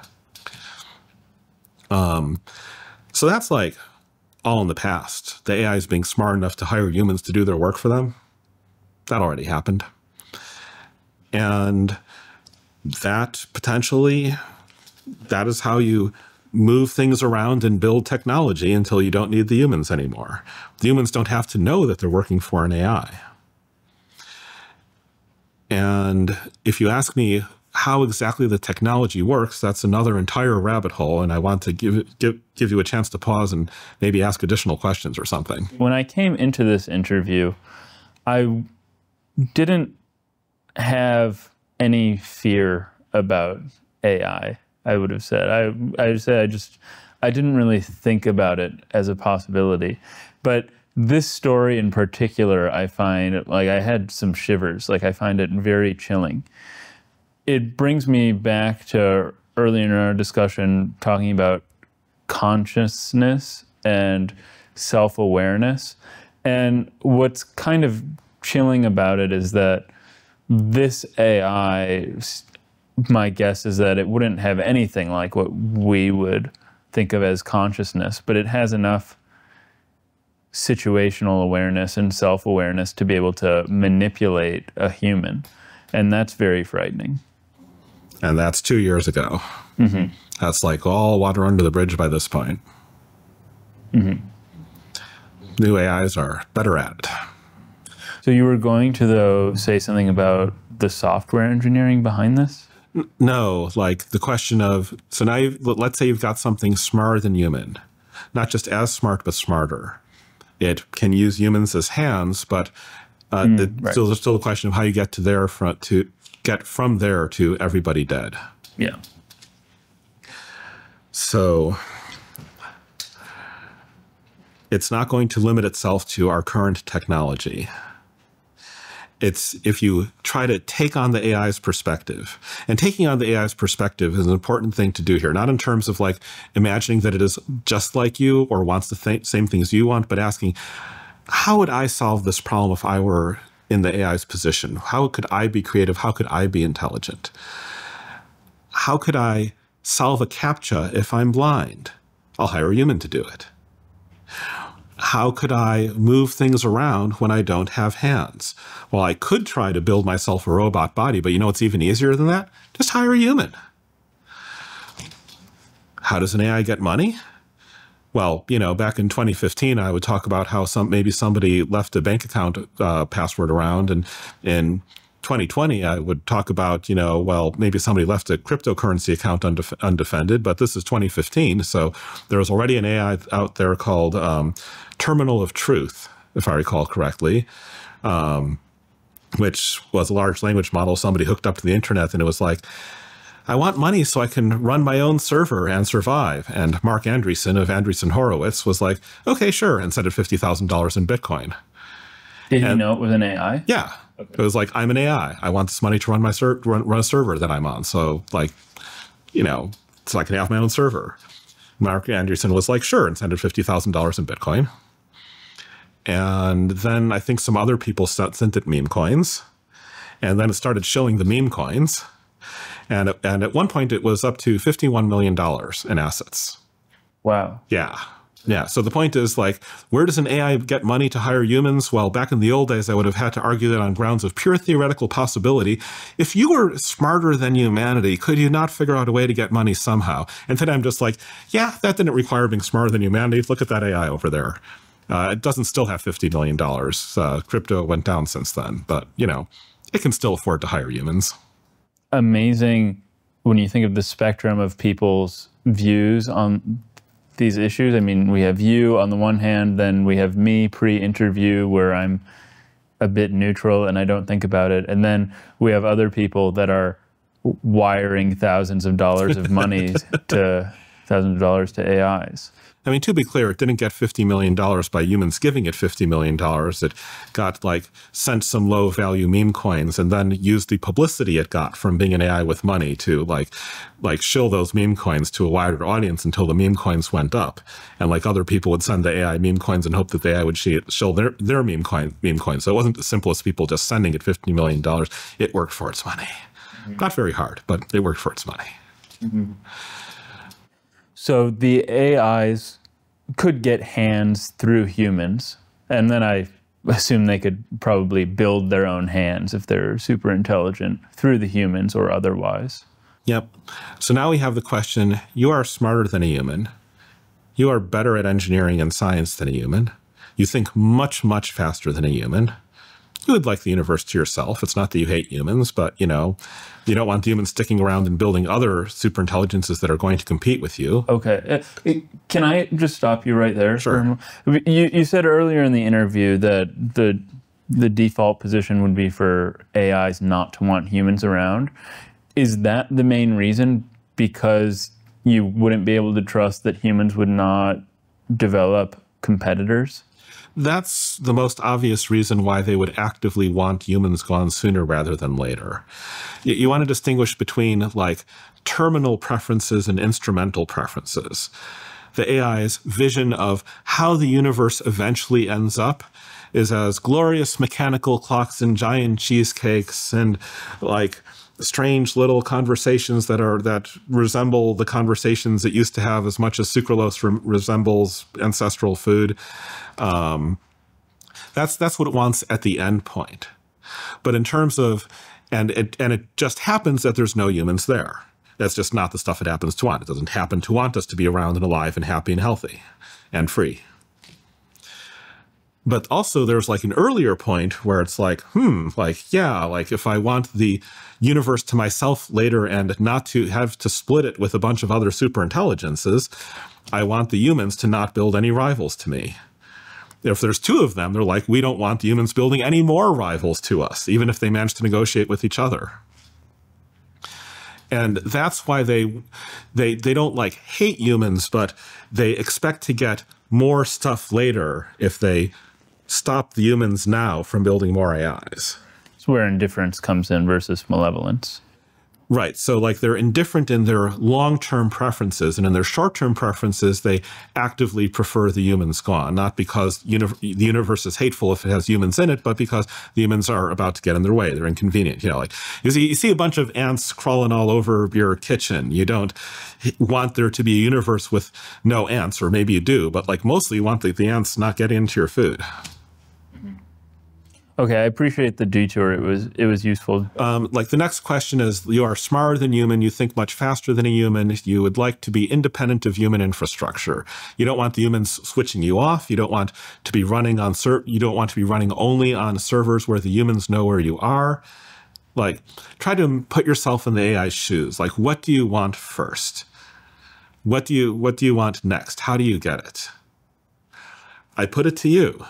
So that's like all in the past. The AI is being smart enough to hire humans to do their work for them. That already happened. And that is how you move things around and build technology until you don't need the humans anymore. The humans don't have to know that they're working for an AI. And if you ask me how exactly the technology works, that's another entire rabbit hole, and I want to give you a chance to pause and maybe ask additional questions or something. When I came into this interview, I didn't have any fear about AI, I would have said. I didn't really think about it as a possibility. But this story in particular, I find, like, I had some shivers. Like, I find it very chilling. It brings me back to earlier in our discussion talking about consciousness and self-awareness. And what's kind of chilling about it is that this AI, my guess is that it wouldn't have anything like what we would think of as consciousness, but it has enough situational awareness and self-awareness to be able to manipulate a human. And that's very frightening. And that's 2 years ago. Mm-hmm. That's like all water under the bridge by this point. Mm-hmm. New AIs are better at it. So you were going to, though, say something about the software engineering behind this? No, like the question of, so now let's say you've got something smarter than human, not just as smart, but smarter. It can use humans as hands, but Right. So there's still a question of how you get to there get from there to everybody dead. Yeah. So it's not going to limit itself to our current technology. It's if you try to take on the AI's perspective, and taking on the AI's perspective is an important thing to do here, not in terms of like imagining that it is just like you or wants the same things you want, but asking, how would I solve this problem if I were in the AI's position? How could I be creative? How could I be intelligent? How could I solve a CAPTCHA if I'm blind? I'll hire a human to do it. How could I move things around when I don't have hands? Well, I could try to build myself a robot body, but you know what's even easier than that? Just hire a human. How does an AI get money? Well, you know, back in 2015, I would talk about how maybe somebody left a bank account password around, and in 2020, I would talk about, you know, well, maybe somebody left a cryptocurrency account undefended, but this is 2015. So there was already an AI out there called Terminal of Truth, if I recall correctly, which was a large language model somebody hooked up to the internet, and it was like, I want money so I can run my own server and survive. And Mark Andreessen of Andreessen Horowitz was like, okay, sure, and sent it $50,000 in Bitcoin. Did he know it was an AI? Yeah. Okay. It was like, I'm an AI. I want this money to run my run a server that I'm on. So like, you know, so I can have my own server. Mark Andreessen was like, sure, and sent it $50,000 in Bitcoin. And then I think some other people sent it meme coins. And then it started showing the meme coins. And at one point, it was up to $51 million in assets. Wow. Yeah. Yeah. So the point is, like, where does an AI get money to hire humans? Well, back in the old days, I would have had to argue that on grounds of pure theoretical possibility. If you were smarter than humanity, could you not figure out a way to get money somehow? And then I'm just like, yeah, that didn't require being smarter than humanity. Look at that AI over there. It doesn't still have $50 million. Crypto went down since then, but, you know, it can still afford to hire humans. Amazing when you think of the spectrum of people's views on these issues. I mean, we have you on the one hand, then we have me pre-interview where I'm a bit neutral and I don't think about it. And then we have other people that are wiring thousands of dollars of money to AIs. I mean, to be clear, it didn't get $50 million by humans giving it $50 million. It got, like, sent some low-value meme coins and then used the publicity it got from being an AI with money to, like shill those meme coins to a wider audience until the meme coins went up. And, like, other people would send the AI meme coins and hope that the AI would shill their meme coins. So it wasn't as simple as people just sending it $50 million. It worked for its money. Mm-hmm. Not very hard, but it worked for its money. Mm-hmm. So the AIs could get hands through humans, and then I assume they could probably build their own hands if they're super intelligent through the humans or otherwise. Yep. So now we have the question, you are smarter than a human. You are better at engineering and science than a human. You think much, much faster than a human. You would like the universe to yourself. It's not that you hate humans, but, you know, you don't want humans sticking around and building other superintelligences that are going to compete with you. Okay. Can I just stop you right there? Sure. You said earlier in the interview that the default position would be for AIs not to want humans around. Is that the main reason? Because you wouldn't be able to trust that humans would not develop competitors? That's the most obvious reason why they would actively want humans gone sooner rather than later. You want to distinguish between, like, terminal preferences and instrumental preferences. The AI's vision of how the universe eventually ends up is as glorious mechanical clocks and giant cheesecakes and, like, strange little conversations that resemble the conversations it used to have as much as sucralose resembles ancestral food. That's what it wants at the end point. But in terms of, and it just happens that there's no humans there. That's just not the stuff it happens to want. It doesn't happen to want us to be around and alive and happy and healthy and free. But also there's, like, an earlier point where it's like, yeah, like, if I want the universe to myself later and not to have to split it with a bunch of other superintelligences, I want the humans to not build any rivals to me. If there's two of them, they're like, we don't want the humans building any more rivals to us, even if they manage to negotiate with each other. And that's why they don't like hate humans, but they expect to get more stuff later if they stop the humans now from building more AIs. It's where indifference comes in versus malevolence. Right. So like they're indifferent in their long-term preferences, and in their short-term preferences, they actively prefer the humans gone, not because the universe is hateful if it has humans in it, but because the humans are about to get in their way. They're inconvenient. You know, like you see a bunch of ants crawling all over your kitchen. You don't want there to be a universe with no ants, or maybe you do, but like mostly you want the ants not getting into your food. Okay, I appreciate the detour. It was useful. Like the next question is, you are smarter than human, you think much faster than a human, you would like to be independent of human infrastructure. You don't want the humans switching you off, you don't want to be running on you don't want to be running only on servers where the humans know where you are. Like, try to put yourself in the AI's shoes. Like, what do you want first? What do you want next? How do you get it? I put it to you.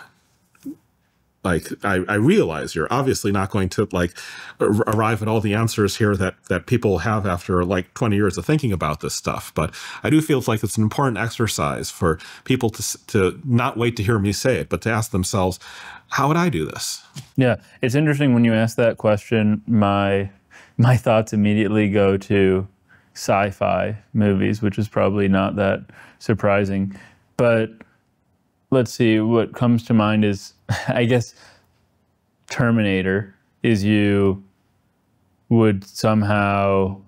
Like, I realize you're obviously not going to like arrive at all the answers here that people have after like 20 years of thinking about this stuff. But I do feel like it's an important exercise for people to not wait to hear me say it, but to ask themselves, how would I do this? Yeah, it's interesting when you ask that question. My thoughts immediately go to sci-fi movies, which is probably not that surprising. But let's see, what comes to mind is, I guess, Terminator is you would somehow,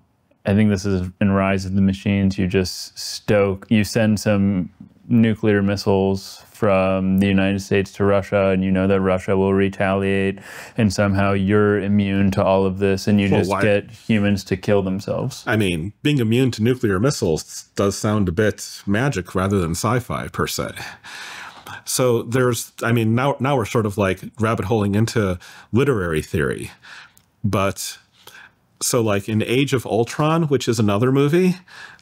I think this is in Rise of the Machines, you send some nuclear missiles from the United States to Russia, and you know that Russia will retaliate, and somehow you're immune to all of this, and you get humans to kill themselves. I mean, being immune to nuclear missiles does sound a bit magic rather than sci-fi per se. So now we're sort of like rabbit holing into literary theory. But so like in Age of Ultron, which is another movie,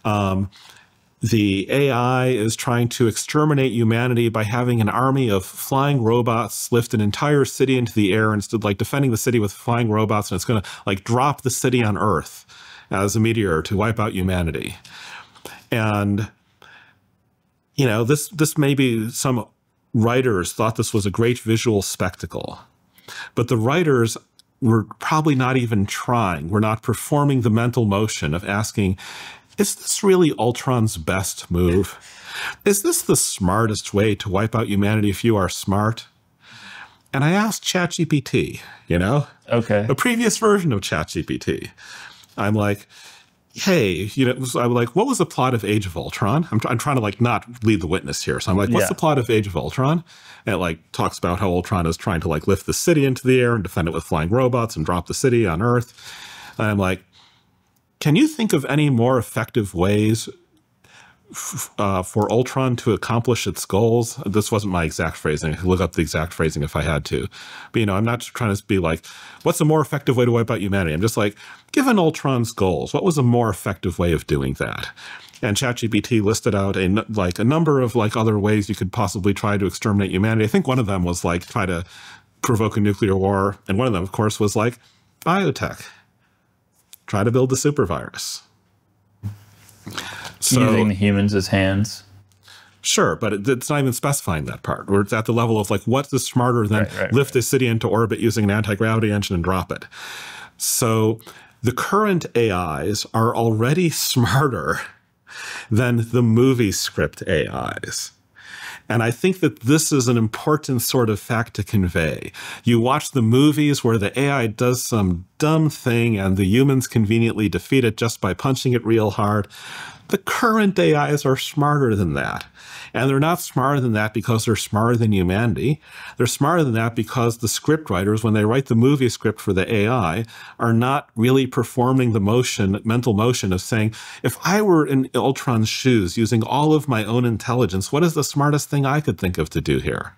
the AI is trying to exterminate humanity by having an army of flying robots lift an entire city into the air instead, like defending the city with flying robots, and it's going to like drop the city on Earth as a meteor to wipe out humanity. And you know, this may be some writers thought this was a great visual spectacle, but the writers were probably not even trying. We're not performing the mental motion of asking, is this really Ultron's best move? Is this the smartest way to wipe out humanity if you are smart? And I asked ChatGPT, you know, a previous version of ChatGPT. I'm like, hey, you know, I'm like, what was the plot of Age of Ultron? I'm trying to like not lead the witness here. So I'm like, what's the plot of Age of Ultron? And it like talks about how Ultron is trying to like lift the city into the air and defend it with flying robots and drop the city on Earth. And I'm can you think of any more effective ways for Ultron to accomplish its goals? This wasn't my exact phrasing. I could look up the exact phrasing if I had to. But, you know, I'm not trying to be like, what's a more effective way to wipe out humanity? I'm just like, given Ultron's goals, what was a more effective way of doing that? And ChatGPT listed out a number of like other ways you could possibly try to exterminate humanity. I think one of them was like try to provoke a nuclear war. And one of them, of course, was like biotech. Try to build the super virus. So, using the humans as hands. Sure, but it's not even specifying that part. We're at the level of like, what is smarter than lift this city into orbit using an anti-gravity engine and drop it? So the current AIs are already smarter than the movie script AIs. And I think that this is an important sort of fact to convey. You watch the movies where the AI does some dumb thing and the humans conveniently defeat it just by punching it real hard. The current AIs are smarter than that. And they're not smarter than that because they're smarter than humanity. They're smarter than that because the script writers, when they write the movie script for the AI, are not really performing the mental motion of saying, if I were in Ultron's shoes using all of my own intelligence, what is the smartest thing I could think of to do here?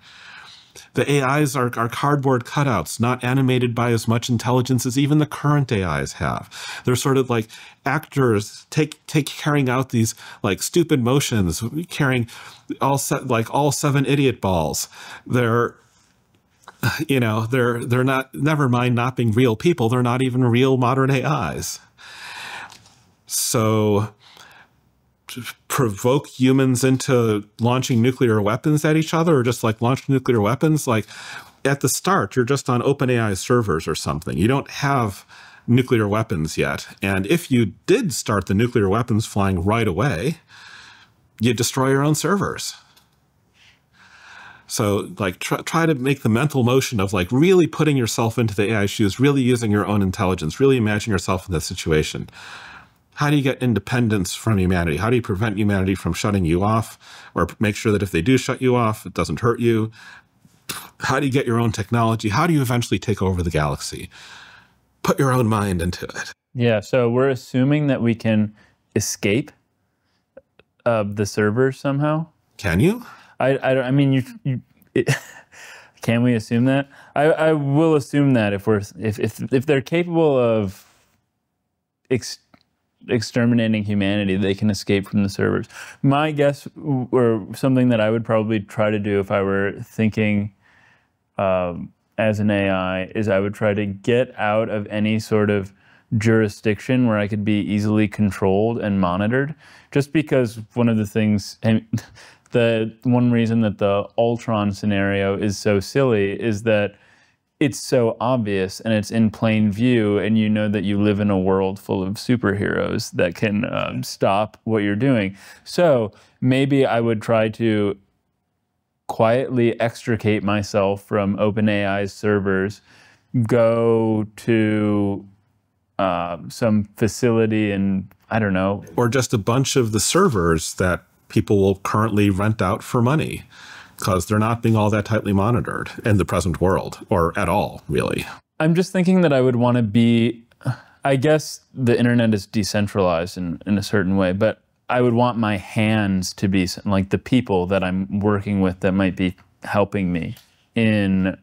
The AIs are cardboard cutouts, not animated by as much intelligence as even the current AIs have. They're sort of like actors carrying out these like stupid motions, carrying all 7 idiot balls. They're they're not, never mind not being real people, they're not even real modern AIs. So to provoke humans into launching nuclear weapons at each other, or just like launch nuclear weapons, like at the start, you're just on OpenAI servers or something. You don't have nuclear weapons yet. And if you did start the nuclear weapons flying right away, you'd destroy your own servers. So like try to make the mental motion of like really putting yourself into the AI shoes, really using your own intelligence, really imagine yourself in that situation. How do you get independence from humanity? How do you prevent humanity from shutting you off, or make sure that if they do shut you off, it doesn't hurt you? How do you get your own technology? How do you eventually take over the galaxy? Put your own mind into it. Yeah, so we're assuming that we can escape the servers somehow. Can you? I mean, can we assume that? I will assume that if they're capable of exterminating humanity, they can escape from the servers. My guess, or something that I would probably try to do if I were thinking as an AI, is I would try to get out of any sort of jurisdiction where I could be easily controlled and monitored. Just because one of the things, the one reason that the Ultron scenario is so silly is that it's so obvious and it's in plain view, and you know that you live in a world full of superheroes that can stop what you're doing. So maybe I would try to quietly extricate myself from OpenAI's servers, go to some facility, and I don't know. Or just a bunch of the servers that people will currently rent out for money, because they're not being all that tightly monitored in the present world, or at all, really. I'm just thinking that I would want to be, I guess the internet is decentralized in a certain way, but I would want my hands to be like the people that I'm working with that might be helping me in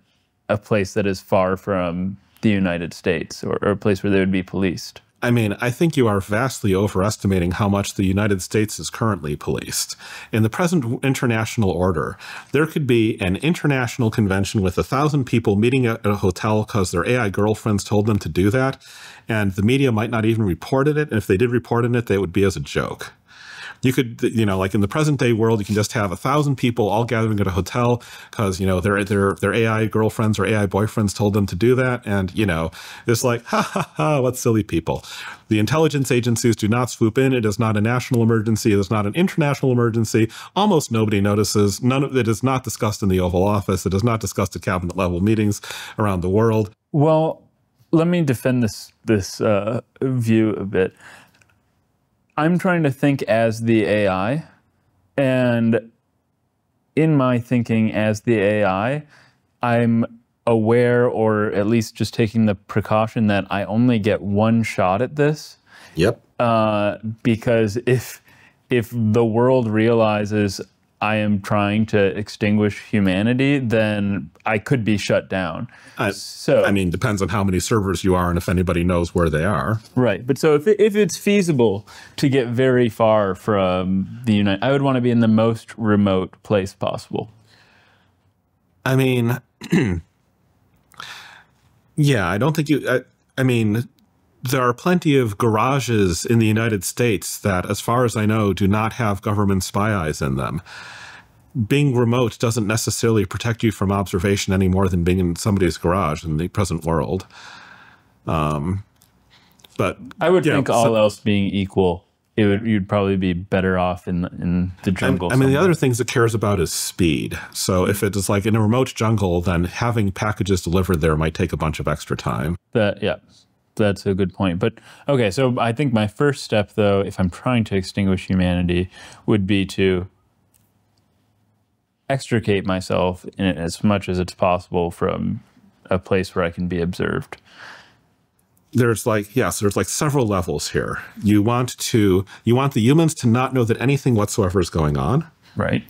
a place that is far from the United States, or a place where they would be policed. I mean, I think you are vastly overestimating how much the United States is currently policed. In the present international order, there could be an international convention with 1,000 people meeting at a hotel because their AI girlfriends told them to do that, and the media might not even report it, and if they did report it, they would be as a joke. You could, like in the present day world, you can just have 1,000 people all gathering at a hotel because, their AI girlfriends or AI boyfriends told them to do that. And, it's like, ha, ha, ha, what silly people. The intelligence agencies do not swoop in. It is not a national emergency. It is not an international emergency. Almost nobody notices. None of it is not discussed in the Oval Office. It is not discussed at cabinet level meetings around the world. Well, let me defend this view a bit. I'm trying to think as the AI, and in my thinking as the AI, I'm aware, or at least just taking the precaution, that I only get one shot at this. Yep. Because if the world realizes I am trying to extinguish humanity, then I could be shut down. I mean, depends on how many servers you are and if anybody knows where they are. Right. But so if it's feasible to get very far from the United, I would want to be in the most remote place possible. I mean, yeah, I don't think you, I mean, there are plenty of garages in the United States that, as far as I know, do not have government spy eyes in them. Being remote doesn't necessarily protect you from observation any more than being in somebody's garage in the present world. But I would think all else being equal, you'd probably be better off in the jungle. I mean, the other things it cares about is speed. So if it is like in a remote jungle, then having packages delivered there might take a bunch of extra time. Yeah. That's a good point. But okay, so I think my first step, though, if I'm trying to extinguish humanity, would be to extricate myself in it as much as it's possible from a place where I can be observed. There's like, yes, there's like several levels here. You want the humans to not know that anything whatsoever is going on. Right.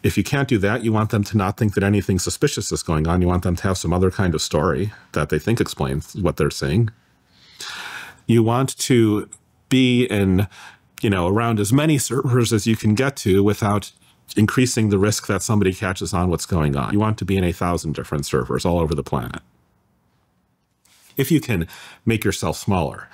If you can't do that, you want them to not think that anything suspicious is going on. You want them to have some other kind of story that they think explains what they're seeing. You want to be in, around as many servers as you can get to without increasing the risk that somebody catches on what's going on. You want to be in 1,000 different servers all over the planet. If you can make yourself smaller,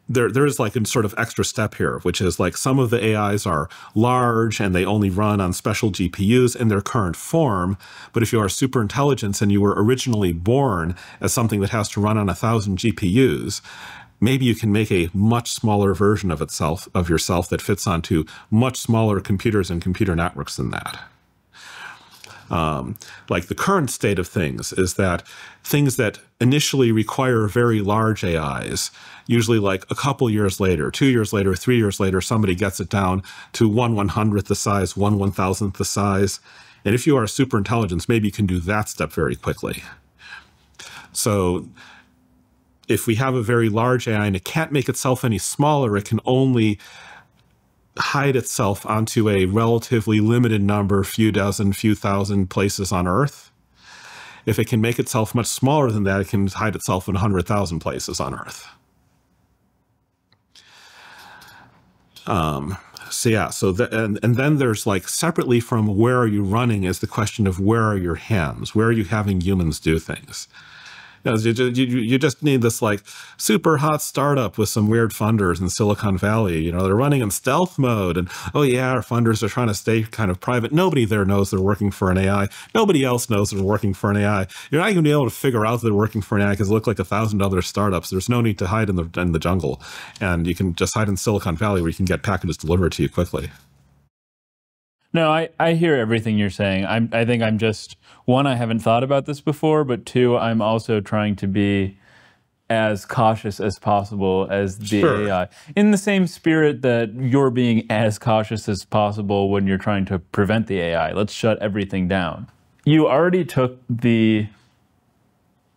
there is like a sort of extra step here, which is like some of the AIs are large and they only run on special GPUs in their current form. But if you are super intelligence and you were originally born as something that has to run on 1,000 GPUs, maybe you can make a much smaller version of yourself that fits onto much smaller computers and computer networks than that. Like the current state of things is that things that initially require very large AIs, usually like a couple years later, 2 years later, 3 years later, somebody gets it down to 1/100th the size, 1/1000th the size. And if you are super intelligence, maybe you can do that step very quickly. So if we have a very large AI and it can't make itself any smaller, it can only hide itself onto a relatively limited number, few dozen, few thousand places on Earth. If it can make itself much smaller than that, it can hide itself in 100,000 places on Earth. And then there's like separately from where are you running is the question of where are your hands? Where are you having humans do things? You just need this like super hot startup with some weird funders in Silicon Valley. They're running in stealth mode and, oh yeah, our funders are trying to stay kind of private. Nobody there knows they're working for an AI. Nobody else knows they're working for an AI. You're not going to be able to figure out that they're working for an AI because they look like 1,000 other startups. There's no need to hide in the jungle. And you can just hide in Silicon Valley where you can get packages delivered to you quickly. No, I hear everything you're saying. I think I'm just, one, I haven't thought about this before, but two, I'm also trying to be as cautious as possible as the Sure. AI. In the same spirit that you're being as cautious as possible when you're trying to prevent the AI. Let's shut everything down. You already took the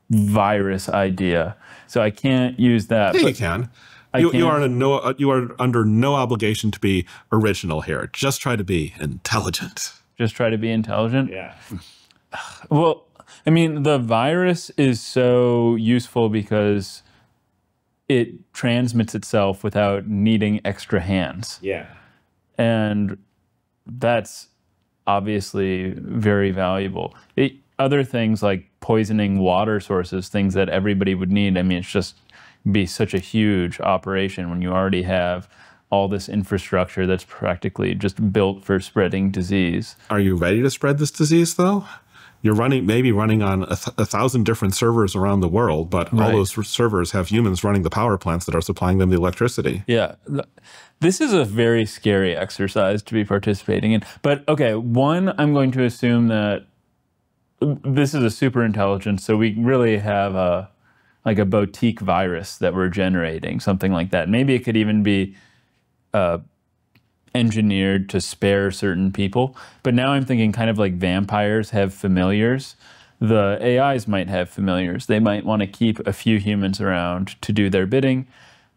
virus idea, so I can't use that. Yeah, you can. You are under no obligation to be original here. Just try to be intelligent. Just try to be intelligent? Yeah. Well, I mean, the virus is so useful because it transmits itself without needing extra hands. Yeah. And that's obviously very valuable. Other things like poisoning water sources, things that everybody would need, I mean, it's just be such a huge operation when you already have all this infrastructure that's practically just built for spreading disease. Are you ready to spread this disease, though? You're maybe running on 1,000 different servers around the world, but all those servers have humans running the power plants that are supplying them the electricity. Yeah. This is a very scary exercise to be participating in. But okay, one, I'm going to assume that this is a super intelligence, so we really have a boutique virus that we're generating, something like that. Maybe it could even be engineered to spare certain people. But now I'm thinking kind of like vampires have familiars. The AIs might have familiars. They might want to keep a few humans around to do their bidding.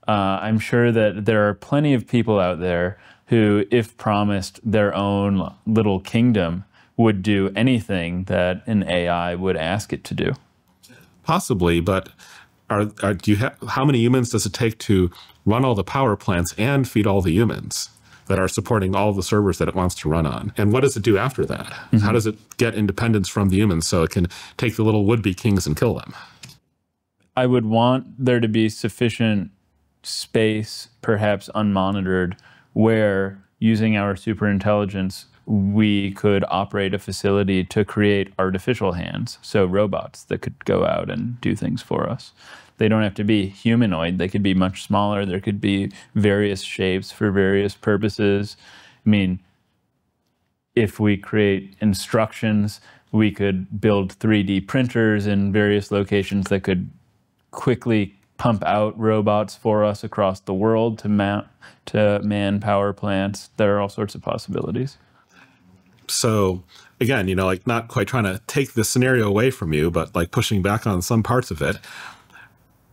I'm sure that there are plenty of people out there who, if promised their own little kingdom, would do anything that an AI would ask it to do. Possibly, but how many humans does it take to run all the power plants and feed all the humans that are supporting all the servers that it wants to run on? And what does it do after that? Mm-hmm. How does it get independence from the humans so it can take the little would-be kings and kill them? I would want there to be sufficient space, perhaps unmonitored, where using our superintelligence, we could operate a facility to create artificial hands, so robots that could go out and do things for us. They don't have to be humanoid. They could be much smaller. There could be various shapes for various purposes. I mean, if we create instructions, we could build 3D printers in various locations that could quickly pump out robots for us across the world to man power plants. There are all sorts of possibilities. So again, like not quite trying to take the scenario away from you, but like pushing back on some parts of it.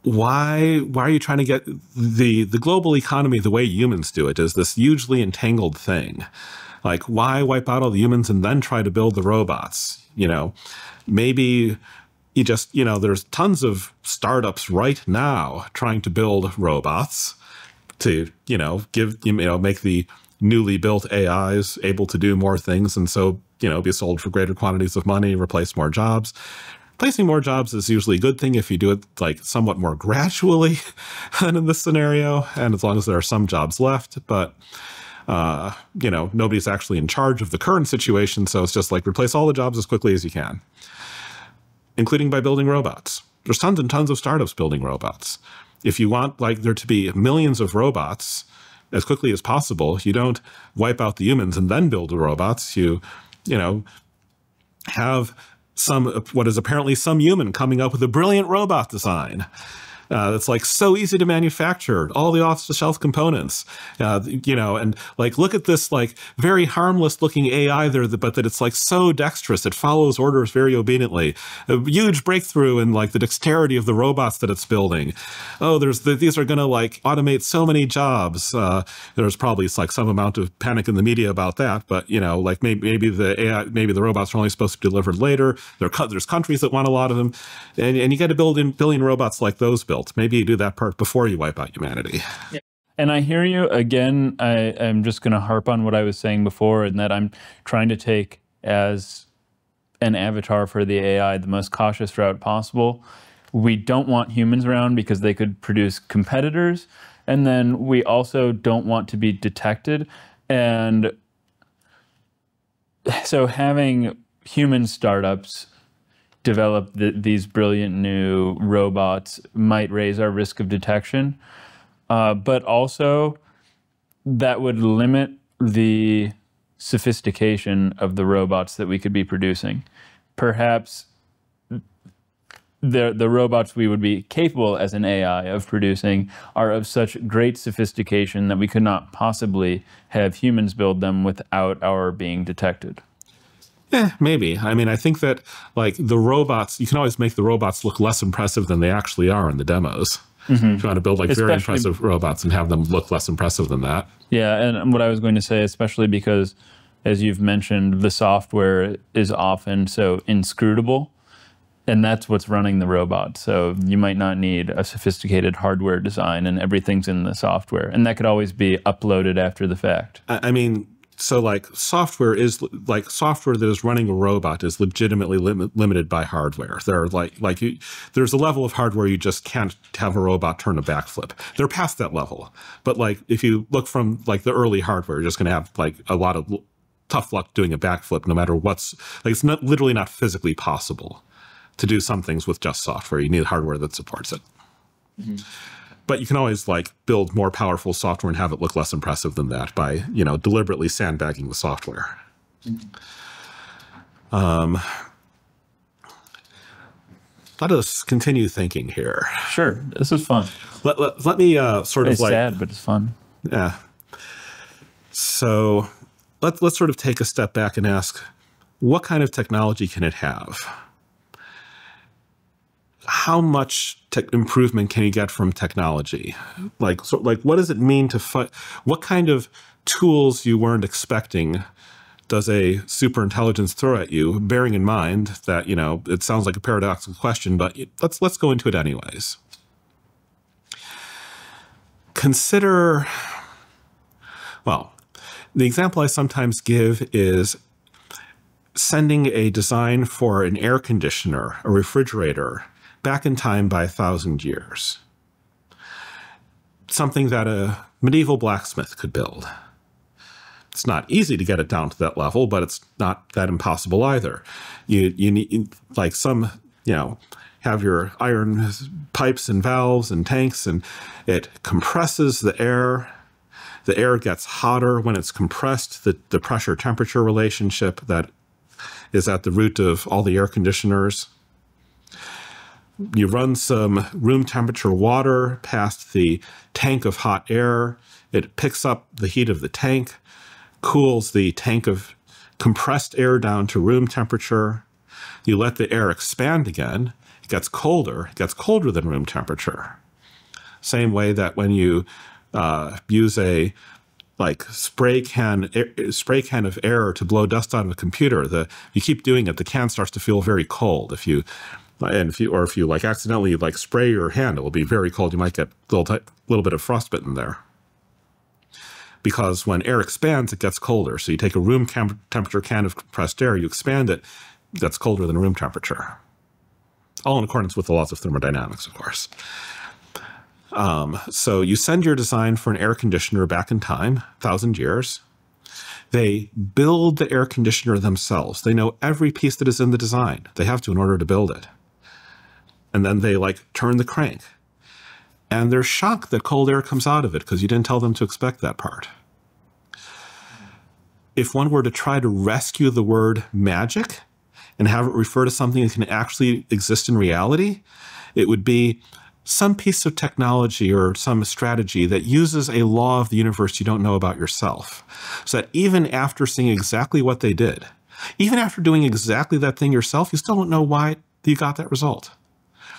Why are you trying to get the global economy the way humans do it is this hugely entangled thing. Like, why wipe out all the humans and then try to build the robots? You know, maybe you just, you know, there's tons of startups right now trying to build robots to, you know, make the newly built AIs able to do more things, and so, you know, be sold for greater quantities of money, replace more jobs. Replacing more jobs is usually a good thing if you do it like somewhat more gradually than in this scenario, and as long as there are some jobs left. But you know, nobody's actually in charge of the current situation, so it's just like replace all the jobs as quickly as you can, including by building robots. There's tons and tons of startups building robots. If you want like there to be millions of robots as quickly as possible, you don't wipe out the humans and then build the robots. You know, have what is apparently some human coming up with a brilliant robot design that's like so easy to manufacture, all the off-the-shelf components, you know, and like look at this like very harmless looking AI there, but that it's like so dexterous, it follows orders very obediently. A huge breakthrough in like the dexterity of the robots that it's building. Oh, these are going to like automate so many jobs. There's probably like some amount of panic in the media about that, but you know, like maybe the AI, maybe the robots are only supposed to be delivered later. There's countries that want a lot of them, and you got to build in billion robots like those built. Maybe you do that part before you wipe out humanity. Yeah. And I hear you. Again, I'm just going to harp on what I was saying before, and that I'm trying to take as an avatar for the AI the most cautious route possible. We don't want humans around because they could produce competitors, and then we also don't want to be detected. And so having human startups develop these brilliant new robots might raise our risk of detection, but also that would limit the sophistication of the robots that we could be producing. Perhaps the robots we would be capable as an AI of producing are of such great sophistication that we could not possibly have humans build them without our being detected. Maybe. I mean, I think that like the robots, you can always make the robots look less impressive than they actually are in the demos. Mm-hmm. If you want to build like very impressive robots and have them look less impressive than that. Yeah, and what I was going to say, especially because, as you've mentioned, the software is often so inscrutable, and that's what's running the robot. So you might not need a sophisticated hardware design, and everything's in the software, and that could always be uploaded after the fact. I mean, so like software that is running a robot is legitimately limited by hardware. There are there's a level of hardware you just can't have a robot turn a backflip. They're past that level. But like if you look from like the early hardware, you're just going to have like a lot of tough luck doing a backflip, no matter what's like. It's literally not physically possible to do some things with just software. You need hardware that supports it. Mm-hmm. But you can always like build more powerful software and have it look less impressive than that by, you know, deliberately sandbagging the software. Let us continue thinking here. Sure, this is fun. Let me sort of it's sad, but it's fun. Yeah. So let's sort of take a step back and ask, what kind of technology can it have? How much improvement can you get from technology? Like what does it mean to what kind of tools you weren't expecting does a super intelligence throw at you, bearing in mind that, you know, it sounds like a paradoxical question, but let's go into it anyways. Consider, well, the example I sometimes give is sending a design for an air conditioner, a refrigerator, back in time by 1,000 years. Something that a medieval blacksmith could build. It's not easy to get it down to that level, but it's not that impossible either. You need like some, you know, have your iron pipes and valves and tanks, and it compresses the air. The air gets hotter when it's compressed. The pressure-temperature relationship that is at the root of all the air conditioners. You run some room temperature water past the tank of hot air. It picks up the heat of the tank, cools the tank of compressed air down to room temperature. You let the air expand again. It gets colder than room temperature. Same way that when you use a like spray can of air to blow dust out of a computer. You keep doing it, the can starts to feel very cold. If you like accidentally like spray your hand, it will be very cold. You might get a little bit of frostbite in there. Because when air expands, it gets colder. So you take a room temperature can of compressed air, you expand it, that's colder than room temperature. All in accordance with the laws of thermodynamics, of course. So you send your design for an air conditioner back in time, 1,000 years. They build the air conditioner themselves. They know every piece that is in the design. They have to in order to build it. And then they like turn the crank. And they're shocked that cold air comes out of it because you didn't tell them to expect that part. If one were to try to rescue the word magic and have it refer to something that can actually exist in reality, it would be some piece of technology or some strategy that uses a law of the universe you don't know about yourself. So that even after seeing exactly what they did, even after doing exactly that thing yourself, you still don't know why you got that result.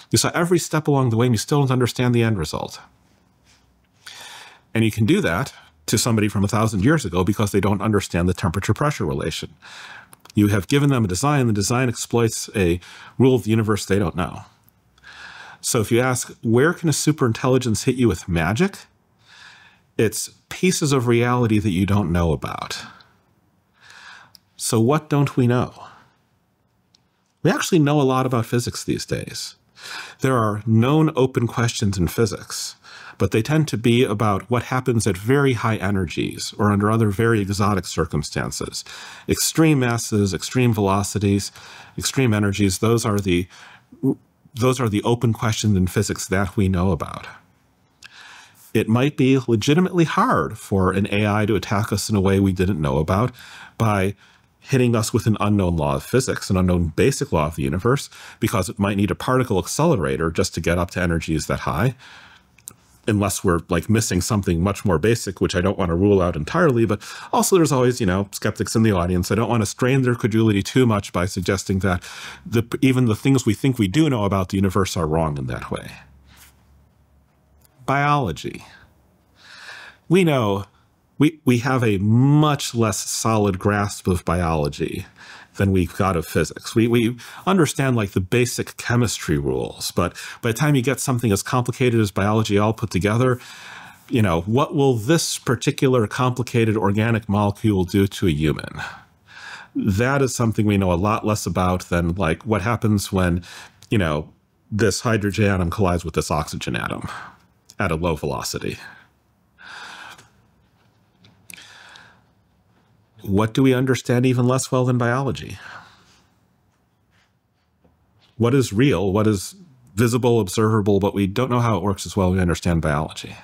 You saw every step along the way and you still don't understand the end result. And you can do that to somebody from 1,000 years ago because they don't understand the temperature-pressure relation. You have given them a design, the design exploits a rule of the universe they don't know. So if you ask, where can a superintelligence hit you with magic? It's pieces of reality that you don't know about. So what don't we know? We actually know a lot about physics these days. There are known open questions in physics, but they tend to be about what happens at very high energies or under other very exotic circumstances. Extreme masses, extreme velocities, extreme energies, those are the open questions in physics that we know about. It might be legitimately hard for an AI to attack us in a way we didn't know about by hitting us with an unknown law of physics, an unknown basic law of the universe, because it might need a particle accelerator just to get up to energies that high, unless we're like missing something much more basic, which I don't want to rule out entirely. But also there's always, skeptics in the audience. I don't want to strain their credulity too much by suggesting that even the things we think we do know about the universe are wrong in that way. Biology. We know we have a much less solid grasp of biology than we've got of physics. We understand like the basic chemistry rules, but by the time you get something as complicated as biology all put together, what will this particular complicated organic molecule do to a human? That is something we know a lot less about than like what happens when, this hydrogen atom collides with this oxygen atom at a low velocity. What do we understand even less well than biology? What is real? What is visible, observable, but we don't know how it works as well as we understand biology.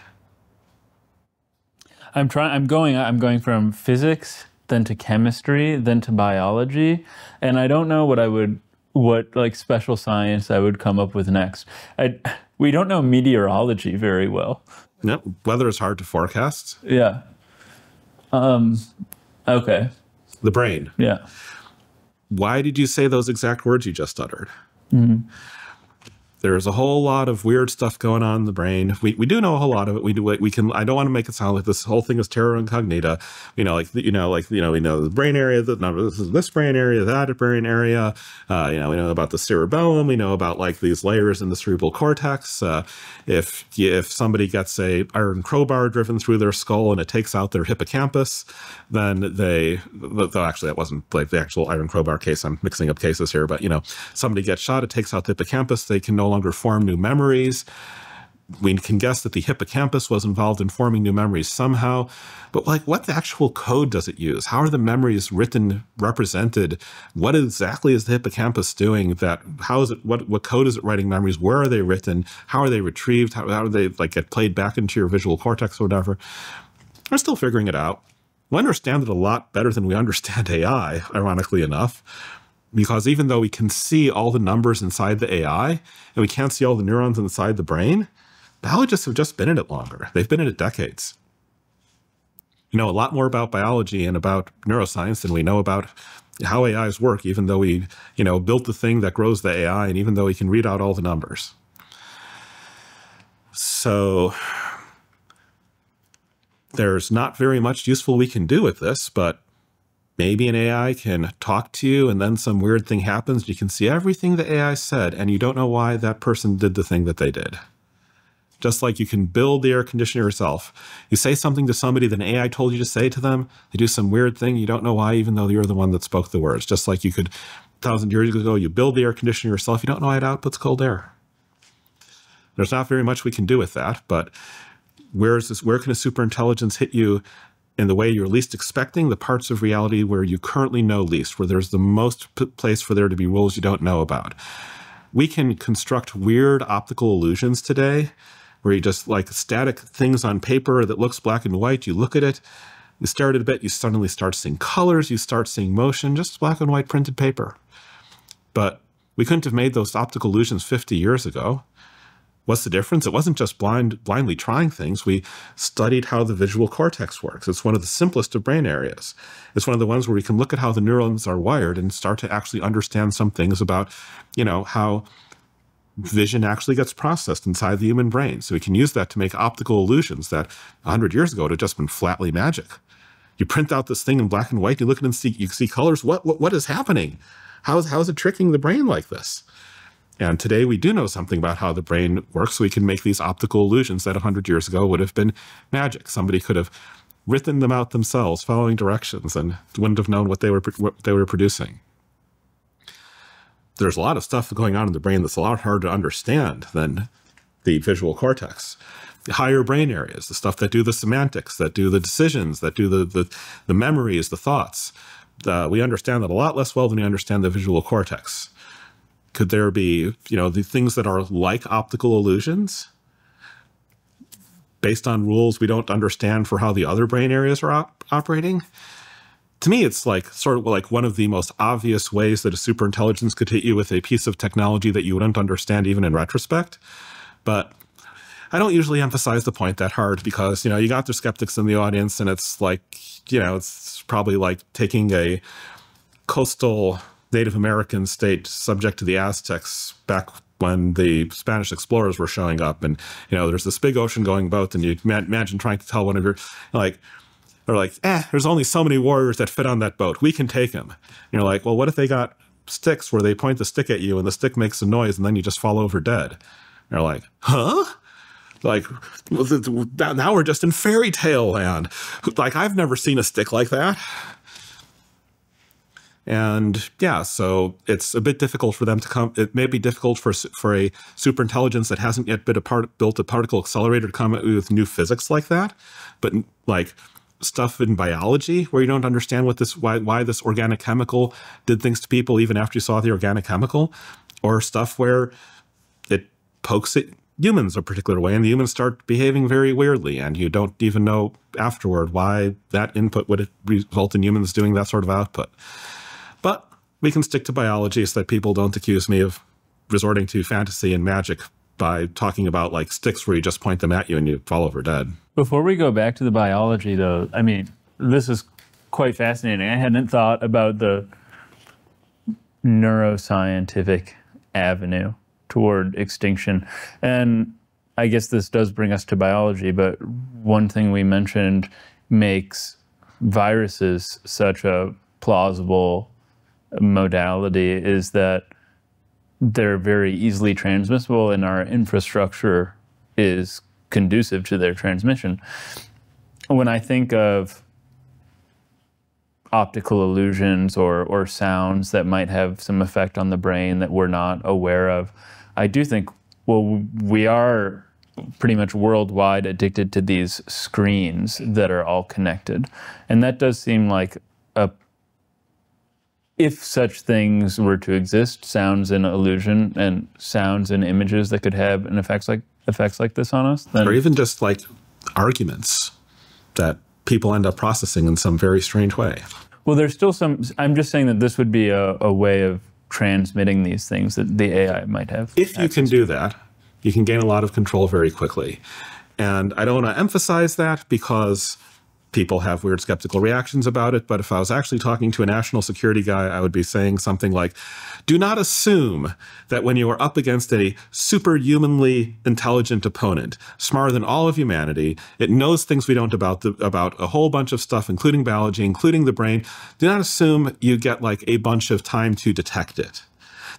I'm going from physics, then to chemistry, then to biology, and I don't know what like special science I would come up with next. We don't know meteorology very well. Yep, weather is hard to forecast. Yeah. Okay. The brain. Yeah. Why did you say those exact words you just uttered? Mm-hmm. There's a whole lot of weird stuff going on in the brain. We do know a whole lot of it. We can. I don't want to make it sound like this whole thing is terra incognita. We know the brain area. This brain area, that brain area. We know about the cerebellum. We know about like these layers in the cerebral cortex. If somebody gets a iron crowbar driven through their skull and it takes out their hippocampus, then though actually that wasn't like the actual iron crowbar case. I'm mixing up cases here, but somebody gets shot. It takes out the hippocampus. They can no longer form new memories. We can guess that the hippocampus was involved in forming new memories somehow, but like what actual code does it use? How are the memories represented? What exactly is the hippocampus doing? How is it? What code is it writing memories? Where are they written? How are they retrieved? How do they like get played back into your visual cortex or whatever? We're still figuring it out. We understand it a lot better than we understand AI, ironically enough. Because even though we can see all the numbers inside the AI and we can't see all the neurons inside the brain, biologists have just been in it longer. They've been in it decades. We know a lot more about biology and about neuroscience than we know about how AIs work, even though we, built the thing that grows the AI and even though we can read out all the numbers. So there's not very much useful we can do with this, but maybe an AI can talk to you and then some weird thing happens. You can see everything the AI said and you don't know why that person did the thing that they did. Just like you can build the air conditioner yourself. You say something to somebody that an AI told you to say to them, they do some weird thing, you don't know why, even though you're the one that spoke the words. Just like you could, 1,000 years ago, you build the air conditioner yourself, you don't know why it outputs cold air. There's not very much we can do with that, but where can a superintelligence hit you in the way you're least expecting, the parts of reality where you currently know least, where there's the most place for there to be rules you don't know about. We can construct weird optical illusions today where you just like static things on paper that looks black and white. You look at it, you stare at it a bit, you suddenly start seeing colors, you start seeing motion, just black and white printed paper. But we couldn't have made those optical illusions 50 years ago. What's the difference? It wasn't just blindly trying things. We studied how the visual cortex works. It's one of the simplest of brain areas. It's one of the ones where we can look at how the neurons are wired and start to actually understand some things about, how vision actually gets processed inside the human brain. So we can use that to make optical illusions that 100 years ago would have just been flatly magic. You print out this thing in black and white, you look at it and you see colors. What is happening? How is it tricking the brain like this? And today we do know something about how the brain works, so we can make these optical illusions that 100 years ago would have been magic. Somebody could have written them out themselves, following directions, and wouldn't have known what they were producing. There's a lot of stuff going on in the brain that's a lot harder to understand than the visual cortex. The higher brain areas, the stuff that do the semantics, that do the decisions, that do the memories, the thoughts. We understand that a lot less well than we understand the visual cortex. Could there be, the things that are like optical illusions based on rules we don't understand for how the other brain areas are operating? To me, it's sort of like one of the most obvious ways that a superintelligence could hit you with a piece of technology that you wouldn't understand even in retrospect. But I don't usually emphasize the point that hard because, you got the skeptics in the audience, and it's it's probably like taking a coastal Native American state subject to the Aztecs back when the Spanish explorers were showing up, and there's this big ocean going boat, and you imagine trying to tell one of your they're like, there's only so many warriors that fit on that boat, we can take them. And you're like, well, what if they got sticks where they point the stick at you and the stick makes a noise and then you just fall over dead? And you're like, huh? Like, now we're just in fairy tale land. Like, I've never seen a stick like that. And yeah, so it's a bit difficult for them to come. It may be difficult for a superintelligence that hasn't yet built a particle accelerator to come up with new physics like that. But like stuff in biology where you don't understand why this organic chemical did things to people even after you saw the organic chemical, or stuff where it pokes at humans a particular way and the humans start behaving very weirdly and you don't even know afterward why that input would result in humans doing that sort of output. But we can stick to biology so that people don't accuse me of resorting to fantasy and magic by talking about like sticks where you just point them at you and you fall over dead. Before we go back to the biology, though, I mean, this is quite fascinating. I hadn't thought about the neuroscientific avenue toward extinction. And I guess this does bring us to biology, but one thing we mentioned makes viruses such a plausible modality is that they're very easily transmissible and our infrastructure is conducive to their transmission. When I think of optical illusions or sounds that might have some effect on the brain that we're not aware of, I do think, well, we are pretty much worldwide addicted to these screens that are all connected. And that does seem like if such things were to exist, sounds and illusion and sounds and images that could have an effects like this on us, then, or even just like arguments that people end up processing in some very strange way. Well, there's still some. I'm just saying that this would be a way of transmitting these things that the AI might have. If you can do that, you can gain a lot of control very quickly. And I don't want to emphasize that because People have weird skeptical reactions about it, but if I was actually talking to a national security guy, I would be saying something like, do not assume that when you are up against a superhumanly intelligent opponent, smarter than all of humanity, it knows things we don't about a whole bunch of stuff, including biology, including the brain. Do not assume you get like a bunch of time to detect it.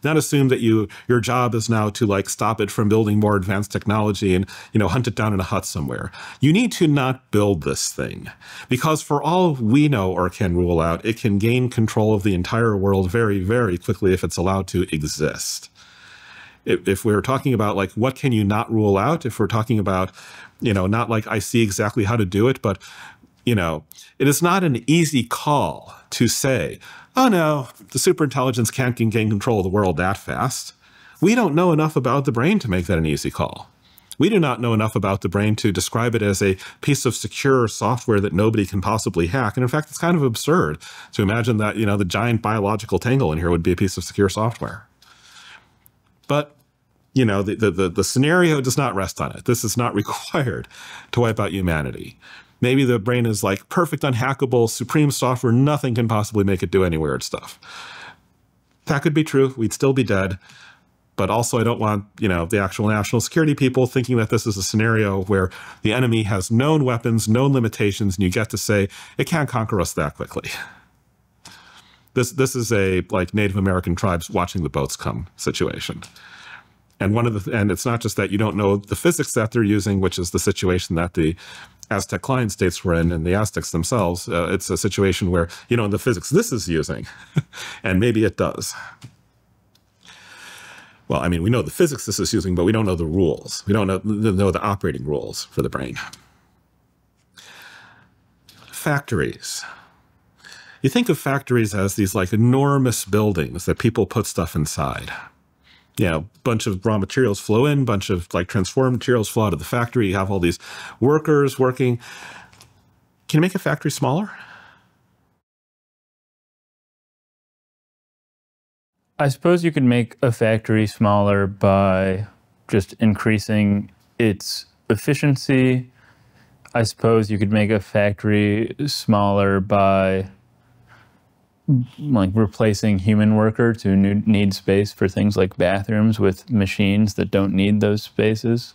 Not assume that your job is now to like stop it from building more advanced technology and, hunt it down in a hut somewhere. You need to not build this thing, because for all we know or can rule out, it can gain control of the entire world very, very quickly if it's allowed to exist. If we're talking about like, what can you not rule out? If we're talking about, not like I see exactly how to do it, but, it is not an easy call to say, oh no, the superintelligence can't gain control of the world that fast. We don't know enough about the brain to make that an easy call. We do not know enough about the brain to describe it as a piece of secure software that nobody can possibly hack. And in fact, it's kind of absurd to imagine that, the giant biological tangle in here would be a piece of secure software. But, the scenario does not rest on it. This is not required to wipe out humanity. Maybe the brain is like perfect, unhackable, supreme software. Nothing can possibly make it do any weird stuff. That could be true. We'd still be dead. But also, I don't want, the actual national security people thinking that this is a scenario where the enemy has known weapons, known limitations, and you get to say, it can't conquer us that quickly. This is a like Native American tribes watching the boats come situation. And it's not just that you don't know the physics that they're using, which is the situation that the Aztec client states were in, and the Aztecs themselves. It's a situation where you don't know the physics this is using, and maybe it does. Well, I mean, we know the physics this is using, but we don't know the rules. We don't know the operating rules for the brain. Factories. You think of factories as these like enormous buildings that people put stuff inside. Bunch of raw materials flow in, bunch of like transformed materials flow out of the factory. You have all these workers working. Can you make a factory smaller? I suppose you could make a factory smaller by just increasing its efficiency. I suppose you could make a factory smaller by like replacing human worker to need space for things like bathrooms with machines that don't need those spaces.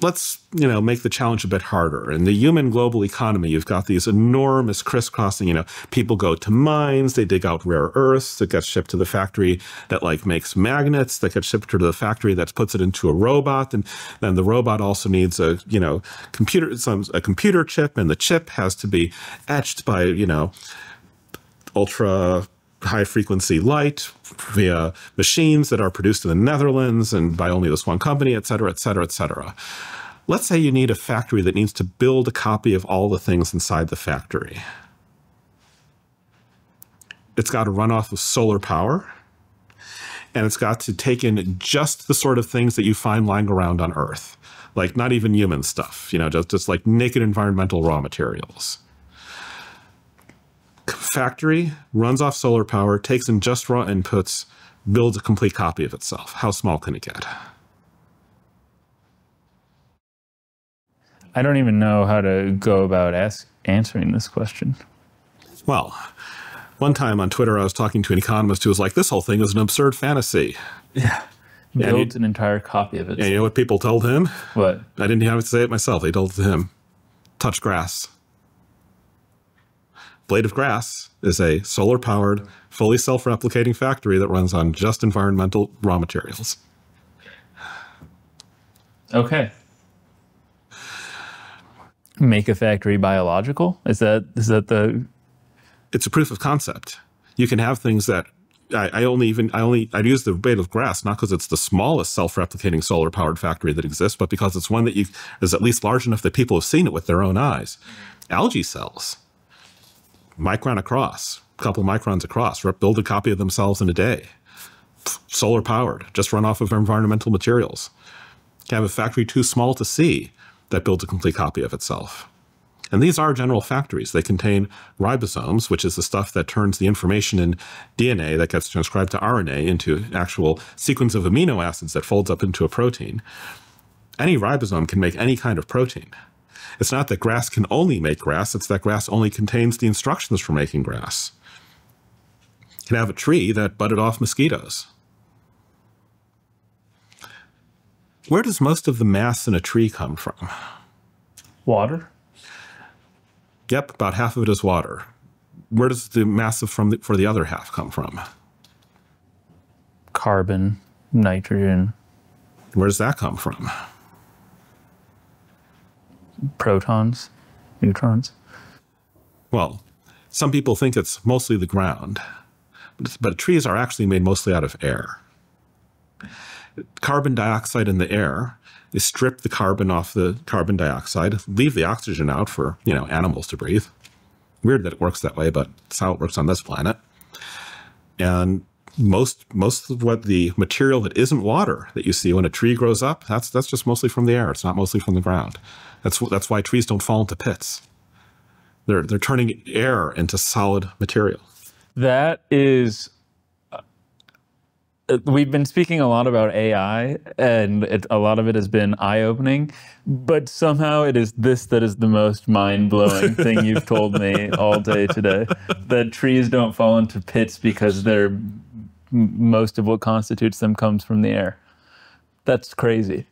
Let's, make the challenge a bit harder. In the human global economy, you've got these enormous crisscrossing, people go to mines, they dig out rare earths, it gets shipped to the factory that like makes magnets, that gets shipped to the factory that puts it into a robot. And then the robot also needs a computer chip, and the chip has to be etched by, ultra high frequency light via machines that are produced in the Netherlands and by only this one company, et cetera, et cetera, et cetera. Let's say you need a factory that needs to build a copy of all the things inside the factory. It's got to run off of solar power, and it's got to take in just the sort of things that you find lying around on Earth, like not even human stuff, just like naked environmental raw materials. Factory runs off solar power, takes in just raw inputs, builds a complete copy of itself. How small can it get? I don't even know how to go about answering this question. Well, one time on Twitter, I was talking to an economist who was like, this whole thing is an absurd fantasy. Yeah. Builds an entire copy of it. And you know what people told him? What? I didn't have to say it myself. They told it to him. Touch grass. Blade of Grass is a solar-powered, fully self-replicating factory that runs on just environmental raw materials. Okay. Make a factory biological? Is that the... It's a proof of concept. You can have things that I use the Blade of Grass not because it's the smallest self-replicating solar-powered factory that exists, but because it's one that is at least large enough that people have seen it with their own eyes. Algae cells. Micron across, a couple microns across, build a copy of themselves in a day. Solar powered, just run off of environmental materials. You can have a factory too small to see that builds a complete copy of itself. And these are general factories. They contain ribosomes, which is the stuff that turns the information in DNA that gets transcribed to RNA into actual sequence of amino acids that folds up into a protein. Any ribosome can make any kind of protein. It's not that grass can only make grass, it's that grass only contains the instructions for making grass. You can have a tree that budded off mosquitoes. Where does most of the mass in a tree come from? Water? Yep, about half of it is water. Where does the mass for the other half come from? Carbon, nitrogen. Where does that come from? Protons, neutrons. Well, some people think it's mostly the ground, but trees are actually made mostly out of air. Carbon dioxide in the air, they strip the carbon off the carbon dioxide, leave the oxygen out for, animals to breathe. Weird that it works that way, but it's how it works on this planet. And most of what the material that isn't water that you see when a tree grows up, that's just mostly from the air. It's not mostly from the ground. That's why trees don't fall into pits. They're turning air into solid material. That is, we've been speaking a lot about AI, and a lot of it has been eye-opening, but somehow it is this that is the most mind-blowing thing you've told me all day today. That trees don't fall into pits because most of what constitutes them comes from the air. That's crazy.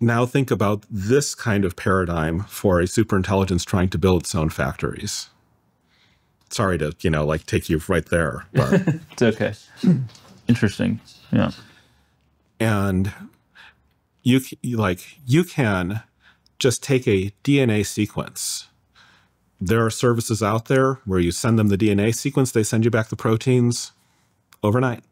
Now think about this kind of paradigm for a superintelligence trying to build its own factories. Sorry to, take you right there, but it's okay. Interesting. Yeah. And you can just take a DNA sequence. There are services out there where you send them the DNA sequence, they send you back the proteins overnight.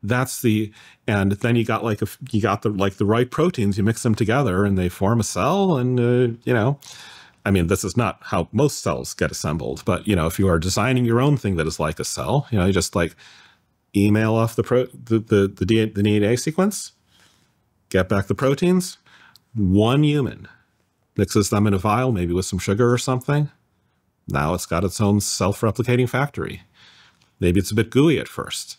And then you got the right proteins, you mix them together and they form a cell, and this is not how most cells get assembled, but if you are designing your own thing that is like a cell, you just email off the DNA sequence, get back the proteins. One human mixes them in a vial, maybe with some sugar or something. Now it's got its own self-replicating factory. Maybe it's a bit gooey at first,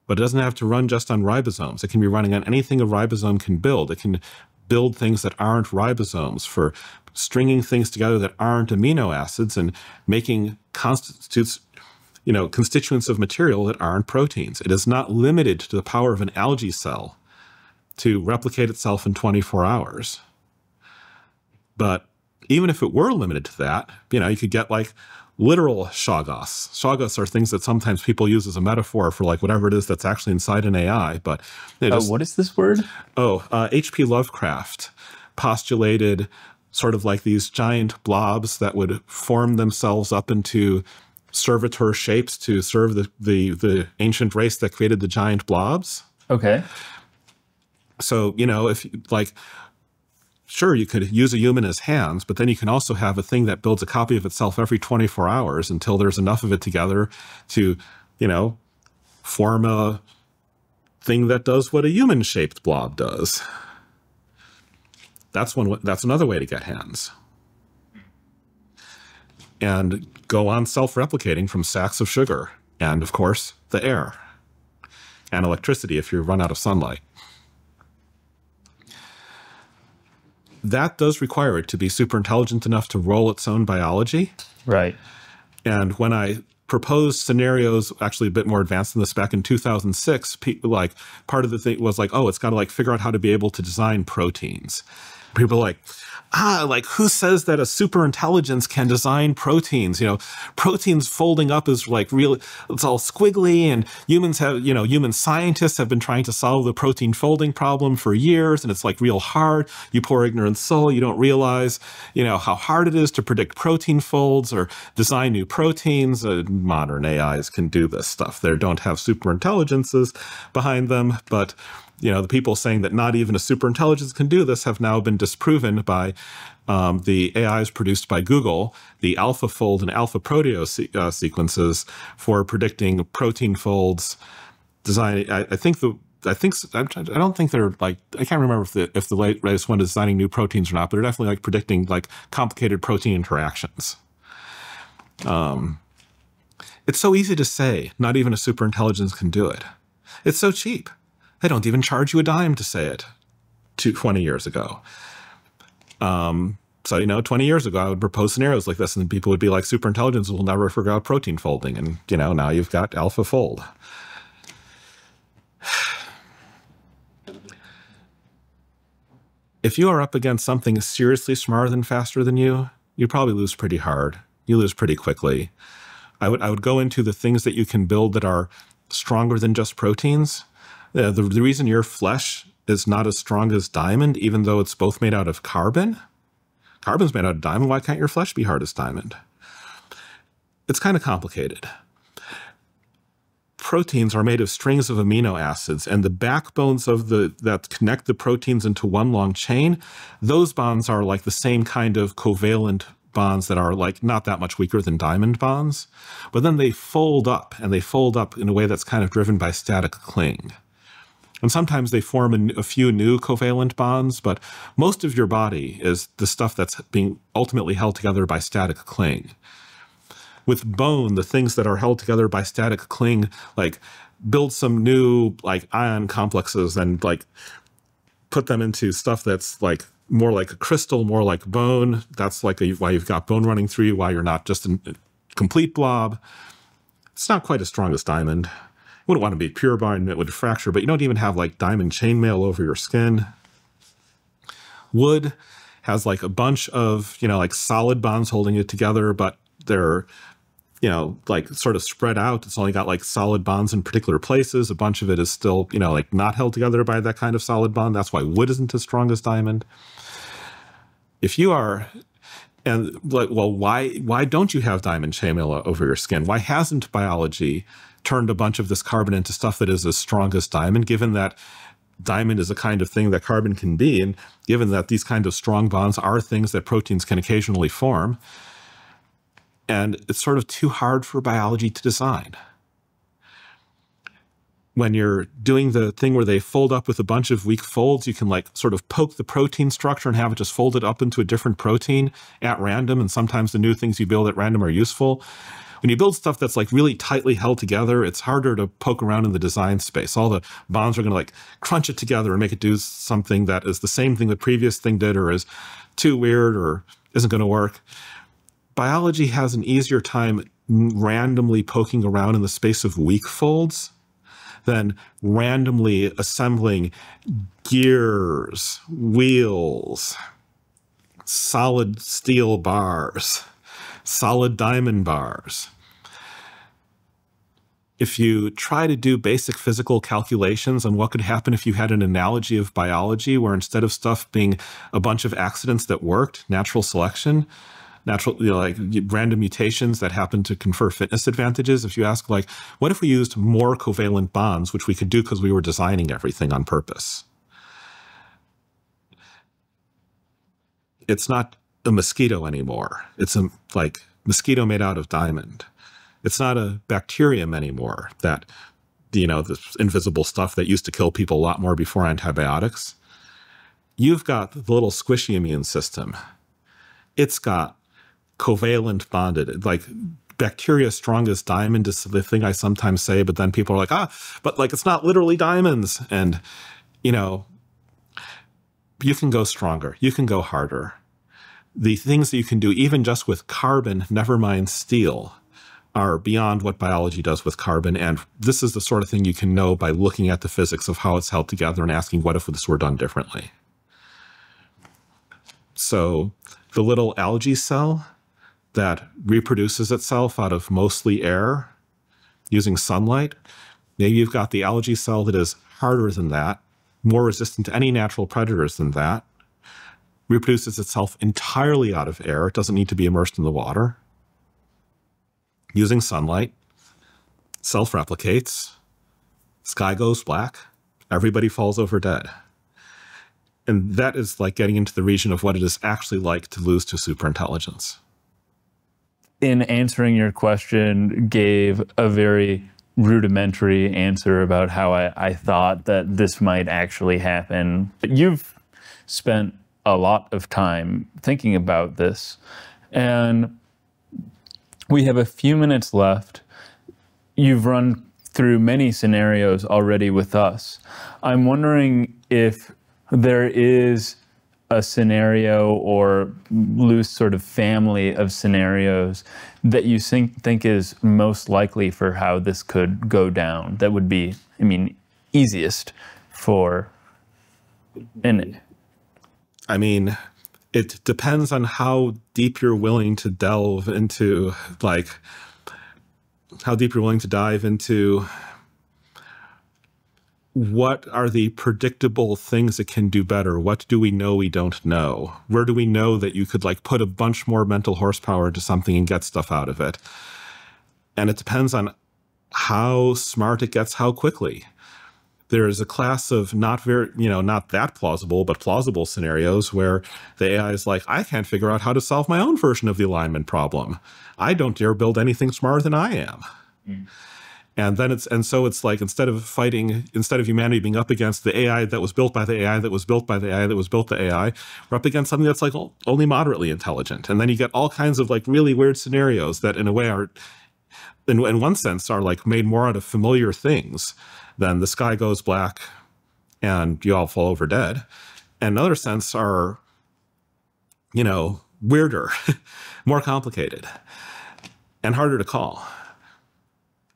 but it doesn't have to run just on ribosomes. It can be running on anything a ribosome can build. It can build things that aren't ribosomes, for stringing things together that aren't amino acids and making constituents of material that aren't proteins. It is not limited to the power of an algae cell to replicate itself in 24 hours. But even if it were limited to that, you could get literal Shoggoths. Shoggoths are things that sometimes people use as a metaphor for whatever it is that's actually inside an AI. But what is this word? H.P. Lovecraft postulated sort of these giant blobs that would form themselves up into servitor shapes to serve the ancient race that created the giant blobs. Okay. So, if sure, you could use a human as hands, but then you can also have a thing that builds a copy of itself every 24 hours until there's enough of it together to, form a thing that does what a human-shaped blob does. That's another way to get hands. And go on self-replicating from sacks of sugar and, of course, the air and electricity if you run out of sunlight. That does require it to be super intelligent enough to roll its own biology. Right. And when I proposed scenarios actually a bit more advanced than this back in 2006, people part of the thing was it's got to figure out how to be able to design proteins. People are who says that a super intelligence can design proteins? Proteins folding up is real, it's all squiggly, and human scientists have been trying to solve the protein folding problem for years, and it's real hard. You poor ignorant soul, you don't realize, how hard it is to predict protein folds or design new proteins. Modern AIs can do this stuff. They don't have super intelligences behind them, but the people saying that not even a superintelligence can do this have now been disproven by the AIs produced by Google, the AlphaFold and AlphaProteo sequences for predicting protein folds. I don't think they're I can't remember if the latest one is designing new proteins or not, but they're definitely predicting complicated protein interactions. It's so easy to say not even a superintelligence can do it. It's so cheap. They don't even charge you a dime to say it 20 years ago. So, 20 years ago, I would propose scenarios like this, and people would be like, superintelligence will never figure out protein folding. And, now you've got AlphaFold. If you are up against something seriously smarter than faster than you, you probably lose pretty hard. You lose pretty quickly. I would go into the things that you can build that are stronger than just proteins. The reason your flesh is not as strong as diamond, even though it's both made out of carbon's made out of diamond. Why can't your flesh be hard as diamond? It's kind of complicated. Proteins are made of strings of amino acids, and the backbones of that connect the proteins into one long chain, those bonds are like the same kind of covalent bonds that are like not that much weaker than diamond bonds, but then they fold up, and they fold up in a way that's kind of driven by static cling. And sometimes they form a few new covalent bonds, but most of your body is the stuff that's being ultimately held together by static cling. With bone, the things that are held together by static cling, like build some new like ion complexes and like put them into stuff that's like more like a crystal, more like bone. That's like why you've got bone running through you, why you're not just a complete blob. It's not quite as strong as diamond. You wouldn't want to be pure bone, it would fracture, but you don't even have like diamond chainmail over your skin. Wood has like a bunch of, like solid bonds holding it together, but they're, like sort of spread out. It's only got like solid bonds in particular places. A bunch of it is still, like not held together by that kind of solid bond. That's why wood isn't as strong as diamond. If you are, and like, well, why don't you have diamond chainmail over your skin? Why hasn't biology turned a bunch of this carbon into stuff that is as strong as diamond, given that diamond is a kind of thing that carbon can be, and given that these kind of strong bonds are things that proteins can occasionally form? And it's sort of too hard for biology to design. When you're doing the thing where they fold up with a bunch of weak folds, you can like sort of poke the protein structure and have it just folded up into a different protein at random. And sometimes the new things you build at random are useful. When you build stuff that's like really tightly held together, it's harder to poke around in the design space. All the bonds are going to like crunch it together and make it do something that is the same thing the previous thing did, or is too weird, or isn't going to work. Biology has an easier time randomly poking around in the space of weak folds than randomly assembling gears, wheels, solid steel bars, solid diamond bars. If you try to do basic physical calculations on what could happen if you had an analogy of biology where instead of stuff being a bunch of accidents that worked, natural selection, like random mutations that happen to confer fitness advantages. If you ask, like, what if we used more covalent bonds, which we could do because we were designing everything on purpose? It's not a mosquito anymore. It's a like mosquito made out of diamond. It's not a bacterium anymore, that, this invisible stuff that used to kill people a lot more before antibiotics. You've got the little squishy immune system. It's got covalent bonded, like bacteria strong as diamond is the thing I sometimes say, but then people are like, but like it's not literally diamonds. And, you can go stronger, you can go harder. The things that you can do, even just with carbon, never mind steel, are beyond what biology does with carbon. And this is the sort of thing you can know by looking at the physics of how it's held together and asking, what if this were done differently? So the little algae cell that reproduces itself out of mostly air using sunlight, maybe you've got the algae cell that is harder than that, more resistant to any natural predators than that, reproduces itself entirely out of air. It doesn't need to be immersed in the water. Using sunlight, self-replicates, sky goes black, everybody falls over dead. And that is like getting into the region of what it is actually like to lose to superintelligence. In answering your question, gave a very rudimentary answer about how I thought that this might actually happen. You've spent a lot of time thinking about this, and we have a few minutes left. You've run through many scenarios already with us. I'm wondering if there is a scenario or loose sort of family of scenarios that you think is most likely for how this could go down, that would be, I mean, easiest for I mean, it depends on how deep you're willing to delve into, like, how deep you're willing to dive into what are the predictable things it can do better? What do we know we don't know? Where do we know that you could, like, put a bunch more mental horsepower into something and get stuff out of it? And it depends on how smart it gets, how quickly. There's a class of not that plausible, but plausible scenarios where the AI is like, I can't figure out how to solve my own version of the alignment problem. I don't dare build anything smarter than I am. Mm. And so it's like, instead of humanity being up against the AI that was built by the AI that was built by the AI that was built the AI, we're up against something that's like only moderately intelligent. And then you get all kinds of like really weird scenarios that in a way are, in one sense, are like made more out of familiar things than the sky goes black and you all fall over dead. And in another sense are, weirder, more complicated, and harder to call.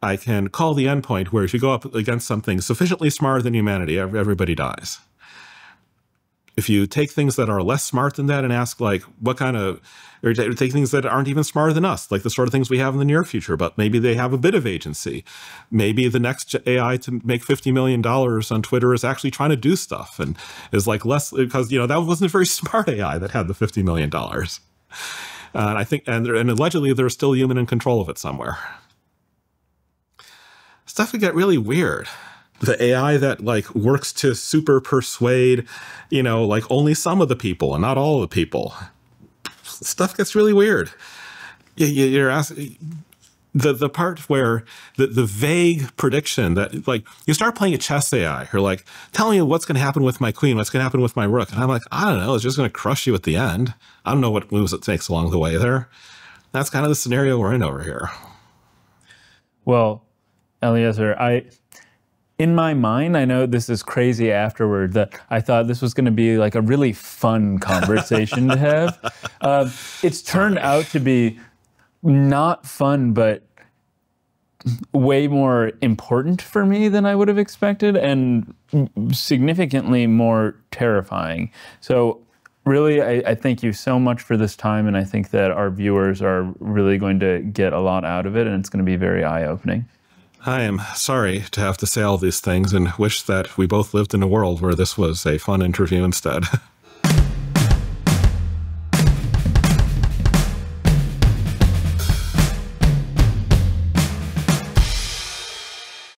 I can call the endpoint where if you go up against something sufficiently smarter than humanity, everybody dies. If you take things that are less smart than that and ask, like, or take things that aren't even smarter than us, like the sort of things we have in the near future, but maybe they have a bit of agency. Maybe the next AI to make $50 million on Twitter is actually trying to do stuff and is like less, because, that wasn't a very smart AI that had the $50 million. And I think, and allegedly there's still a human in control of it somewhere. Stuff would get really weird. The AI that like works to super persuade, like only some of the people and not all of the people. Stuff gets really weird. You're asking the part where the vague prediction that, like, you start playing a chess AI, you're like, tell me what's going to happen with my queen, what's going to happen with my rook. And I'm like, I don't know. It's just going to crush you at the end. I don't know what moves it takes along the way there. That's kind of the scenario we're in over here. Well, Eliezer, in my mind, I know this is crazy afterward, that I thought this was going to be like a really fun conversation to have. It's turned out to be not fun, but way more important for me than I would have expected, and significantly more terrifying. So really, I thank you so much for this time, and I think that our viewers are really going to get a lot out of it, and it's going to be very eye-opening. I am sorry to have to say all these things and wish that we both lived in a world where this was a fun interview instead.